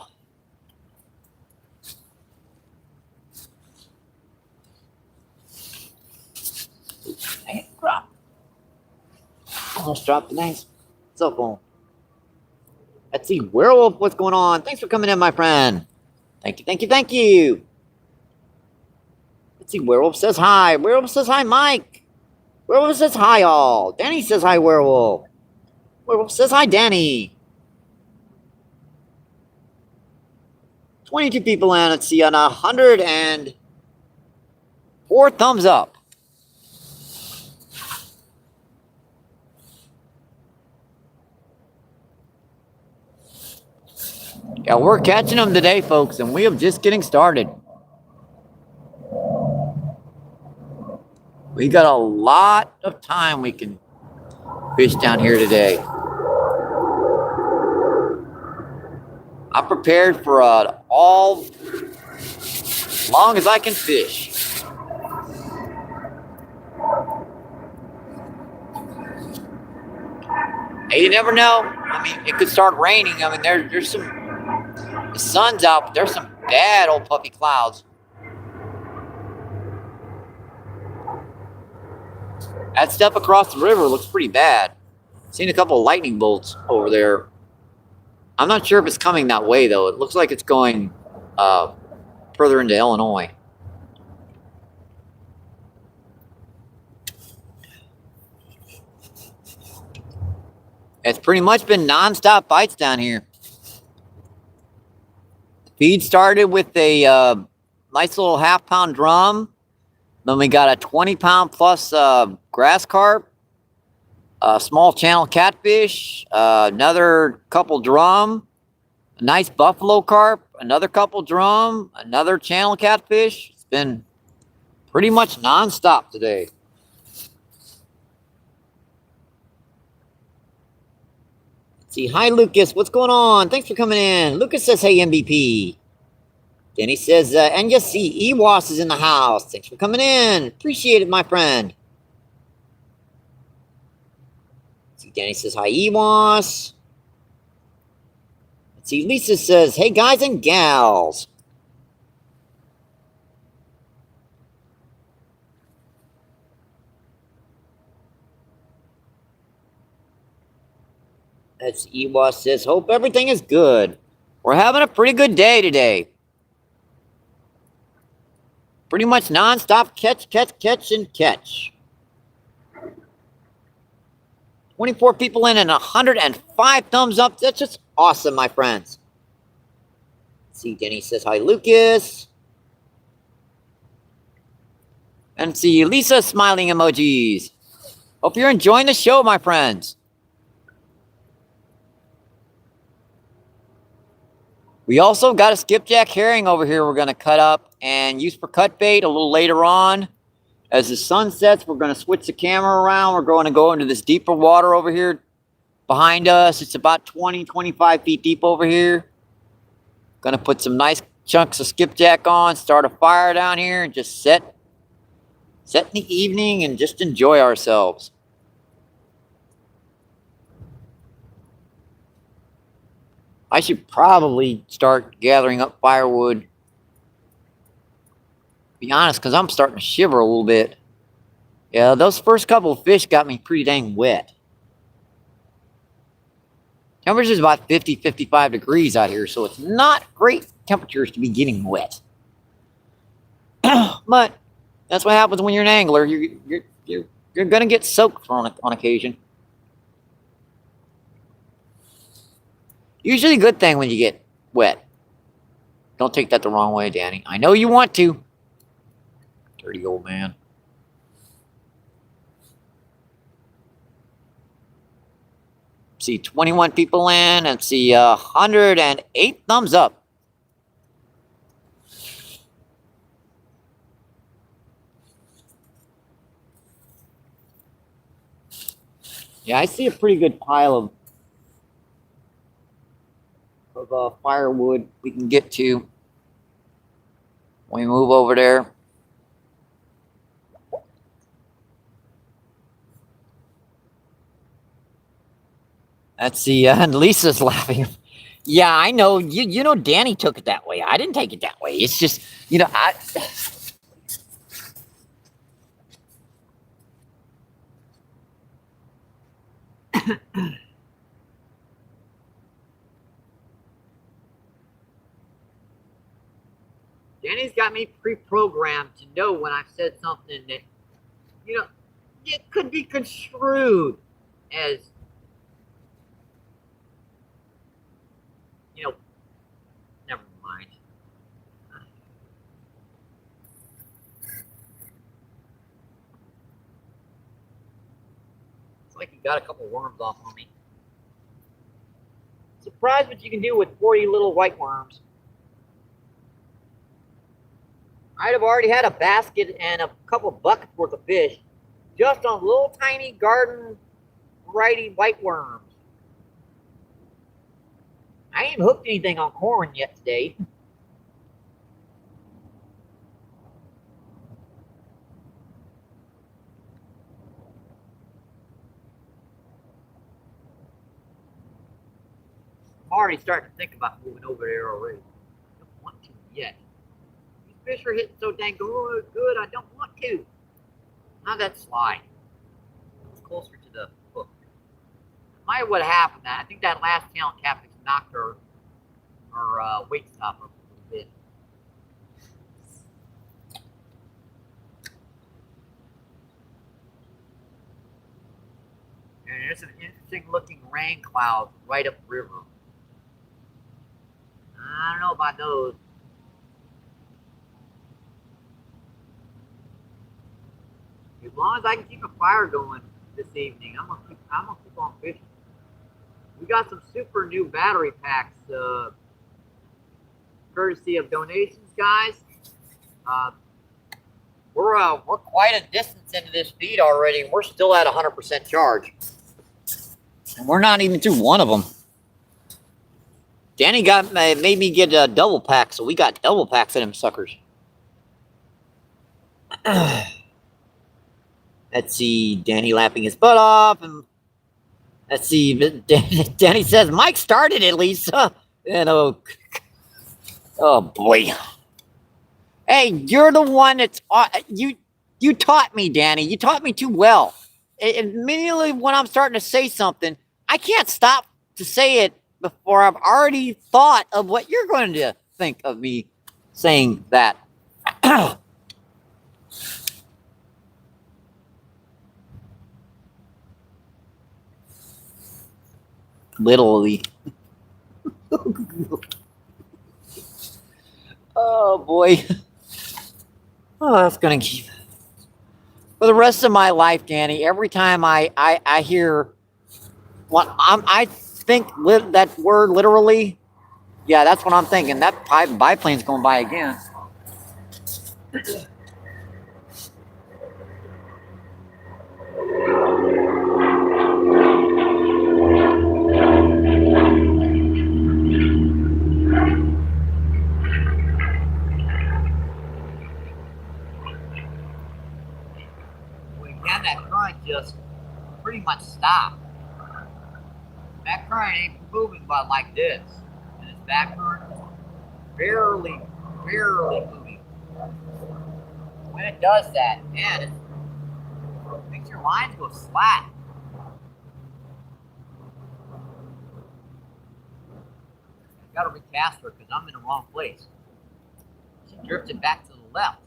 Dang it, drop. Almost dropped the nice cell phone. Let's see, Werewolf, what's going on? Thanks for coming in, my friend. Thank you. Let's see, Werewolf says hi. Werewolf says hi, Mike. Werewolf says hi, all. Danny says hi, Werewolf. Werewolf says hi, Danny. 22 people in. Let's see, on 104 thumbs up. Yeah, we're catching them today, folks, and we are just getting started. We got a lot of time we can fish down here today. I'm prepared for all long as I can fish. Hey, you never know. I mean, it could start raining. I mean, there's some, the sun's out, but there's some bad old puffy clouds. That stuff across the river looks pretty bad. Seen a couple of lightning bolts over there. I'm not sure if it's coming that way, though. It looks like it's going further into Illinois. It's pretty much been non-stop bites down here. Feed started with a nice little half-pound drum. Then we got a 20-pound plus grass carp, a small channel catfish, another couple drum, a nice buffalo carp, another couple drum, another channel catfish. It's been pretty much non-stop today. Let's see, hi Lucas, what's going on? Thanks for coming in. Lucas says, hey MVP. Denny says, and you see, EWAS is in the house. Thanks for coming in. Appreciate it, my friend. Let's see, Denny says, hi, EWAS. Let's see, Lisa says, hey, guys and gals. Let's see, EWAS says, hope everything is good. We're having a pretty good day today. Pretty much non-stop catch, and catch. 24 people in and 105 thumbs up. That's just awesome, my friends. Let's see, Denny says, hi, Lucas. And see, Lisa smiling emojis. Hope you're enjoying the show, my friends. We also got a skipjack herring over here we're going to cut up and use for cut bait a little later on. As the sun sets, we're going to switch the camera around. We're going to go into this deeper water over here behind us. It's about 20, 25 feet deep over here. Going to put some nice chunks of skipjack on, start a fire down here, and just set in the evening and just enjoy ourselves. I should probably start gathering up firewood. Be honest, because I'm starting to shiver a little bit. Yeah, those first couple of fish got me pretty dang wet. Temperature is about 50, 55 degrees out here, so it's not great temperatures to be getting wet. But that's what happens when you're an angler. You're going to get soaked on occasion. Usually a good thing when you get wet. Don't take that the wrong way, Danny. I know you want to. Dirty old man. See 21 people in and see 108 thumbs up. Yeah, I see a pretty good pile of firewood we can get to when we move over there. Let's see, and Lisa's laughing. Yeah, I know. You know, Danny took it that way. I didn't take it that way. It's just, you know, Danny's got me pre-programmed to know when I've said something that, you know, it could be construed as, you know, never mind. It's like you got a couple worms off on me. Surprised what you can do with 40 little white worms. I'd have already had a basket and a couple buckets worth of fish just on little tiny garden variety white worms. I ain't hooked anything on corn yet today. I'm already starting to think about moving over there already. I don't want to yet. These fish are hitting so dang good, I don't want to. Now that's slide. closer to the hook. Might what happened. I think that last tail catfish knocked her weight stop up a little bit. And there's an interesting looking rain cloud right upriver. I don't know about those. As long as I can keep a fire going this evening, I'm gonna keep on fishing. We got some super new battery packs, courtesy of donations, guys. We're quite a distance into this feed already, and we're still at 100% charge. And we're not even through one of them. Danny made me get a double pack, so we got double packs of them suckers. Let's see, Danny lapping his butt off, and let's see, Danny says Mike started at least. And oh boy. Hey, you're the one that's you taught me, Danny. You taught me too well. Immediately when I'm starting to say something, I can't stop to say it before I've already thought of what you're going to think of me saying that. Literally. Oh boy. Oh, that's gonna keep for the rest of my life, Danny. Every time I hear what I think that word literally, yeah, that's what I'm thinking. That biplane's going by again. Again, that current just pretty much stopped. That current ain't moving but like this. And its back current is barely moving. When it does that, man, it makes your lines go slack. I gotta recast her because I'm in the wrong place. She drifted back to the left.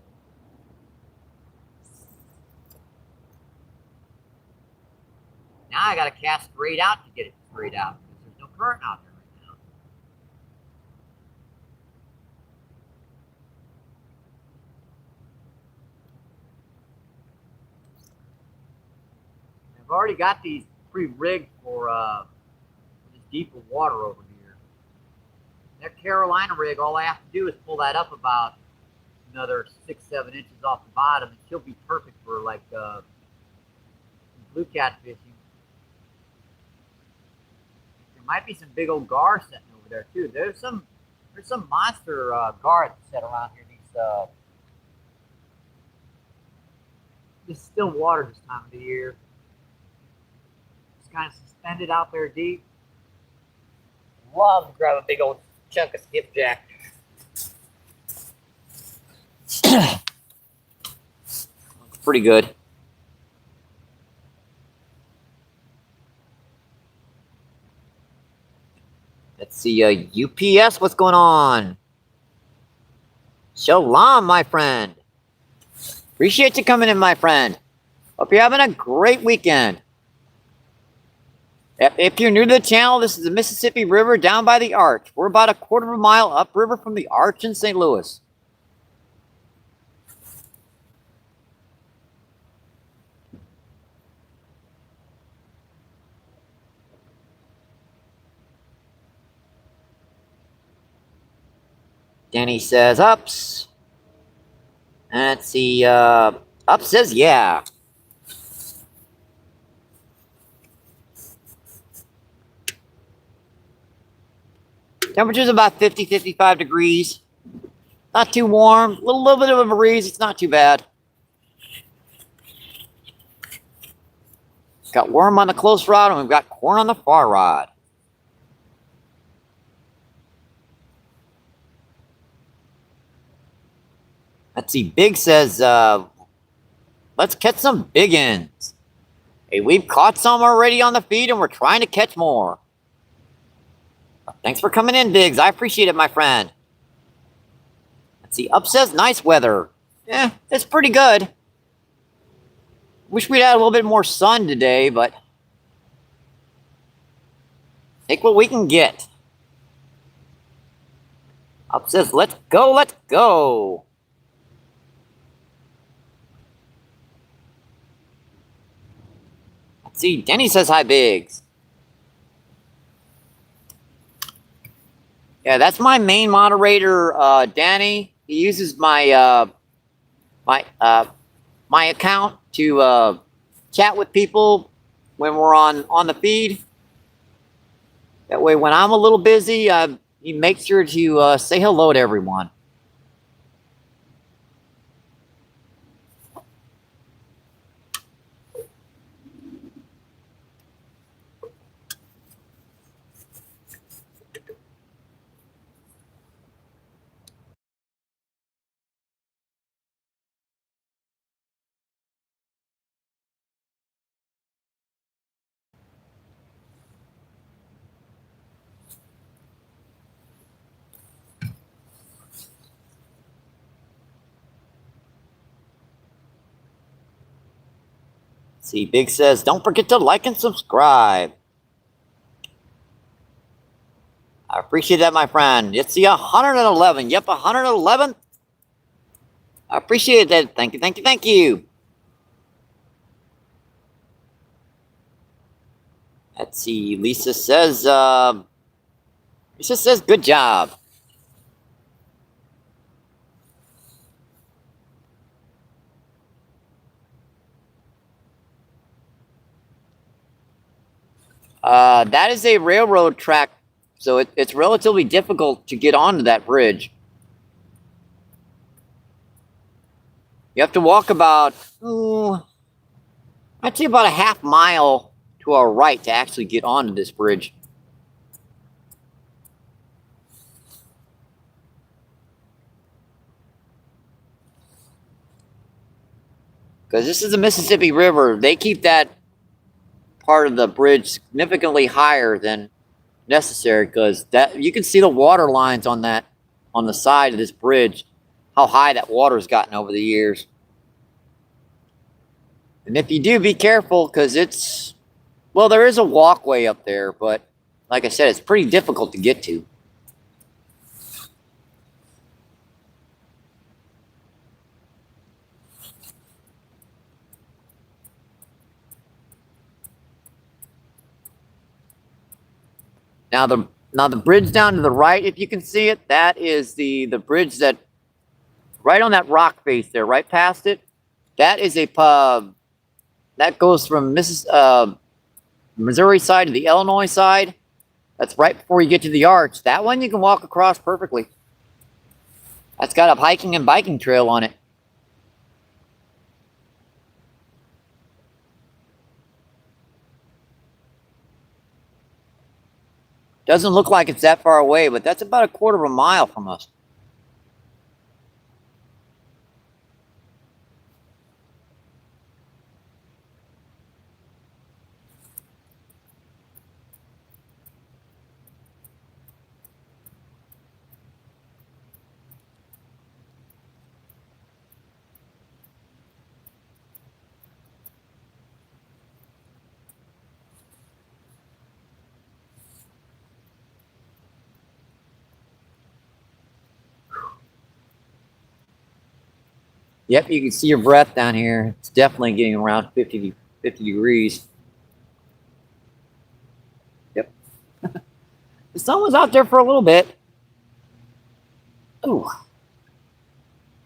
Now I gotta cast straight out to get it straight out because there's no current out there right now. I've already got these pre-rigged for this deeper water over here. That Carolina rig, all I have to do is pull that up about another 6-7 inches off the bottom, and she'll be perfect for like blue catfishing. There might be some big old gar sitting over there too. There's some monster gar set around here. This still water this time of the year. Just kind of suspended out there deep. Love to grab a big old chunk of skipjack. Pretty good. Let's see, UPS, what's going on? Shalom, my friend. Appreciate you coming in, my friend. Hope you're having a great weekend. If you're new to the channel, this is the Mississippi River down by the Arch. We're about a quarter of a mile upriver from the Arch in St. Louis. Danny says ups. And let's see, up says yeah. Temperature's about 50, 55 degrees. Not too warm. A little bit of a breeze. It's not too bad. Got worm on the close rod, and we've got corn on the far rod. Let's see. Big says, let's catch some big ends. Hey, we've caught some already on the feed and we're trying to catch more. Thanks for coming in, Biggs. I appreciate it, my friend. Let's see. Up says nice weather. It's pretty good. Wish we'd had a little bit more sun today, but take what we can get. Up says, let's go, let's go. Let's see. Denny says hi, Biggs. Yeah, that's my main moderator, Danny. He uses my my account to chat with people when we're on the feed. That way, when I'm a little busy, he makes sure to say hello to everyone. See, Big says, don't forget to like and subscribe. I appreciate that, my friend. It's the 111. Yep, 111. I appreciate that. Thank you, thank you, thank you. Let's see. Lisa says, good job. That is a railroad track, so it's relatively difficult to get onto that bridge. You have to walk about, I'd say about a half mile to our right to actually get onto this bridge. Because this is the Mississippi River. They keep that part of the bridge significantly higher than necessary, because that you can see the water lines on the side of this bridge, how high that water's gotten over the years. And if you do, be careful, because there is a walkway up there, but like I said, it's pretty difficult to get to. Now the bridge down to the right, if you can see it, that is the bridge that right on that rock face there, right past it. That is a pub that goes from Missouri side to the Illinois side. That's right before you get to the arch. That one you can walk across perfectly. That's got a hiking and biking trail on it. Doesn't look like it's that far away, but that's about a quarter of a mile from us. Yep, you can see your breath down here. It's definitely getting around 50 degrees. Yep. The sun was out there for a little bit. Ooh.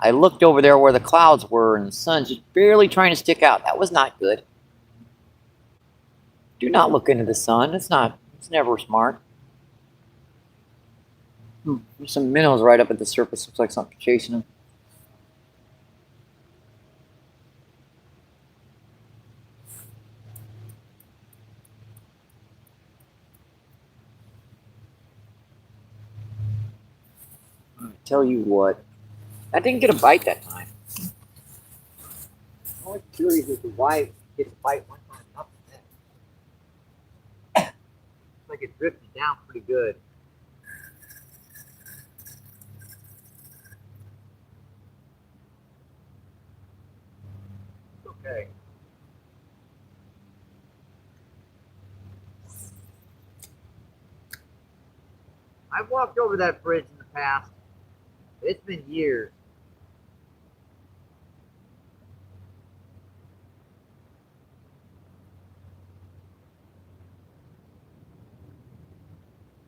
I looked over there where the clouds were, and the sun's just barely trying to stick out. That was not good. Do not look into the sun. It's never smart. There's some minnows right up at the surface. Looks like something chasing them. I tell you what, I didn't get a bite that time. I'm always curious as to why it gets a bite one time. Looks like it drifted down pretty good. It's okay. I've walked over that bridge in the past. It's been years.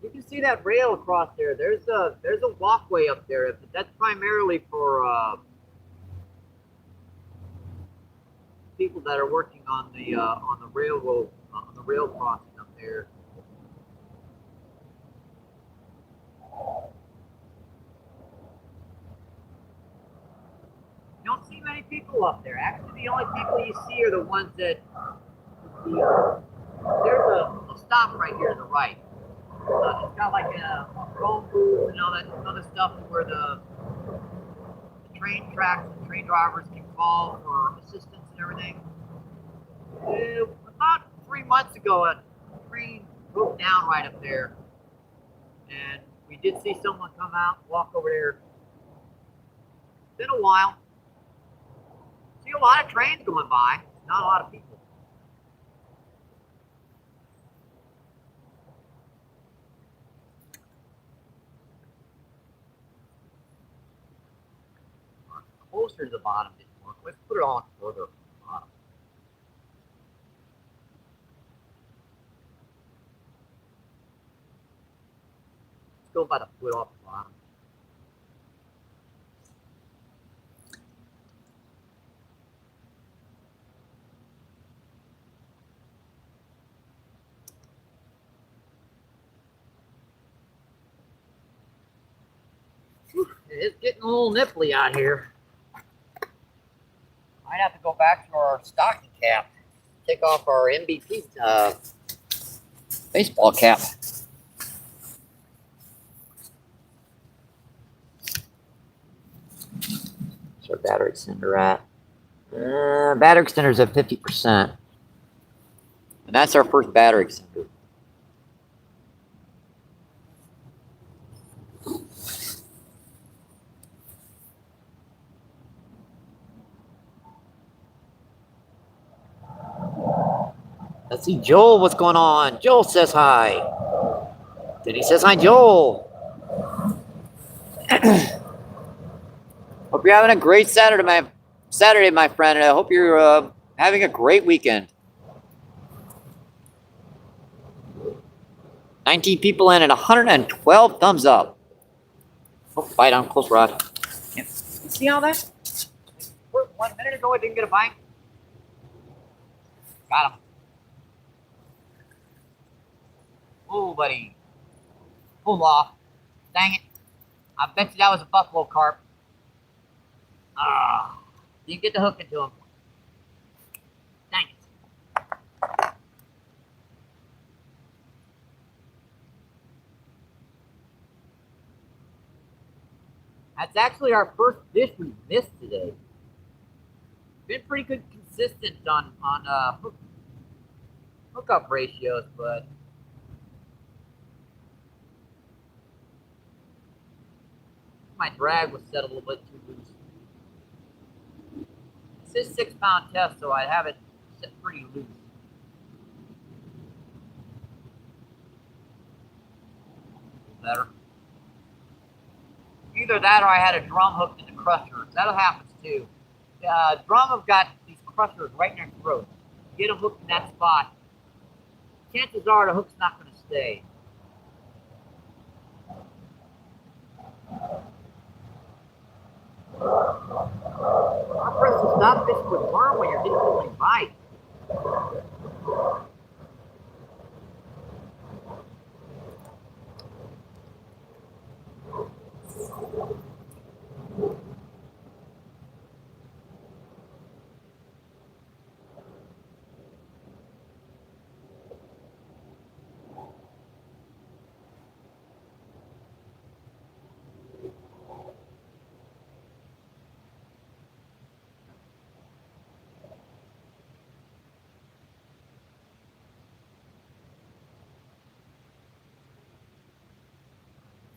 You can see that rail across there. There's a walkway up there. That's primarily for people that are working on the railroad on the rail crossing up there. You don't see many people up there. Actually, the only people you see are the ones that there's a stop right here to the right. It's got like a phone booth and all that other stuff where the train tracks and train drivers can call for assistance and everything. About 3 months ago, a train broke down right up there, and we did see someone come out, walk over there. It's been a while. See a lot of trains going by, not a lot of people. Closer to the bottom didn't work. Let's put it on further from the bottom. Let's go by the foot off the bottom. It's getting a little nipply out here. Might have to go back to our stocking cap. Take off our MVP baseball cap. Where's our battery extender at? Battery extender's at 50%. And that's our first battery extender. Let's see, Joel, what's going on? Joel says hi. Denny says hi, Joel. Hope you're having a great Saturday, my friend, and I hope you're having a great weekend. 19 people in and 112 thumbs up. Oh, bite on close rod. You see all that? 1 minute ago, I didn't get a bite. Got him. Oh, buddy. Pulled off. Dang it. I bet you that was a buffalo carp. Ah, didn't get the hook into him. Dang it. That's actually our first fish we missed today. Been pretty good consistent on hookup ratios, but my drag was set a little bit too loose. This is 6 pound test, so I have it set pretty loose. Better. Either that or I had a drum hooked in the crusher. That'll happen too. Drum have got these crushers right in their throat. Get them hooked in that spot. Chances are the hook's not going to stay. I'm pressing to stop fishing with worm when you're getting so many bites.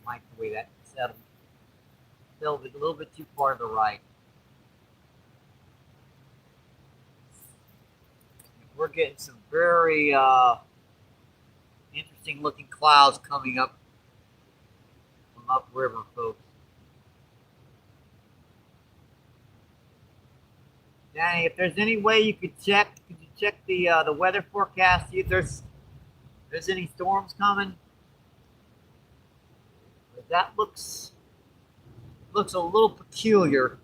Like the way that settled. Still a little bit too far to the right. We're getting some very interesting looking clouds coming up from upriver, folks. Danny, if there's any way you could check the weather forecast, see if there's any storms coming? But that looks a little peculiar.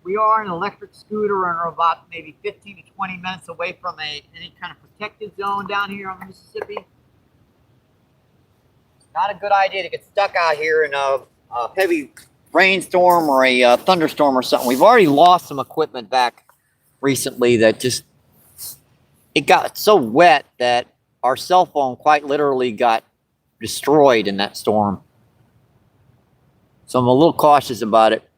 We are an electric scooter and are about maybe 15 to 20 minutes away from any kind of protected zone down here on the Mississippi. It's not a good idea to get stuck out here in a heavy rainstorm or a thunderstorm or something. We've already lost some equipment back recently that it got so wet that our cell phone quite literally got destroyed in that storm. So I'm a little cautious about it.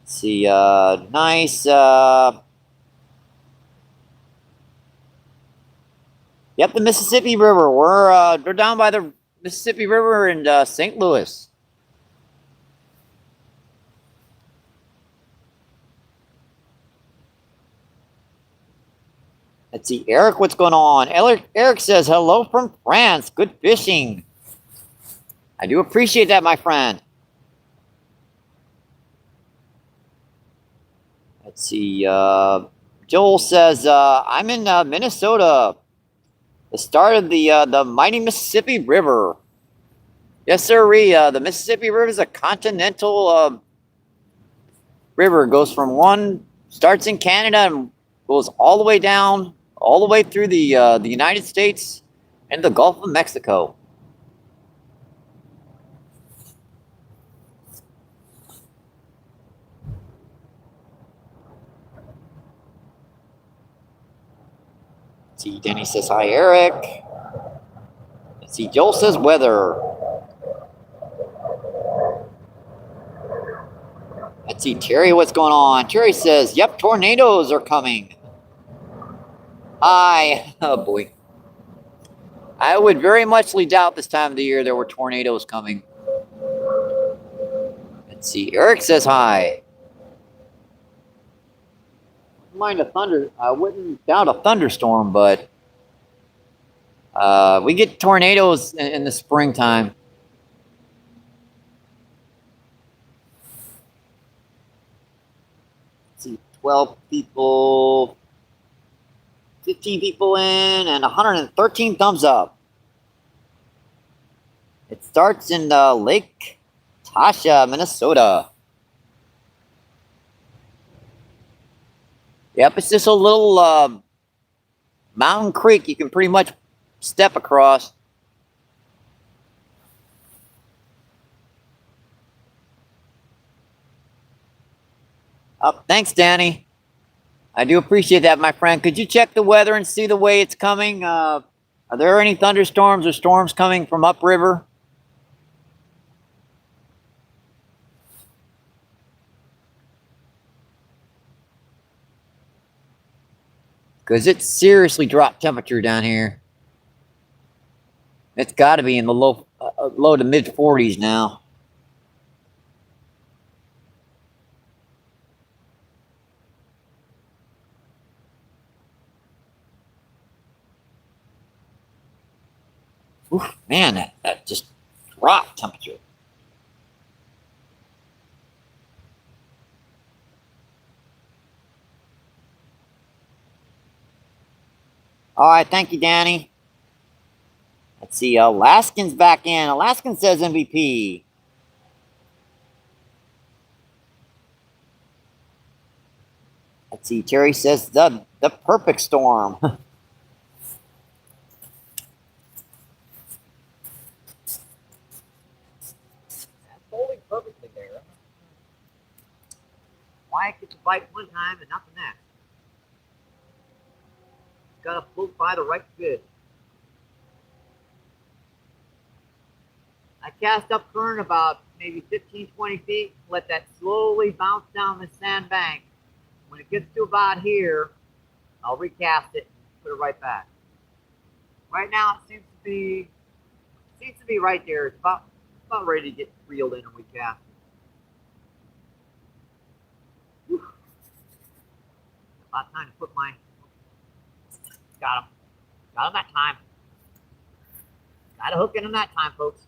Let's see, nice, yep, the Mississippi River. We're down by the Mississippi River in St. Louis. Let's see, Eric, what's going on? Eric says, hello from France. Good fishing. I do appreciate that, my friend. Let's see, Joel says, I'm in Minnesota. The start of the mighty Mississippi River. Yes, sir. The Mississippi River is a continental river. It goes starts in Canada and goes all the way down, all the way through the United States and the Gulf of Mexico. Let's see, Denny says hi, Eric. Let's see, Joel says weather. Let's see, Terry, what's going on? Terry says, yep, tornadoes are coming. Hi. Oh, boy. I would very muchly doubt this time of the year there were tornadoes coming. Let's see, Eric says hi. I wouldn't doubt a thunderstorm, but we get tornadoes in the springtime. Let's see, 12 people, 15 people in, and 113 thumbs up. It starts in Lake Tasha, Minnesota. Yep, it's just a little mountain creek you can pretty much step across. Oh, thanks, Danny. I do appreciate that, my friend. Could you check the weather and see the way it's coming? Are there any thunderstorms or storms coming from upriver? Because it's seriously dropped temperature down here. It's got to be in the low to mid 40s now. Oof, man, that just dropped temperature. All right, thank you, Danny. Let's see, Alaskan's back in. Alaskan says MVP. Let's see, Terry says the perfect storm. Holding perfectly there. Why it gets a bite one time and not the next? gotta float by the right fish. I cast up current about maybe 15, 20 feet, let that slowly bounce down the sandbank. When it gets to about here, I'll recast it and put it right back. Right now it seems to be right there. It's about ready to get reeled in and recast. About time to put my got him that time. Got a hook in him that time, folks.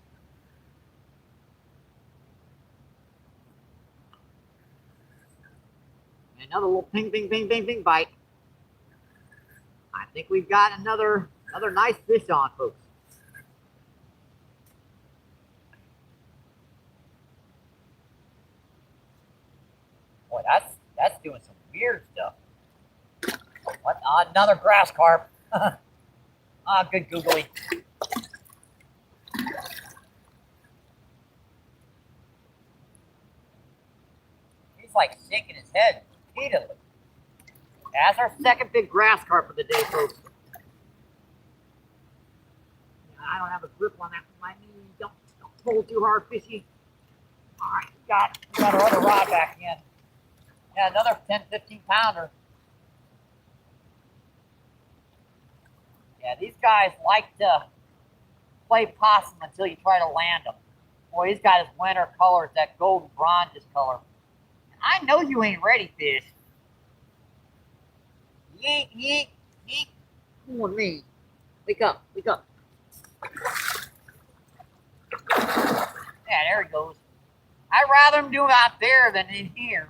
And another little ping, ping, ping, ping, ping bite. I think we've got another nice fish on, folks. Boy, that's doing some weird stuff. What? Another grass carp. Good googly. He's like shaking his head repeatedly. That's our second big grass carp of the day, folks. I don't have a grip on that with my knee. Don't pull too hard, fishy. All right, we got our other rod back in. Yeah, another 10, 15 pounder. Yeah, these guys like to play possum until you try to land them. Boy, he's got his winter colors, that golden bronze color. I know you ain't ready, fish. Yeet, yeet, yeet. Come on, me. Wake up, wake up. Yeah, there he goes. I'd rather him do it out there than in here.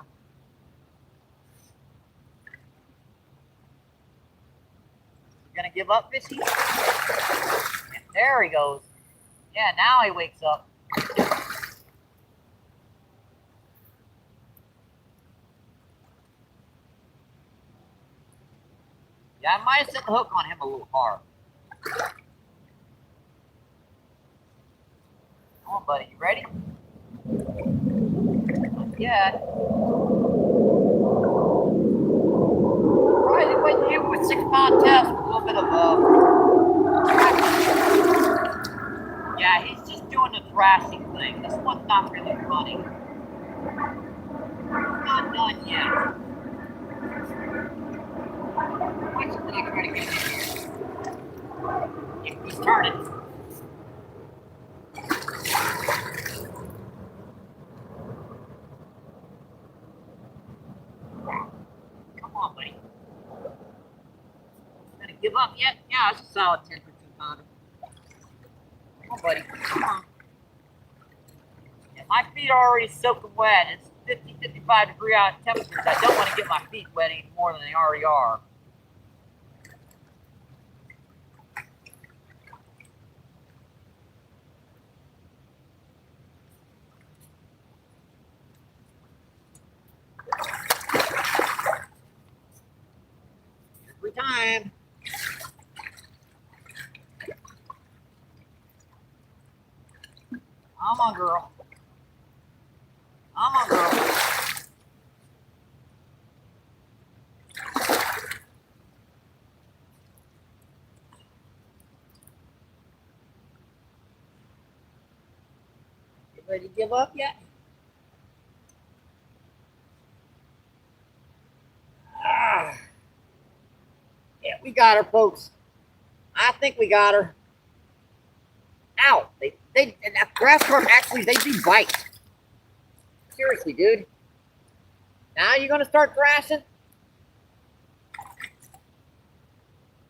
You gonna give up, fishy? Yeah, there he goes. Yeah, now he wakes up. Yeah, I might have set the hook on him a little hard. Come on, buddy. You ready? Not yet. Probably wouldn't hit with 6 pound test with a little bit of yeah, he's just doing the thrashing thing. This one's not really funny. It's not done yet. Why should I try to get in here? Yeah, he's turning. Come on, buddy. Gonna give up yet? Yeah, it's a solid 10, 15 pounder. Come on, buddy. Come on. Yeah, my feet are already soaking wet. It's 50, 55 degree out temperatures. I don't want to get my feet wet any more than they already are. Every time. Come on, girl. Come on, girl. You ready to give up yet? Yeah, we got her, folks. I think we got her. Ow! And that grass carp actually they do bite. Seriously, dude. Now you're gonna start thrashing?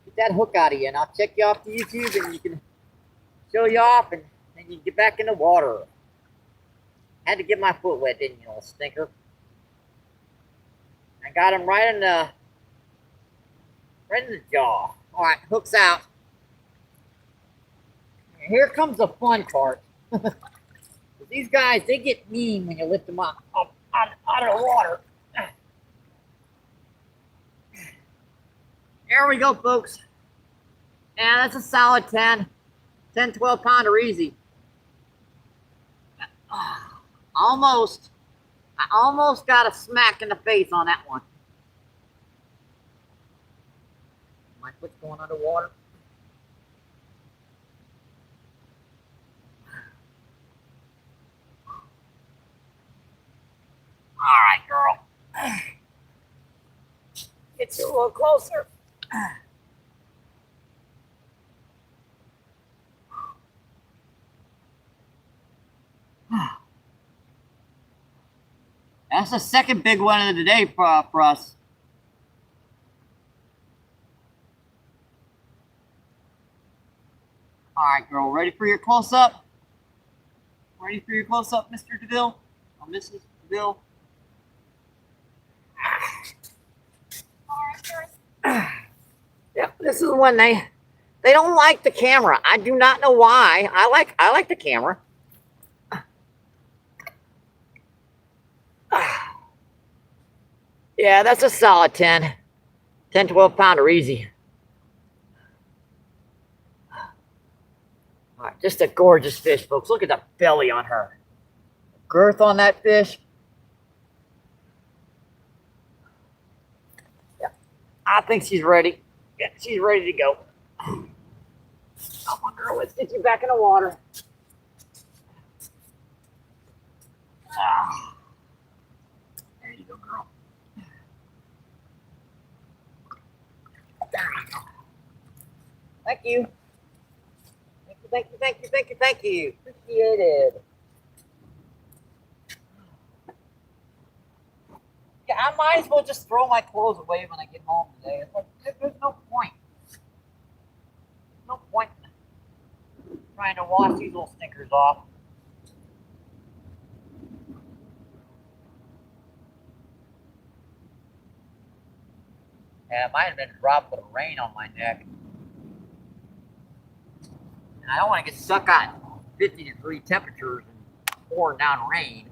Get that hook out of you, and I'll check you off to YouTube, and you can show you off, and then you get back in the water. Had to get my foot wet, didn't you, little stinker? I got him right in the jaw. All right, hook's out. Here comes the fun part. These guys, they get mean when you lift them up out of the water. There we go, folks. Yeah, that's a solid 10, 12 pounder easy. Almost. I almost got a smack in the face on that one. My foot's going underwater. All right, girl. Get you a little closer. That's the second big one of the day for us. All right, girl. Ready for your close-up? Ready for your close-up, Mr. DeVille? Or Mrs. DeVille? Yep, this is when they don't like the camera. I do not know why. I like the camera. Yeah, that's a solid 10, 12 pounder easy. All right, just a gorgeous fish, folks. Look at the belly on her. Girth on that fish. Yeah, I think she's ready. Yeah, she's ready to go. Come on, girl. Let's get you back in the water. There you go, girl. There you go. Thank you. Thank you, thank you, thank you, thank you. Appreciated. Yeah, I might as well just throw my clothes away when I get home today. It's like, there's no point. No point in trying to wash these little stinkers off. Yeah, it might have been a drop of rain on my neck. And I don't want to get stuck on 50-degree temperatures and pouring down rain.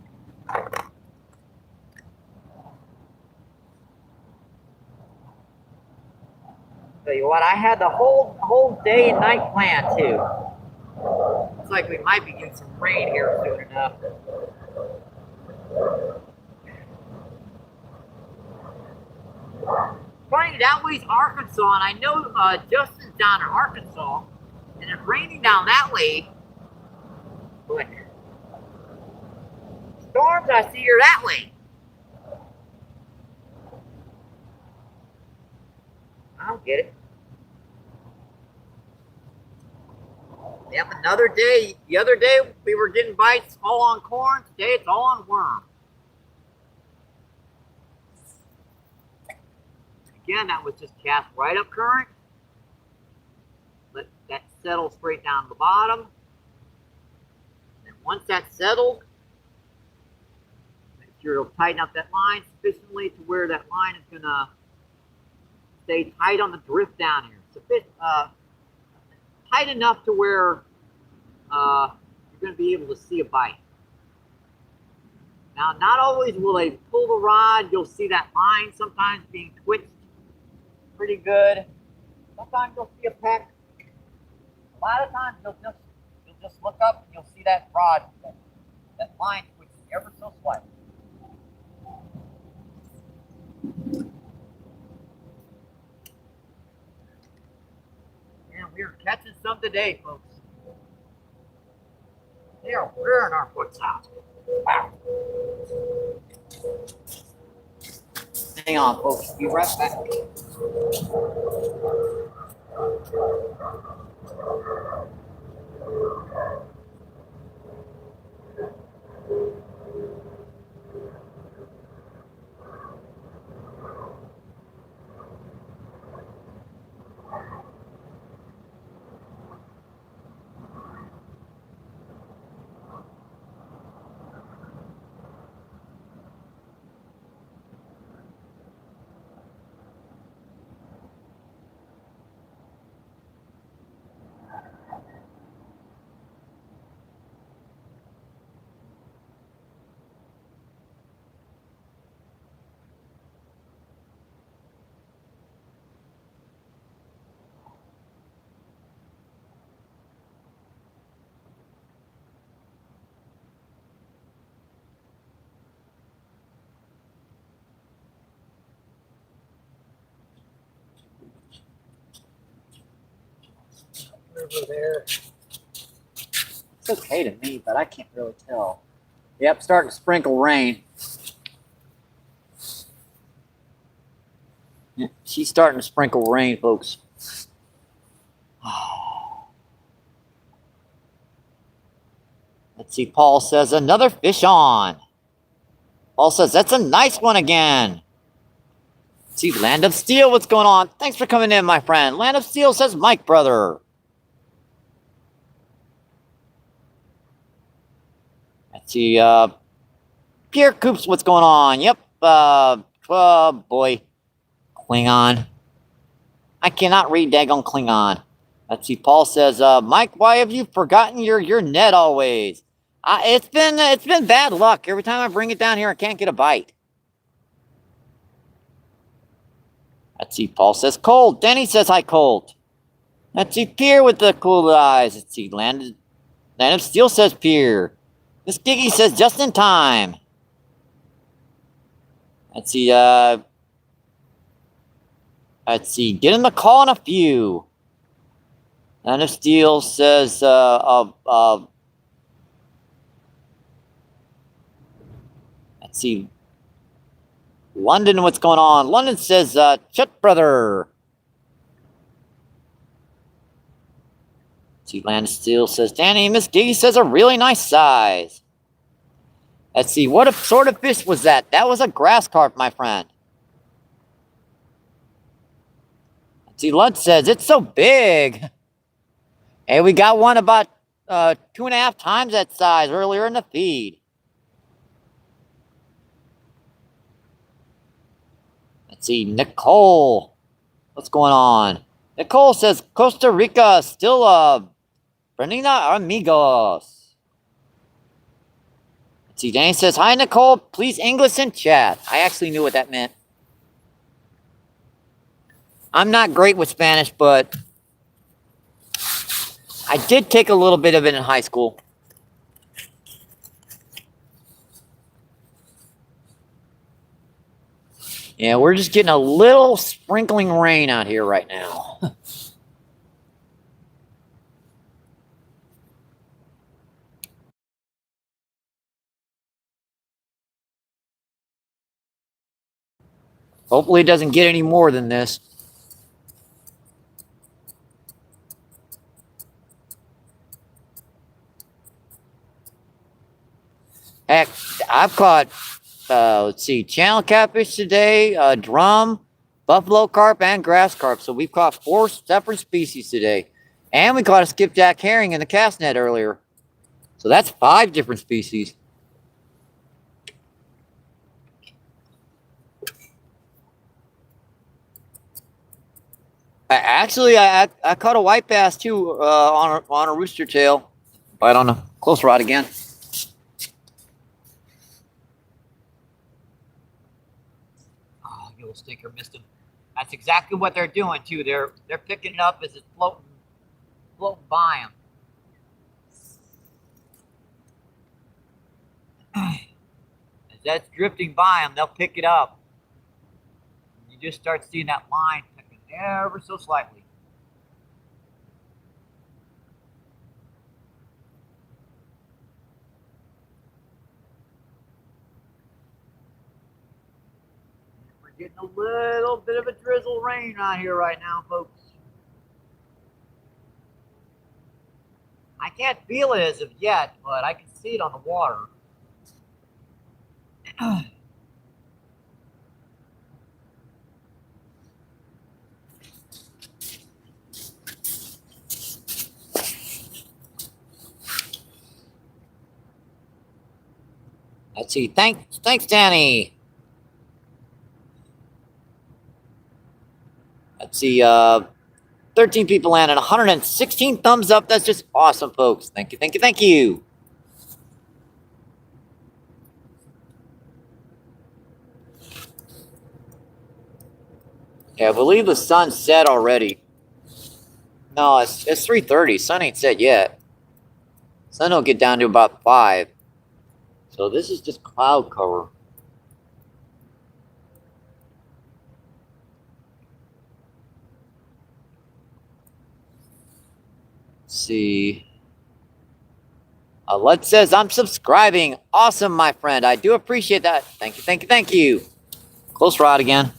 Tell you what, I had the whole day and night plan too. Looks like we might be getting some rain here soon enough. Funny, that way's Arkansas, and I know Justin's down in Arkansas, and it's raining down that way. But storms, I see are that way. I don't get it. Yep, another day. The other day we were getting bites all on corn. Today it's all on worm. Again, that was just cast right up current. Let that settle straight down the bottom. And once that's settled, make sure it'll tighten up that line sufficiently to where that line is going to stay tight on the drift down here. Tight enough to where you're going to be able to see a bite. Now, not always will they pull the rod. You'll see that line sometimes being twitched pretty good. Sometimes you'll see a peck. A lot of times you'll just look up and you'll see that rod, that line twitching ever so slightly. And we're catching some today, folks. They are wearing our foots out. Wow. Hang on, folks. Be right back. river there. It's okay to me, but I can't really tell. Yep, starting to sprinkle rain. Yeah, she's starting to sprinkle rain, folks. Let's see, Paul says, another fish on. Paul says, that's a nice one again. Let's see, Land of Steel, what's going on? Thanks for coming in, my friend. Land of Steel says, Mike, brother. Let's see, Pierre Coops, what's going on? Yep, boy, Klingon. I cannot read daggone Klingon. Let's see, Paul says, Mike, why have you forgotten your net always? It's been bad luck. Every time I bring it down here, I can't get a bite. Let's see, Paul says, cold. Denny says, hi, cold. Let's see, Pierre with the cool eyes. Let's see, Land of Steel says, Pierre. Miss Giggy says, just in time. Let's see, get in the call in a few. Land of Steel says, let's see, London, what's going on? London says, Chut, brother. Let's see, Land of Steel says, Danny, Miss Giggy says, a really nice size. Let's see, what sort of fish was that? That was a grass carp, my friend. Let's see, Lund says, it's so big. Hey, we got one about 2.5 times that size earlier in the feed. Let's see, Nicole. What's going on? Nicole says, Costa Rica, still, Brenina amigos. Let's see, Danny says, hi, Nicole, please English in chat. I actually knew what that meant. I'm not great with Spanish, but I did take a little bit of it in high school. Yeah, we're just getting a little sprinkling rain out here right now. Hopefully it doesn't get any more than this. Heck, I've caught, let's see, channel catfish today, drum, buffalo carp, and grass carp. So we've caught 4 separate species today. And we caught a skipjack herring in the cast net earlier. So that's 5 different species. I caught a white bass too on a rooster tail. Bite on a close rod again. Oh, yellow stinker missed him. That's exactly what they're doing too. They're picking it up as it's floating by them. As that's drifting by them, they'll pick it up. You just start seeing that line picking ever so slightly. We're getting a little bit of a drizzle rain out here right now, folks. I can't feel it as of yet, but I can see it on the water. Let's see. Thanks, Danny. Let's see. 13 people landed, 116 thumbs up. That's just awesome, folks. Thank you, thank you, thank you. Yeah, I believe the sun set already. No, it's 3:30. Sun ain't set yet. Sun will get down to about 5. So this is just cloud cover. see. Lud says, I'm subscribing. Awesome, my friend. I do appreciate that. Thank you, thank you, thank you. Close rod again.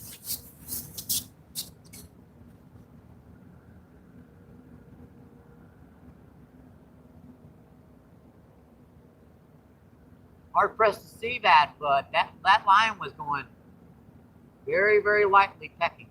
Hard pressed to see that, but that line was going very, very lightly pecking.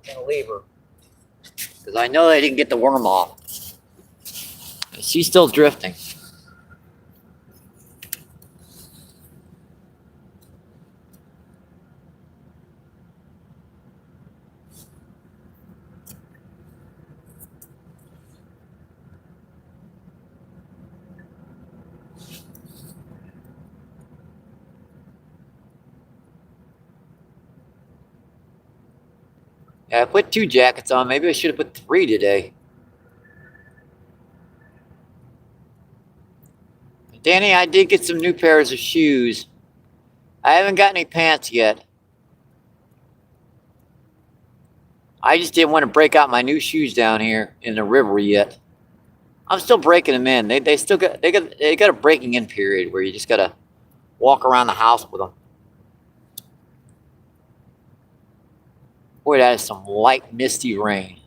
I'm gonna leave her because I know I didn't get the worm off. She's still drifting. Yeah, I put 2 jackets on. Maybe I should have put 3 today. Danny, I did get some new pairs of shoes. I haven't got any pants yet. I just didn't want to break out my new shoes down here in the river yet. I'm still breaking them in. They got a breaking in period where you just gotta walk around the house with them. Boy, that is some light, misty rain.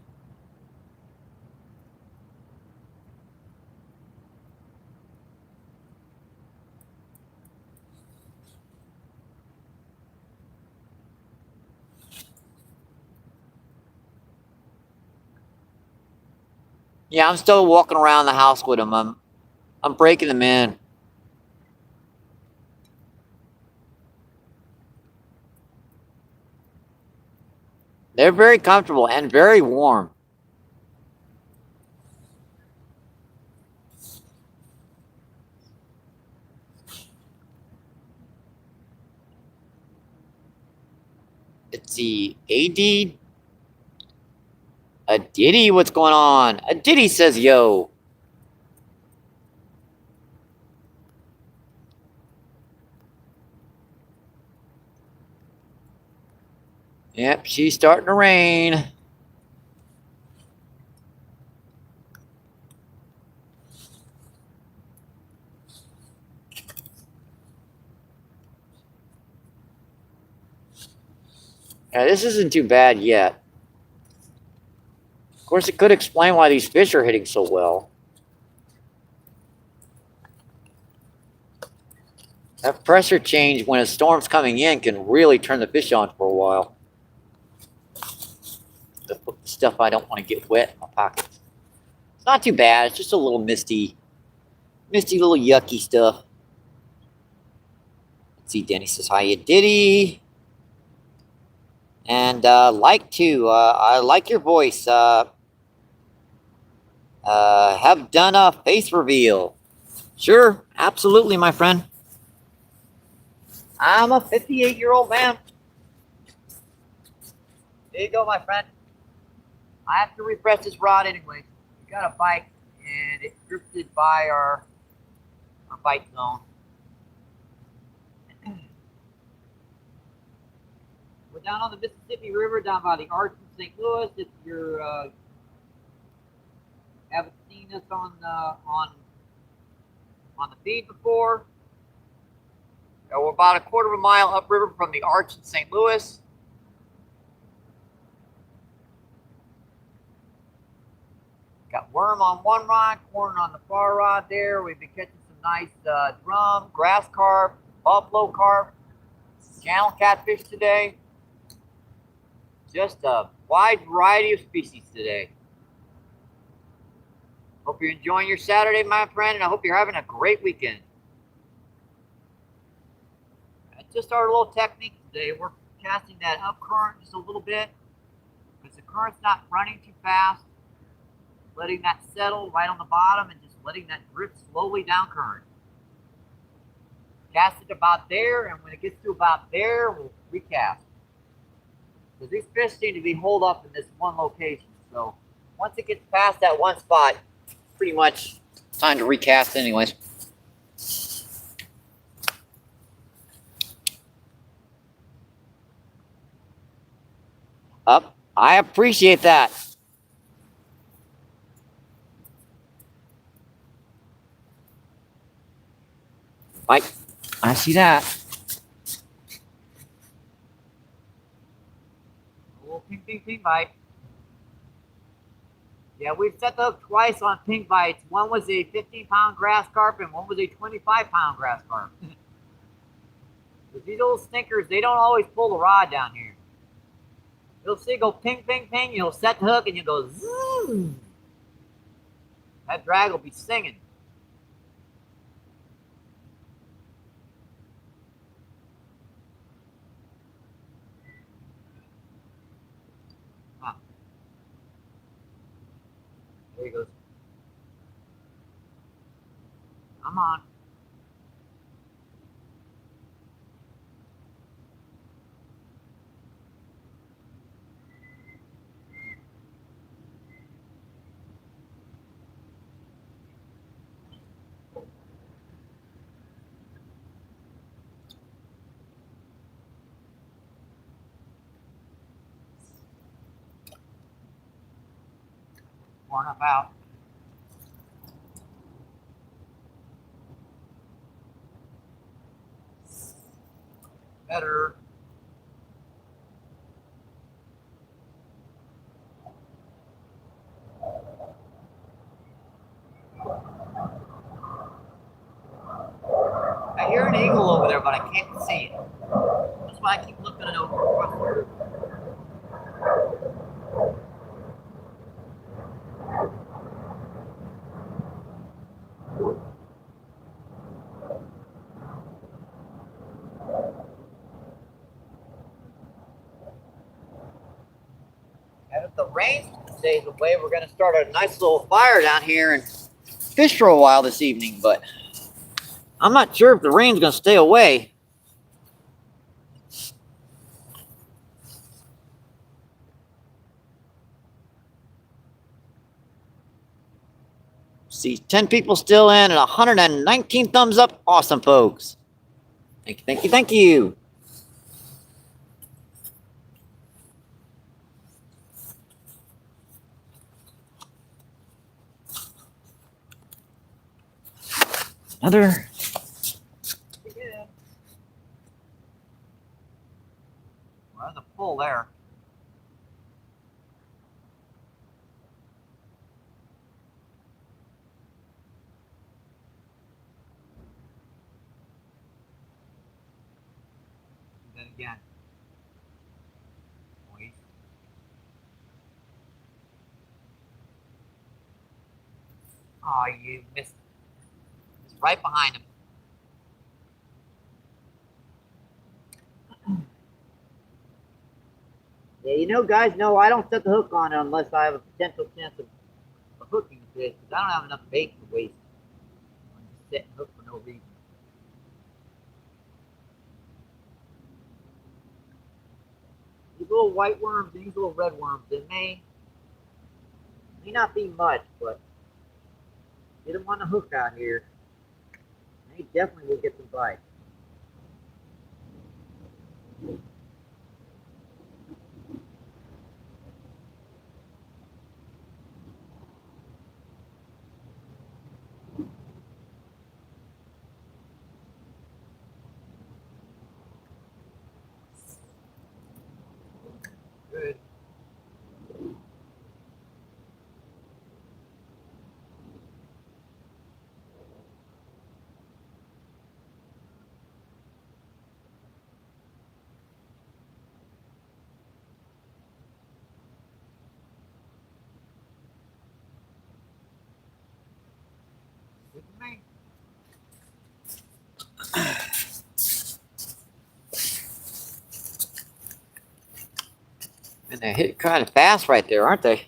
Yeah, I'm still walking around the house with them. I'm breaking them in. They're very comfortable and very warm. Let's see, AD. A Diddy, what's going on? A Diddy says, yo. Yep, she's starting to rain. Yeah, this isn't too bad yet. Of course, it could explain why these fish are hitting so well. That pressure change when a storm's coming in can really turn the fish on for a while. The stuff I don't want to get wet in my pockets. It's not too bad. It's just a little misty little yucky stuff. Let's see, Denny says, hi, Diddy. And I like your voice. Have done a face reveal. Sure, absolutely, my friend. I'm a 58-year-old man. There you go, my friend. I have to refresh this rod anyway. We got a bite, and it drifted by our bite zone. We're down on the Mississippi River, down by the Arch in St. Louis. If you haven't seen us on the feed before, we're about a quarter of a mile upriver from the Arch in St. Louis. Got worm on one rod, corn on the far rod there. We've been catching some nice drum, grass carp, buffalo carp, channel catfish today. Just a wide variety of species today. Hope you're enjoying your Saturday, my friend, and I hope you're having a great weekend. That's just our little technique today. We're casting that up current just a little bit because the current's not running too fast. Letting that settle right on the bottom and just letting that drift slowly down current. Cast it about there, and when it gets to about there, we'll recast. Because these fish seem to be holed up in this one location. So once it gets past that one spot, pretty much time to recast anyways. Up. I appreciate that. Mike, I see that. A little ping bite. Yeah, we've set the hook twice on pink bites. One was a 15-pound grass carp and one was a 25-pound grass carp. These little stinkers, they don't always pull the rod down here. You'll see it go ping, ping, ping. You'll set the hook and you go zoom. That drag will be singing. Huh. There he goes. Come on. Far enough out. Better. I hear an eagle over there, but I can't see it. That's why I keep looking it over across the river. And if the rain stays away, we're going to start a nice little fire down here and fish for a while this evening, but I'm not sure if the rain's going to stay away. See, 10 people still in and 119 thumbs up. Awesome, folks. Thank you, thank you, thank you. Another. Well, there's a pull there. And then again. Wait. Oh, you missed. It's right behind him. Yeah, you know, guys, no, I don't set the hook on it unless I have a potential chance of hooking the fish, because I don't have enough bait to waste. I'm just setting hook for no reason. These little white worms, these little red worms, they may not be much, but get them on the hook out here. They definitely will get some bites. Good. Good for me. And they hit kind of fast right there, aren't they?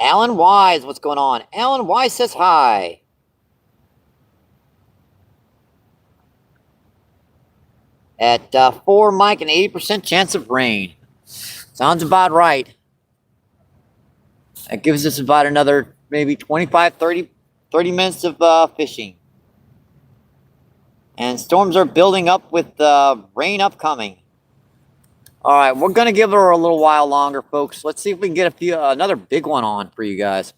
Alan Wise, what's going on? Alan Wise says hi. At 4, Mike, an 80% chance of rain. Sounds about right. That gives us about another maybe 25, 30 minutes of fishing. And storms are building up with rain upcoming. All right, we're going to give her a little while longer, folks. Let's see if we can get another big one on for you guys.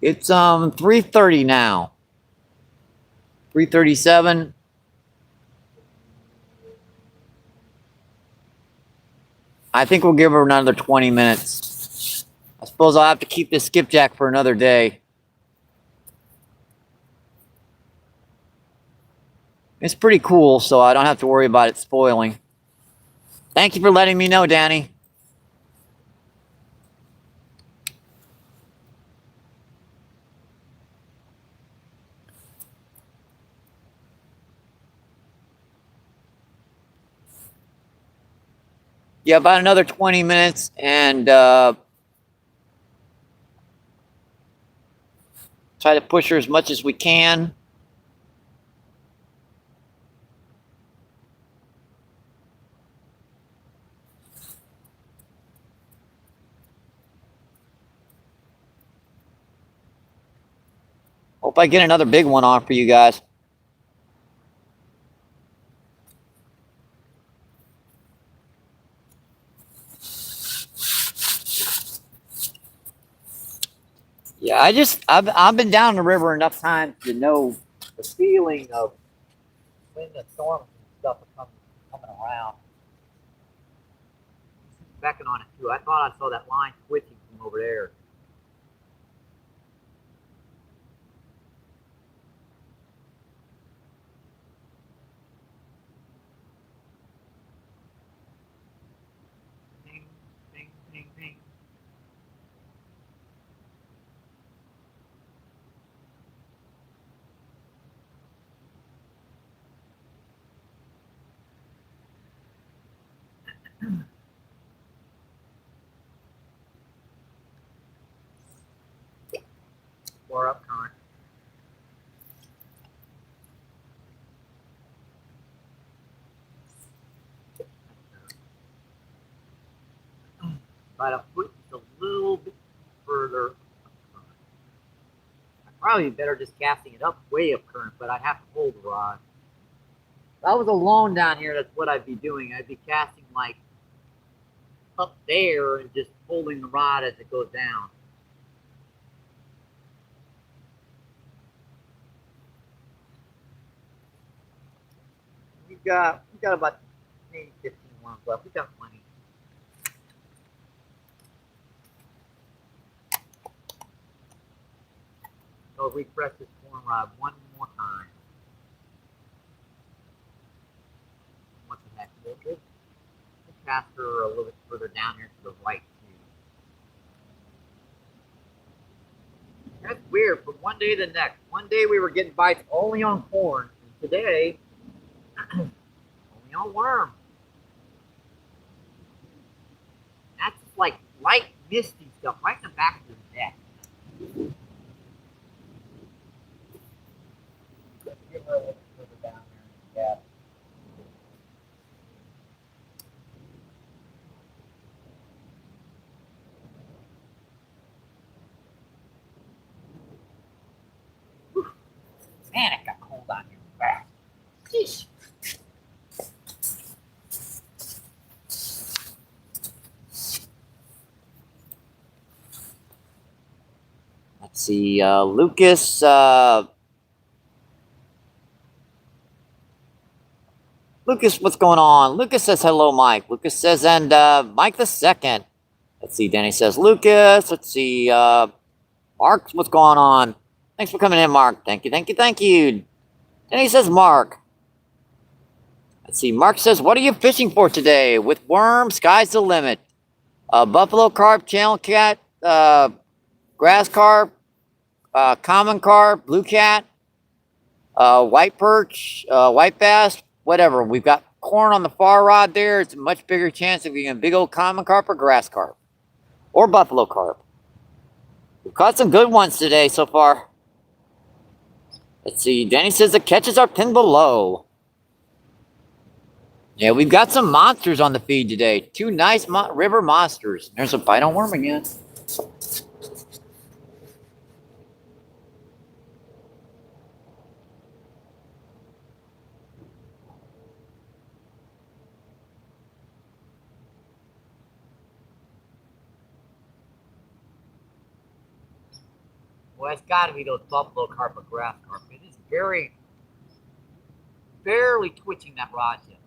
It's 3:30 now. 3:37. I think we'll give her another 20 minutes. I suppose I'll have to keep this skipjack for another day. It's pretty cool, so I don't have to worry about it spoiling. Thank you for letting me know, Danny. Yeah, about another 20 minutes, and try to push her as much as we can. Hope I get another big one on for you guys. Yeah, I've been down the river enough times to know the feeling of when the storms and stuff are coming around. Becking on it too. I thought I saw that line twitching from over there. Ping, ping, ping, ping. Far up current. Try to push it a little bit further up current. I'd probably be better just casting it up way up current, but I'd have to hold the rod. If I was alone down here, that's what I'd be doing. I'd be casting like up there and just holding the rod as it goes down. We've got about maybe 15 worms left. We've got plenty. So if we press this corn rod one more time. What the heck? We'll cast her a little bit further down here to the right too. That's weird. From one day to the next. One day we were getting bites only on corn, and today only on worm. That's just like light misty stuff right in the back of the neck. Let's give her a little further down there. Yeah. Man, it got cold out here fast. Sheesh. Let's see, Lucas. Lucas, what's going on? Lucas says hello, Mike. Lucas says, and Mike the second. Let's see, Danny says Lucas. Let's see, Mark, what's going on? Thanks for coming in, Mark. Thank you, thank you, thank you. Danny says Mark. Let's see, Mark says, what are you fishing for today? With worms, sky's the limit. Buffalo carp, channel cat, grass carp, common carp, blue cat. White perch, white bass, whatever. We've got corn on the far rod there. It's a much bigger chance of getting a big old common carp or grass carp or buffalo carp. We've caught some good ones today so far. Let's see. Danny says the catches are pinned below. Yeah, we've got some monsters on the feed today. Two nice river monsters. There's a bite on worm again. Well, it's got to be those buffalo carp or grass carp. It is barely twitching that rod tip.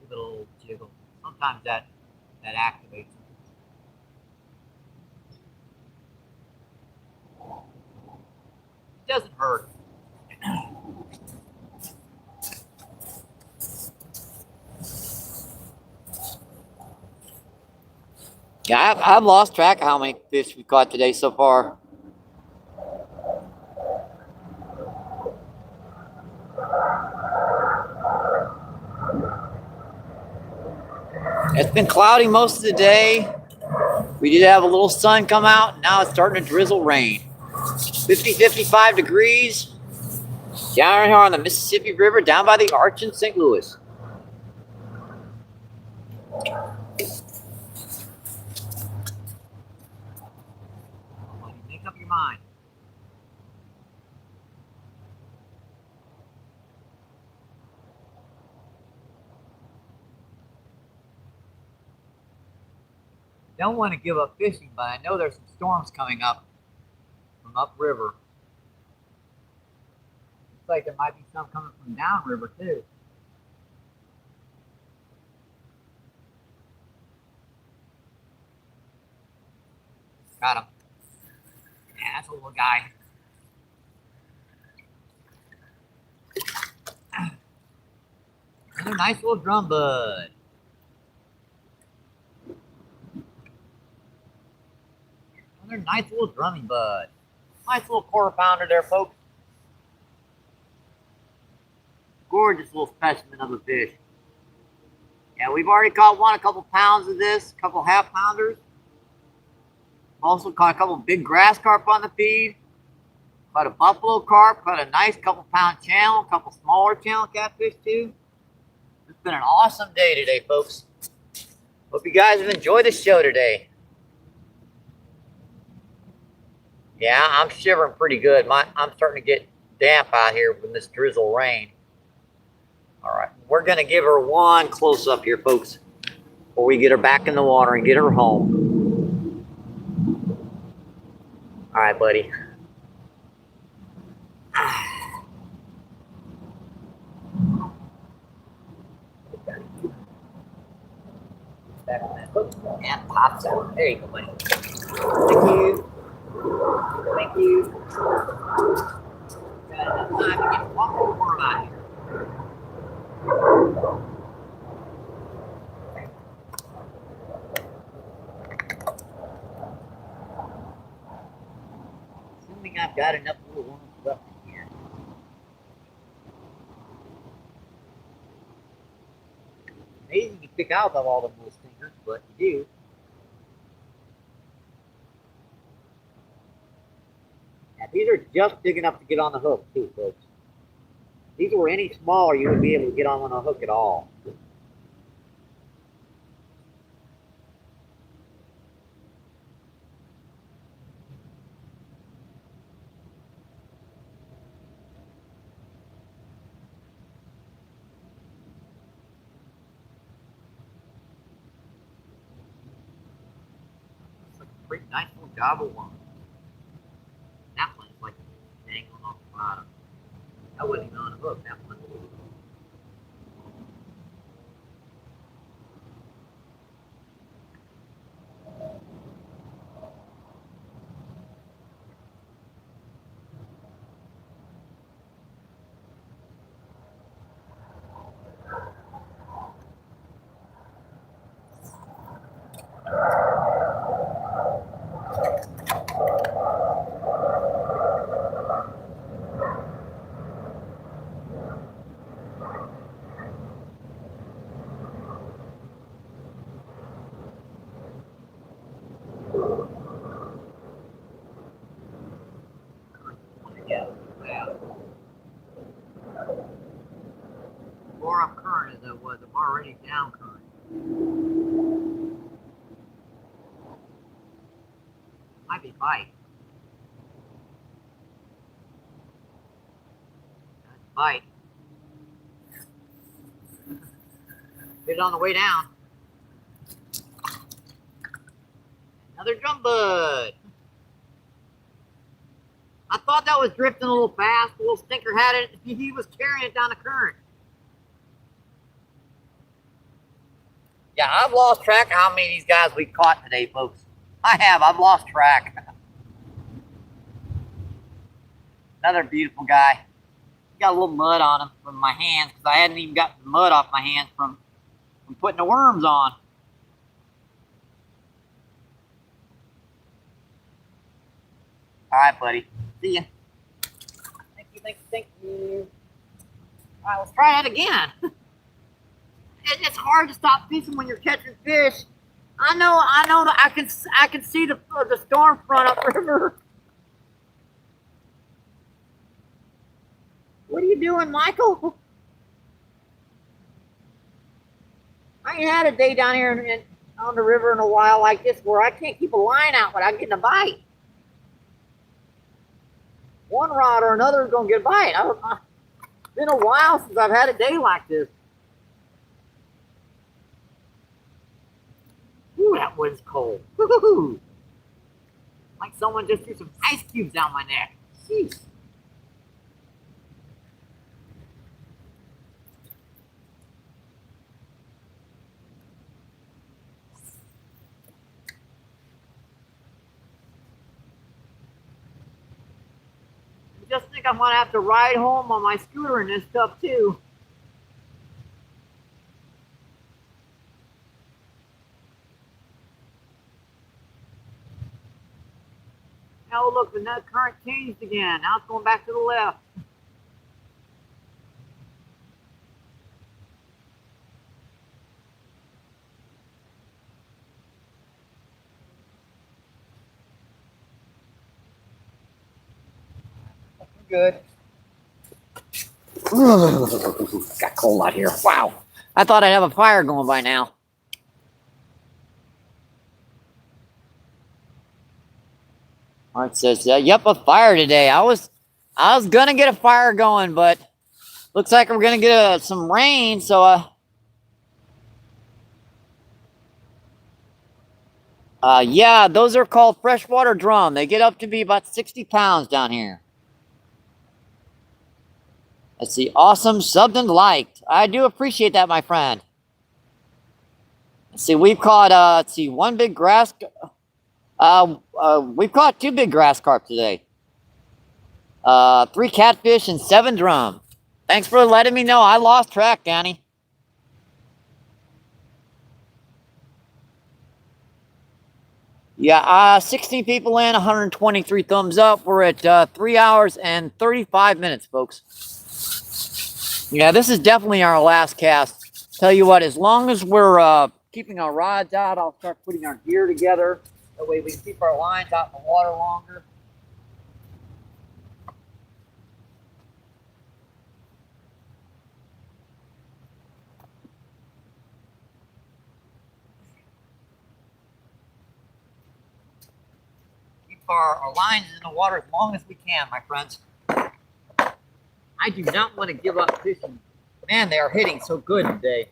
Give it a little jiggle. Sometimes that activates it. It doesn't hurt. Yeah, I've lost track of how many fish we've caught today so far. It's been cloudy most of the day. We did have a little sun come out, and now it's starting to drizzle rain. 55 degrees. Down here on the Mississippi River, down by the Arch in St. Louis. Make up your mind. Don't want to give up fishing, but I know there's some storms coming up from upriver. Looks like there might be some coming from downriver too. Got him. Yeah, that's a little guy. Another nice little drum bud. Another nice little drumming bud. Nice little quarter pounder there, folks. Gorgeous little specimen of a fish. Yeah, we've already caught a couple pounds of this, a couple half pounders. Also caught a couple big grass carp on the feed. Caught a buffalo carp, caught a nice couple pound channel, a couple smaller channel catfish too. It's been an awesome day today, folks. Hope you guys have enjoyed the show today. Yeah, I'm shivering pretty good. I'm starting to get damp out here from this drizzle rain. All right, we're going to give her one close up here, folks, before we get her back in the water and get her home. All right, buddy. Back on that hook and pops out. There you go, buddy. Thank you. Thank you. Got enough time to get one more worm out here. Assuming I've got enough little worms left in here. Amazing you pick out of all the little stinkers, but you do. Now, these are just big enough to get on the hook, too, folks. If these were any smaller, you wouldn't be able to get on a hook at all. It's like a pretty nice little gobble one. That one's like dangling off the bottom. That wasn't even on a hook, that one. far up current as I was. I'm already down current. Might be bite. That's bite. Get it on the way down. Another drum bud. I thought that was drifting a little fast. The little stinker had it. He was carrying it down the current. Yeah, I've lost track of how many of these guys we caught today, folks. I have. I've lost track. Another beautiful guy. Got a little mud on him from my hands because I hadn't even got the mud off my hands from putting the worms on. All right, buddy. See ya. Thank you, thank you, thank you. All right, let's try that again. It's hard to stop fishing when you're catching fish. I know that I can see the storm front upriver. What are you doing, Michael? I ain't had a day down here on the river in a while like this where I can't keep a line out without getting a bite. One rod or another is gonna get a bite. It's been a while since I've had a day like this. Ooh, that wood's cold. Woo-hoo-hoo. Like someone just threw some ice cubes down my neck. Jeez. I just think I'm gonna have to ride home on my scooter and this stuff too. Oh, look, the net current changed again. Now it's going back to the left. Good. Got cold out here. Wow. I thought I'd have a fire going by now. Art says, yep, a fire today. I was gonna get a fire going, but looks like we're gonna get some rain, so yeah, those are called freshwater drum. They get up to be about 60 pounds down here. Let's see, awesome, subbed and liked. I do appreciate that, my friend. Let's see, we've caught let's see, one big grass. We've caught 2 big grass carp today. 3 catfish and 7 drum. Thanks for letting me know. I lost track, Danny. Yeah, 16 people in, 123 thumbs up. We're at 3 hours and 35 minutes, folks. Yeah, this is definitely our last cast. Tell you what, as long as we're keeping our rods out, I'll start putting our gear together. That way we can keep our lines out in the water longer. Keep our lines in the water as long as we can, my friends. I do not want to give up fishing. Man, they are hitting so good today.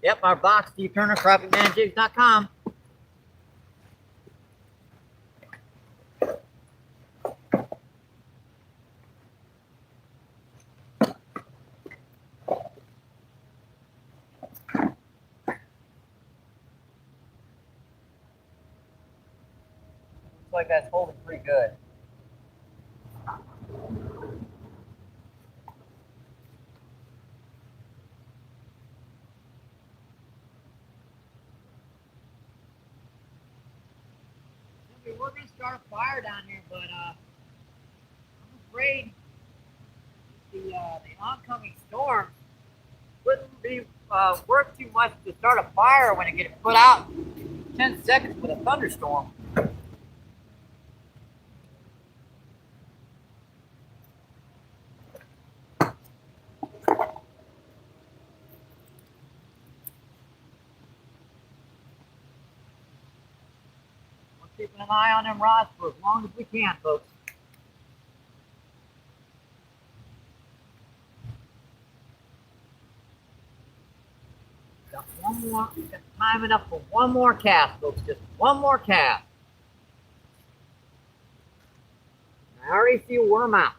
Yep, our box, Steve Turner, crappiemanjigs.com. Looks like that's holding pretty good. We're going to start a fire down here, but I'm afraid the oncoming storm wouldn't be worth too much to start a fire when it gets put out in 10 seconds with a thunderstorm. keeping an eye on them rods for as long as we can, folks. Got one more, got time enough for one more cast, folks. Just one more cast. I already see a worm out.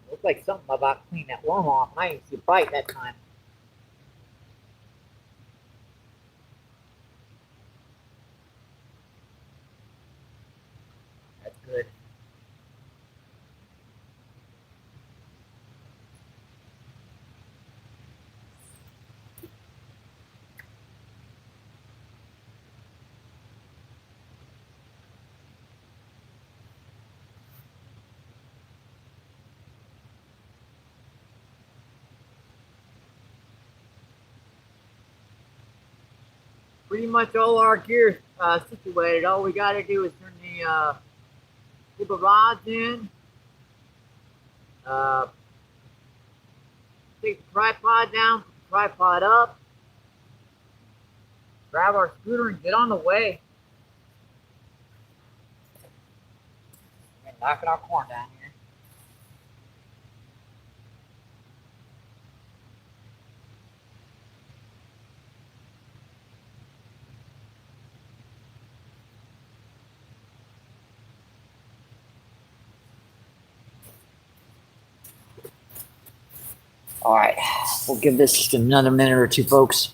Looks like something about cleaning that worm off. I didn't see a bite that time. That's good. Pretty much all our gear situated. All we got to do is turn the rods in, take the tripod down, put the tripod up, grab our scooter and get on the way. And knocking our corn down here. All right, we'll give this just another minute or two, folks.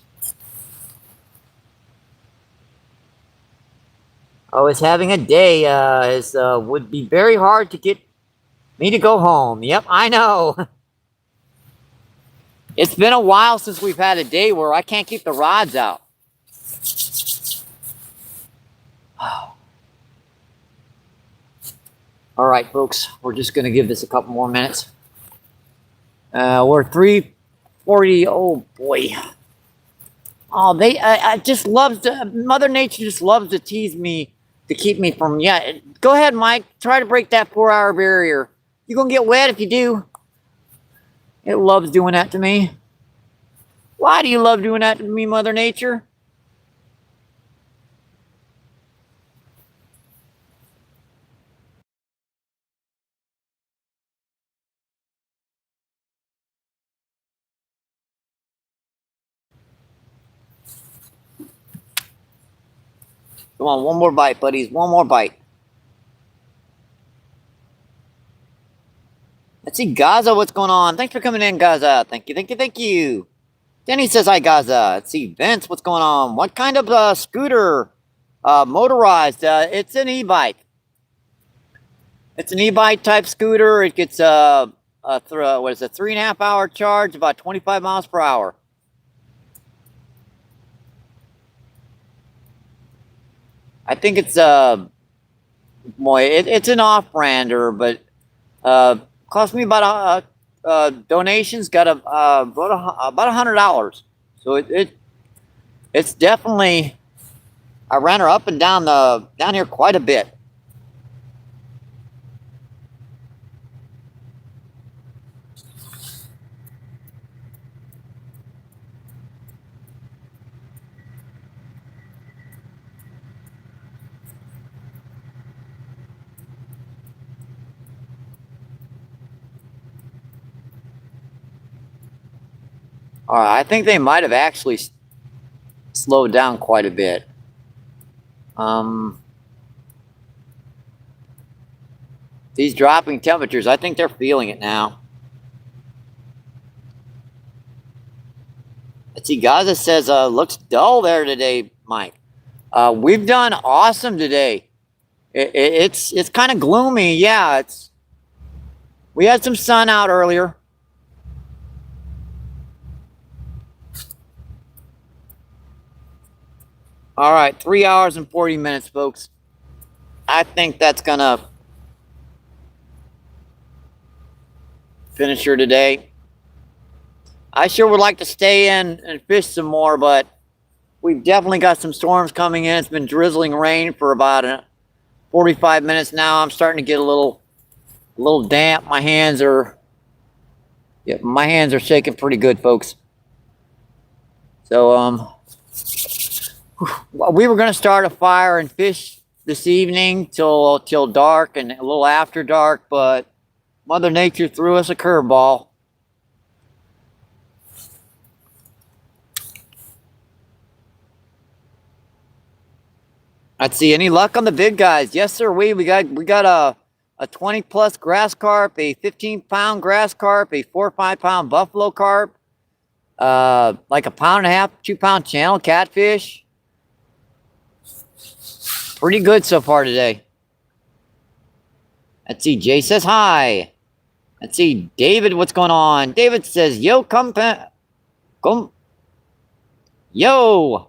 I was having a day. It would be very hard to get me to go home. Yep, I know. It's been a while since we've had a day where I can't keep the rods out. All right, folks, we're just going to give this a couple more minutes. We're 3:40. Oh boy. Oh, I just loves to, Mother Nature just loves to tease me to keep me from, yeah. Go ahead, Mike. Try to break that 4-hour barrier. You're going to get wet if you do. It loves doing that to me. Why do you love doing that to me, Mother Nature? Come on, one more bite, buddies. One more bite. Let's see, Gaza, what's going on? Thanks for coming in, Gaza. Thank you, thank you, thank you. Denny says hi, Gaza. Let's see, Vince, what's going on? What kind of scooter? Motorized. It's an e-bike. It's an e-bike type scooter. It gets what is it, 3.5 hour charge, about 25 miles per hour. I think it's it's an off-brander, but cost me about donations got about $100. So it's definitely, I ran her up and down here quite a bit. All right, I think they might have actually slowed down quite a bit. These dropping temperatures, I think they're feeling it now. Let's see, Gaza says, looks dull there today, Mike. We've done awesome today. It's kind of gloomy. Yeah, we had some sun out earlier. All right, 3 hours and 40 minutes, folks. I think that's gonna finish her today. I sure would like to stay in and fish some more, but we've definitely got some storms coming in. It's been drizzling rain for about 45 minutes now. I'm starting to get a little damp. My hands are shaking pretty good, folks. So we were gonna start a fire and fish this evening till dark and a little after dark, but Mother Nature threw us a curveball. Let's see, any luck on the big guys? Yes, sir. We got a 20 plus grass carp, a 15-pound grass carp, a 4 or 5 pound buffalo carp, like a pound and a half, 2-pound channel catfish. Pretty good so far today. Let's see, Jay says hi. Let's see, David, what's going on? David says, yo, come. Yo.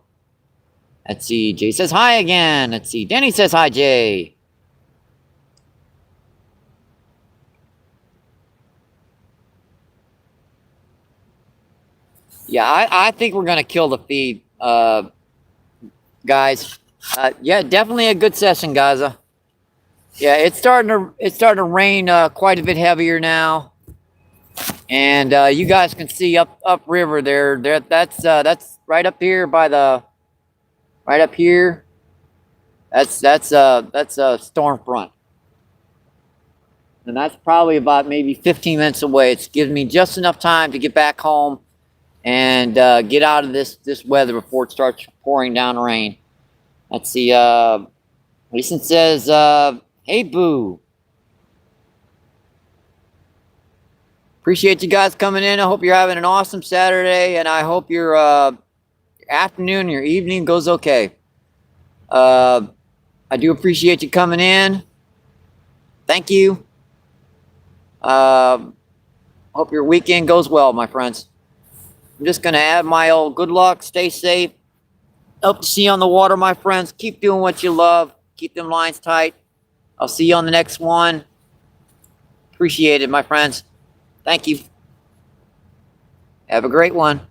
Let's see, Jay says hi again. Let's see, Danny says hi, Jay. Yeah, I think we're gonna kill the feed, guys. Yeah, definitely a good session, guys. Yeah, it's starting to rain quite a bit heavier now, and you guys can see up river there. That's right up here by the right up here. That's a storm front, and that's probably about maybe 15 minutes away. It's giving me just enough time to get back home and get out of this weather before it starts pouring down rain. Let's see. Leeson says, "Hey, boo." Appreciate you guys coming in. I hope you're having an awesome Saturday, and I hope your afternoon, your evening goes okay. I do appreciate you coming in. Thank you. Hope your weekend goes well, my friends. I'm just going to add my old good luck. Stay safe. Hope to see you on the water, my friends. Keep doing what you love. Keep them lines tight. I'll see you on the next one. Appreciate it, my friends. Thank you. Have a great one.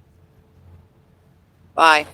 Bye.